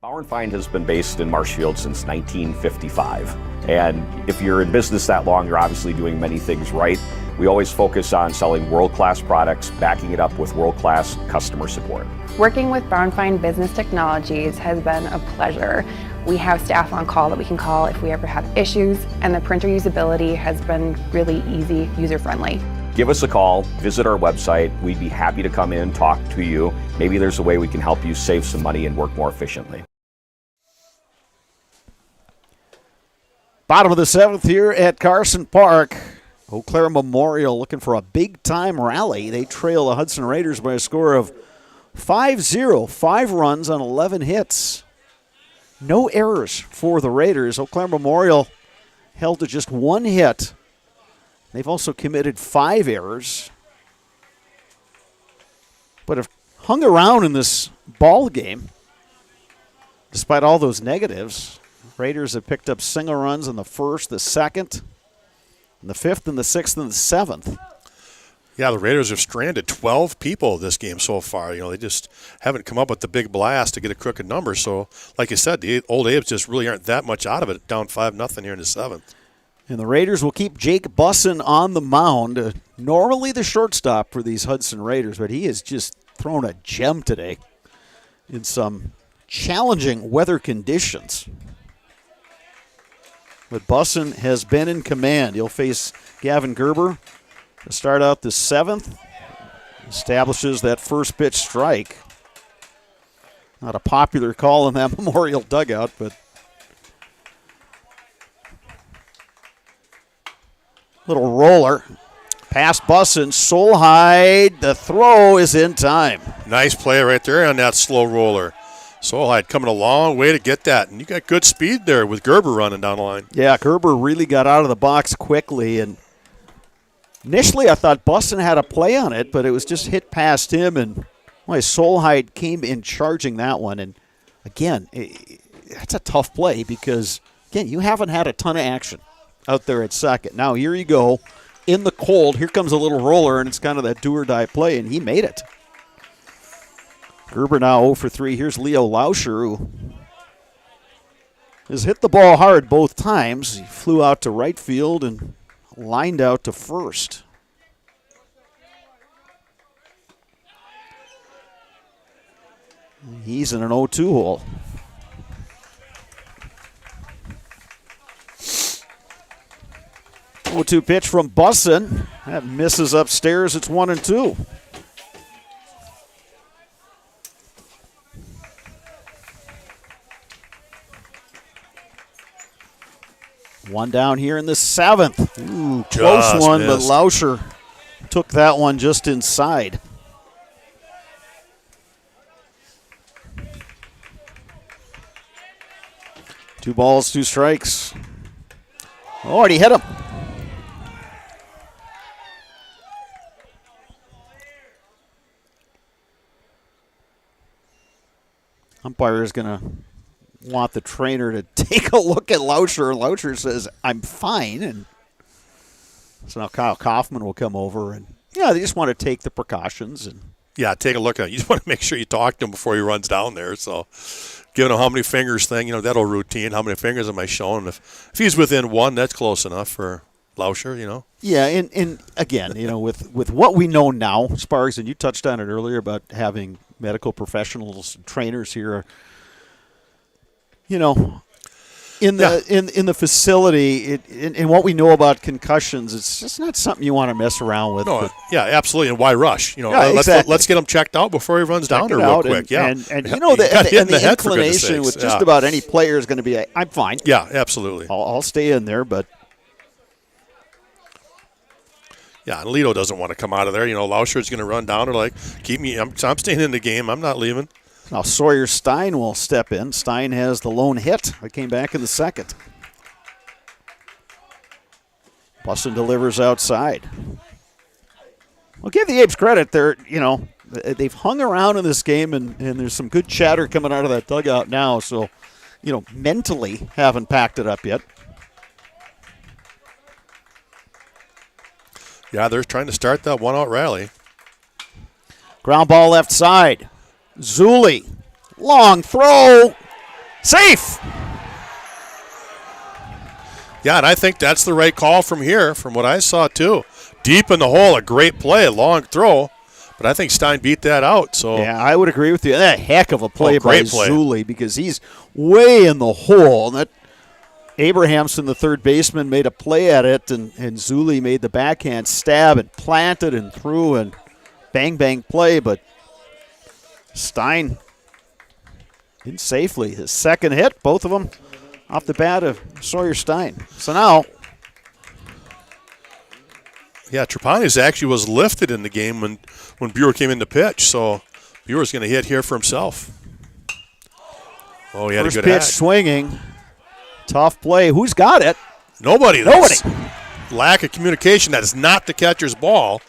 Bauer & Feind has been based in Marshfield since 1955. And if you're in business that long, you're obviously doing many things right. We always focus on selling world-class products, backing it up with world-class customer support. Working with Bauer & Feind Business Technologies has been a pleasure. We have staff on call that we can call if we ever have issues, and the printer usability has been really easy, user-friendly. Give us a call, visit our website. We'd be happy to come in, talk to you. Maybe there's a way we can help you save some money and work more efficiently. Bottom of the seventh here at Carson Park. Eau Claire Memorial looking for a big-time rally. They trail the Hudson Raiders by a score of 5-0. 5 runs on 11 hits. No errors for the Raiders. Eau Claire Memorial held to just 1 hit. They've also committed 5 errors, but have hung around in this ball game despite all those negatives. Raiders have picked up single runs in the first, the second, and the fifth, and the sixth, and the seventh. Yeah, the Raiders have stranded 12 people this game so far. You know, they just haven't come up with the big blast to get a crooked number. So, like you said, the old Abes just really aren't that much out of it, down 5-0 here in the seventh. And the Raiders will keep Jake Bussin on the mound. Normally the shortstop for these Hudson Raiders, but he has just thrown a gem today in some challenging weather conditions. But Bussin has been in command. He'll face Gavin Gerber to start out the seventh. establishes that first pitch strike. Not a popular call in that Memorial dugout, but little roller. Past Bussin, Solheim. The throw is in time. Nice play right there on that slow roller. Solheim coming a long way to get that. And you got good speed there with Gerber running down the line. Yeah, Gerber really got out of the box quickly. And initially I thought Bussin had a play on it, but it was just hit past him. And Solheim came in charging that one. And again, that's a tough play because, again, you haven't had a ton of action out there at second. Now here you go. In the cold, here comes a little roller, and it's kind of that do-or-die play, and he made it. Gerber now 0 for 3. Here's Leo Lauscher, who has hit the ball hard both times. He flew out to right field and lined out to first. He's in an 0-2 hole. 0-2 pitch from Bussin. That misses upstairs. It's 1-2. One down here in the 7th. Ooh, close one, but Lauscher took that one just inside. Two balls, two strikes. Oh, and he hit him. Umpire is going to want the trainer to take a look at Lauscher. Lauscher says, I'm fine. And so now Kyle Kaufman will come over. And, yeah, they just want to take the precautions. And yeah, take a look at it. You just want to make sure you talk to him before he runs down there. So giving him how many fingers thing, that'll routine. How many fingers am I showing? If he's within one, that's close enough for Lauscher, Yeah, and again, with what we know now, Sparks, and you touched on it earlier about having medical professionals and trainers here, in the facility, in what we know about concussions, it's just not something you want to mess around with. No, yeah, absolutely. And why rush? Exactly. Let's get him checked out before he runs down there real quick. And the inclination with just about any player is going to be, I'm fine. Yeah, absolutely. I'll stay in there, but. Yeah, and Lito doesn't want to come out of there. Lauscher's going to run down or keep me. I'm staying in the game. I'm not leaving. Now Sawyer Stein will step in. Stein has the lone hit. That came back in the 2nd. Bussin delivers outside. Well, give the Apes credit. They've hung around in this game, and there's some good chatter coming out of that dugout now. So, mentally haven't packed it up yet. Yeah, they're trying to start that one-out rally. Ground ball left side. Zuli. Long throw. Safe. Yeah, and I think that's the right call from here, from what I saw, too. Deep in the hole, a great play, a long throw. But I think Stein beat that out. So yeah, I would agree with you. That heck of a play by Zuli because he's way in the hole. And that Abrahamson, the third baseman, made a play at it, and Zuli made the backhand stab and planted and threw and bang, bang play. But Stein in safely. His second hit, both of them off the bat of Sawyer Stein. So now. Yeah, Trapani's actually was lifted in the game when Buer came in to pitch. So Buer's going to hit here for himself. Oh, he had First a good pitch act. Swinging. Tough play. Who's got it? Nobody. Nobody. Lack of communication. That is not the catcher's ball.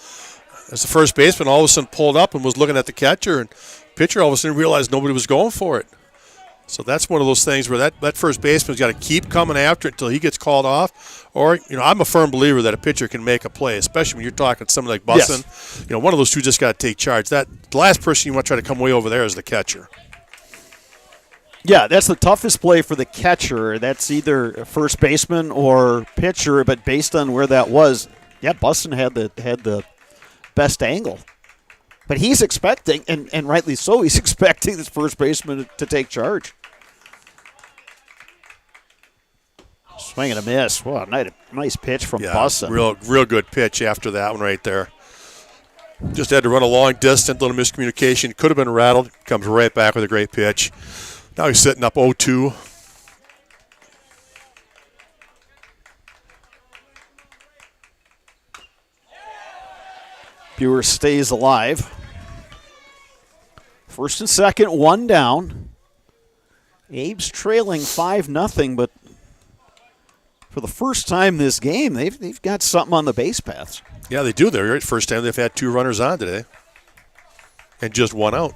As the first baseman all of a sudden pulled up and was looking at the catcher, and pitcher all of a sudden realized nobody was going for it. So that's one of those things where that first baseman's got to keep coming after it until he gets called off. Or, I'm a firm believer that a pitcher can make a play, especially when you're talking to somebody like Bussin. Yes. One of those two just got to take charge. The last person you want to try to come way over there is the catcher. Yeah, that's the toughest play for the catcher. That's either first baseman or pitcher, but based on where that was, yeah, Bussin had the best angle. But he's expecting, and rightly so, he's expecting this first baseman to take charge. Swing and a miss. Wow, nice pitch from Bussin. Real good pitch after that one right there. Just had to run a long distance, little miscommunication. Could have been rattled. Comes right back with a great pitch. Now he's sitting up 0-2. Buer stays alive. First and second, one down. Abe's trailing 5-0, but for the first time this game, they've got something on the base paths. Yeah, they do. They're first time they've had 2 runners on today. And just 1 out.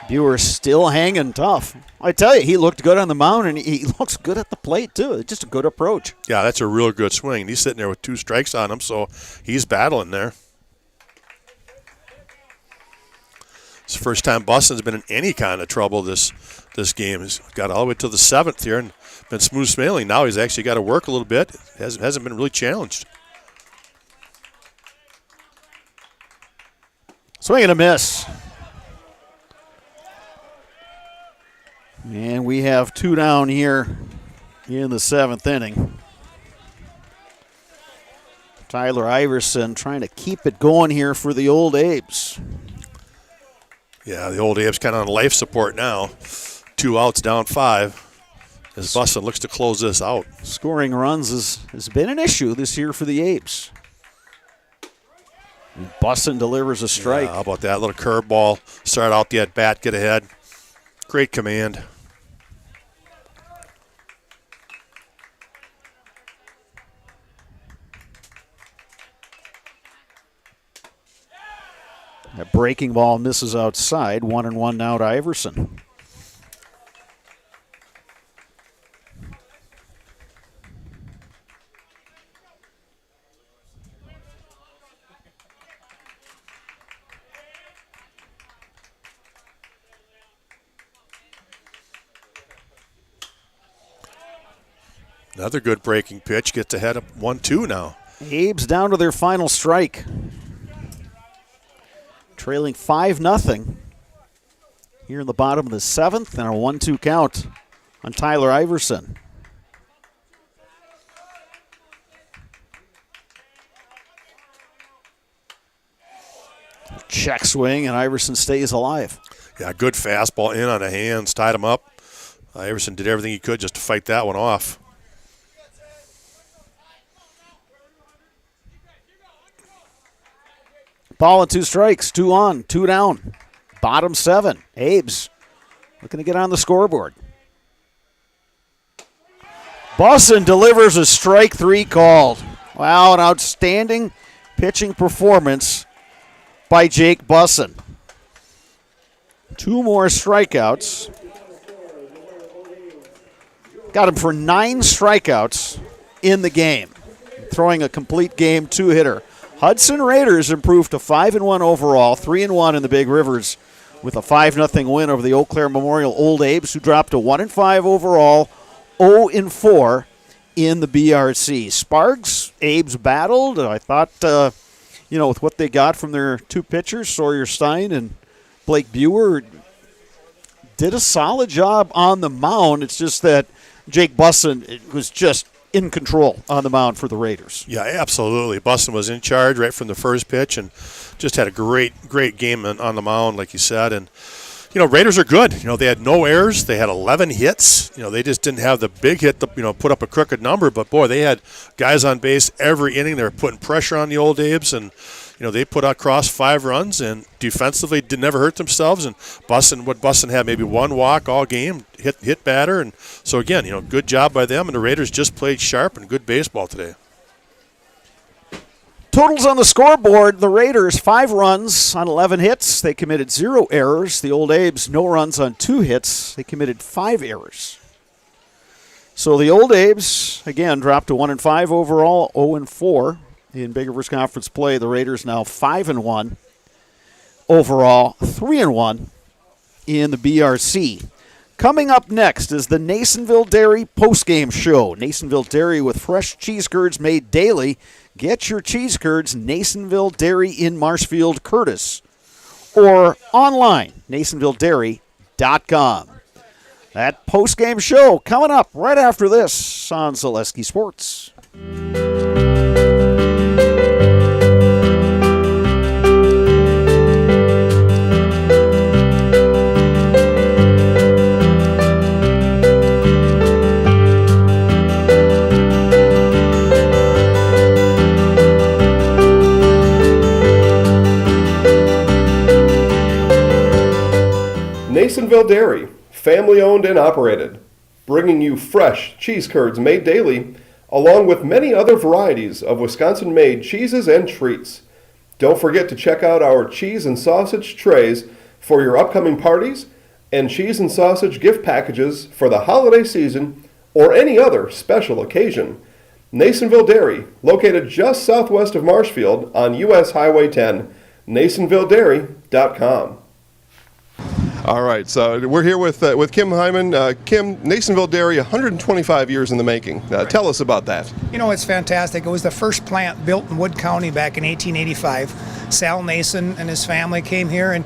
Buer still hanging tough. I tell you, he looked good on the mound, and he looks good at the plate, too. It's just a good approach. Yeah, that's a real good swing. He's sitting there with 2 strikes on him, so he's battling there. It's the first time Boston's been in any kind of trouble this game. He's got all the way to the 7th here and been smooth sailing. Now he's actually got to work a little bit. Hasn't been really challenged. Swing and a miss. And we have 2 down here in the 7th inning. Tyler Iverson trying to keep it going here for the Old Abes. Yeah, the Old Abes kind of on life support now. 2 outs, down 5. As Boston looks to close this out. Scoring runs has been an issue this year for the Abes. Boston delivers a strike. Yeah, how about that little curveball? Start out the at-bat, get ahead. Great command. That breaking ball misses outside. 1-1 now to Iverson. Another good breaking pitch. Gets ahead of 1-2 now. Abes down to their final strike. Trailing 5-0 here in the bottom of the 7th, and a 1-2 count on Tyler Iverson. Check swing, and Iverson stays alive. Yeah, good fastball in on the hands, tied him up. Iverson did everything he could just to fight that one off. Ball and 2 strikes, 2 on, 2 down. Bottom 7. Abes looking to get on the scoreboard. Boston delivers a strike 3 called. Wow, an outstanding pitching performance by Jake Busson. 2 more strikeouts. Got him for 9 strikeouts in the game. Throwing a complete game 2-hitter. Hudson Raiders improved to 5-1 overall, 3-1 in the Big Rivers with a 5-0 win over the Eau Claire Memorial Old Abes, who dropped to 1-5 overall, 0-4 in the BRC. Sparks, Abes battled. I thought, with what they got from their 2 pitchers, Sawyer Stein and Blake Buer, did a solid job on the mound. It's just that Jake Busson was just in control on the mound for the Raiders. Yeah, absolutely. Busson was in charge right from the first pitch and just had a great game on the mound, like you said. And, Raiders are good. They had no errors. They had 11 hits. They just didn't have the big hit to, put up a crooked number. But, boy, they had guys on base every inning. They were putting pressure on the Old Abes. And, they put across 5 runs and defensively did never hurt themselves. And Busson had maybe 1 walk all game, hit batter. And so, again, good job by them. And the Raiders just played sharp and good baseball today. Totals on the scoreboard, the Raiders 5 runs on 11 hits. They committed 0 errors. The Old Abes, no runs on 2 hits. They committed 5 errors. So the Old Abes, again, dropped to 1-5 overall, 0-4 in Big Rivers Conference play. The Raiders now 5-1 overall, 3-1 in the BRC. Coming up next is the Nasonville Dairy postgame show. Nasonville Dairy with fresh cheese curds made daily. Get your cheese curds, Nasonville Dairy in Marshfield, Curtis. Or online, NasonvilleDairy.com. That post-game show coming up right after this on Zaleski Sports. Nasonville Dairy, family owned and operated, bringing you fresh cheese curds made daily, along with many other varieties of Wisconsin-made cheeses and treats. Don't forget to check out our cheese and sausage trays for your upcoming parties and cheese and sausage gift packages for the holiday season or any other special occasion. Nasonville Dairy, located just southwest of Marshfield on US Highway 10, NasonvilleDairy.com. All right, so we're here with Kim Hyman. Kim, Nasonville Dairy, 125 years in the making. Tell us about that. You know, it's fantastic. It was the first plant built in Wood County back in 1885. Sal Nason and his family came here, and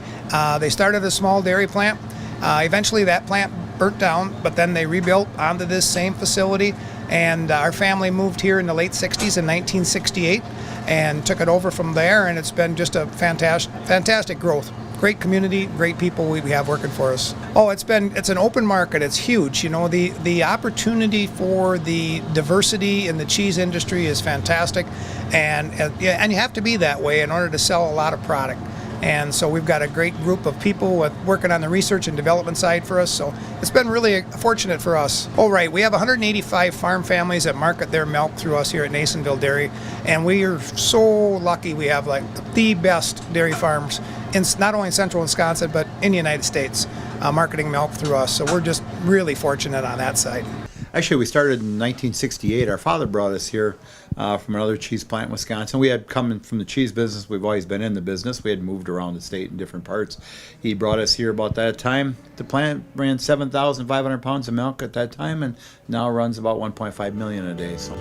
they started a small dairy plant. Eventually that plant burnt down, but then they rebuilt onto this same facility, and our family moved here in the late 60s in 1968 and took it over from there, and it's been just a fantastic growth. Great community, great people we have working for us. Oh, it's an open market. It's huge. You know, the opportunity for the diversity in the cheese industry is fantastic, and you have to be that way in order to sell a lot of product. And so we've got a great group of people working on the research and development side for us. So it's been really fortunate for us. Oh, right. We have 185 farm families that market their milk through us here at Nasonville Dairy. And we are so lucky we have like the best dairy farms in not only in central Wisconsin, but in the United States, marketing milk through us. So we're just really fortunate on that side. Actually, we started in 1968. Our father brought us here from another cheese plant in Wisconsin. We had come from the cheese business. We've always been in the business. We had moved around the state in different parts. He brought us here about that time. The plant ran 7,500 pounds of milk at that time, and now runs about 1.5 million a day. So.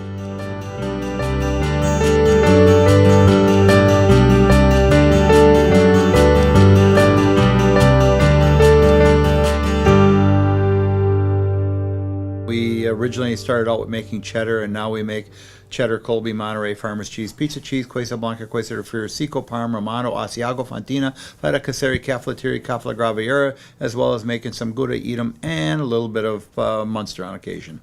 We originally started out with making cheddar, and now we make cheddar, Colby, Monterey, Farmers Cheese, Pizza Cheese, Quesa Blanca, Quesa de Friar, Seco, Parma, Romano, Asiago, Fontina, Feta Caseri, Cafflettieri, Cafla Graviera, as well as making some Gouda, Edam, and a little bit of Munster on occasion.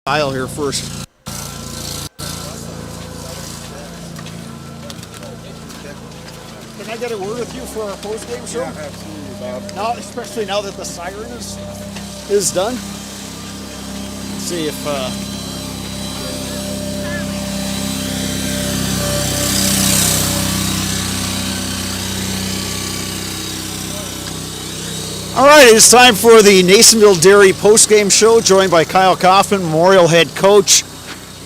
Aisle here first. Can I get a word with you for our post-game show? Yeah, absolutely, Bob. Now, especially now that the siren is done. Let's see if All right, it's time for the Nasonville Dairy postgame show, joined by Kyle Kaufman, Memorial head coach.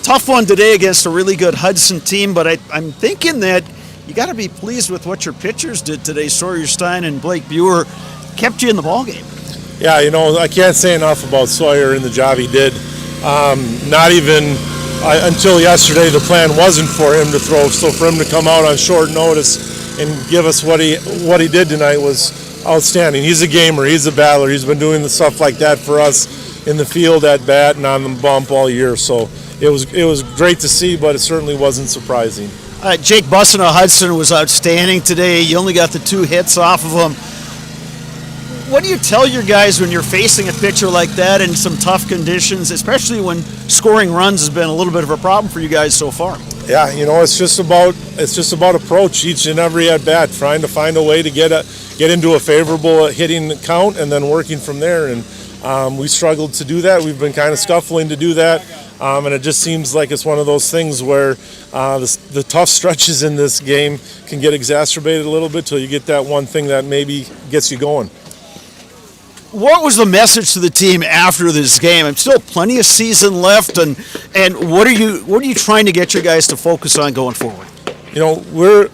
Tough one today against a really good Hudson team, but I'm thinking that you got to be pleased with what your pitchers did today. Sawyer Stein and Blake Buer kept you in the ballgame. Yeah, you know, I can't say enough about Sawyer and the job he did. Not even until yesterday, the plan wasn't for him to throw, so for him to come out on short notice and give us what he did tonight was outstanding. He's a gamer. He's a battler. He's been doing the stuff like that for us in the field, at bat, and on the bump all year. So it was great to see, but it certainly wasn't surprising. Jake Bussin of Hudson was outstanding today. You only got the 2 hits off of him. What do you tell your guys when you're facing a pitcher like that in some tough conditions, especially when scoring runs has been a little bit of a problem for you guys so far? Yeah, it's just about approach each and every at bat, trying to find a way to get into a favorable hitting count, and then working from there. And we struggled to do that. We've been kind of scuffling to do that. And it just seems like it's one of those things where the tough stretches in this game can get exacerbated a little bit till you get that one thing that maybe gets you going. What was the message to the team after this game? I'm still plenty of season left, and what are you trying to get your guys to focus on going forward? We're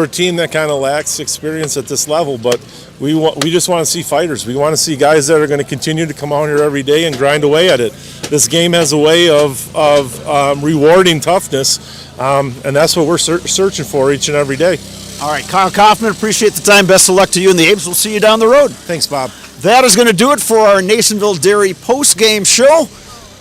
a team that kind of lacks experience at this level, but we just want to see fighters. We want to see guys that are going to continue to come out here every day and grind away at it. This game has a way of rewarding toughness, and that's what we're searching for each and every day. All right, Kyle Kaufman, appreciate the time. Best of luck to you and the Abes. We'll see you down the road. Thanks, Bob. That is going to do it for our Nasonville Dairy post-game show.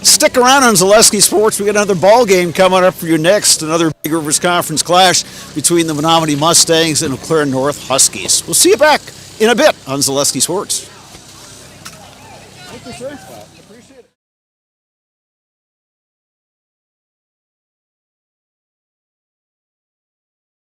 Stick around on Zaleski Sports. We got another ball game coming up for you next. Another Big Rivers Conference clash between the Menominee Mustangs and Eau Claire North Huskies. We'll see you back in a bit on Zaleski Sports. Thank you, sir.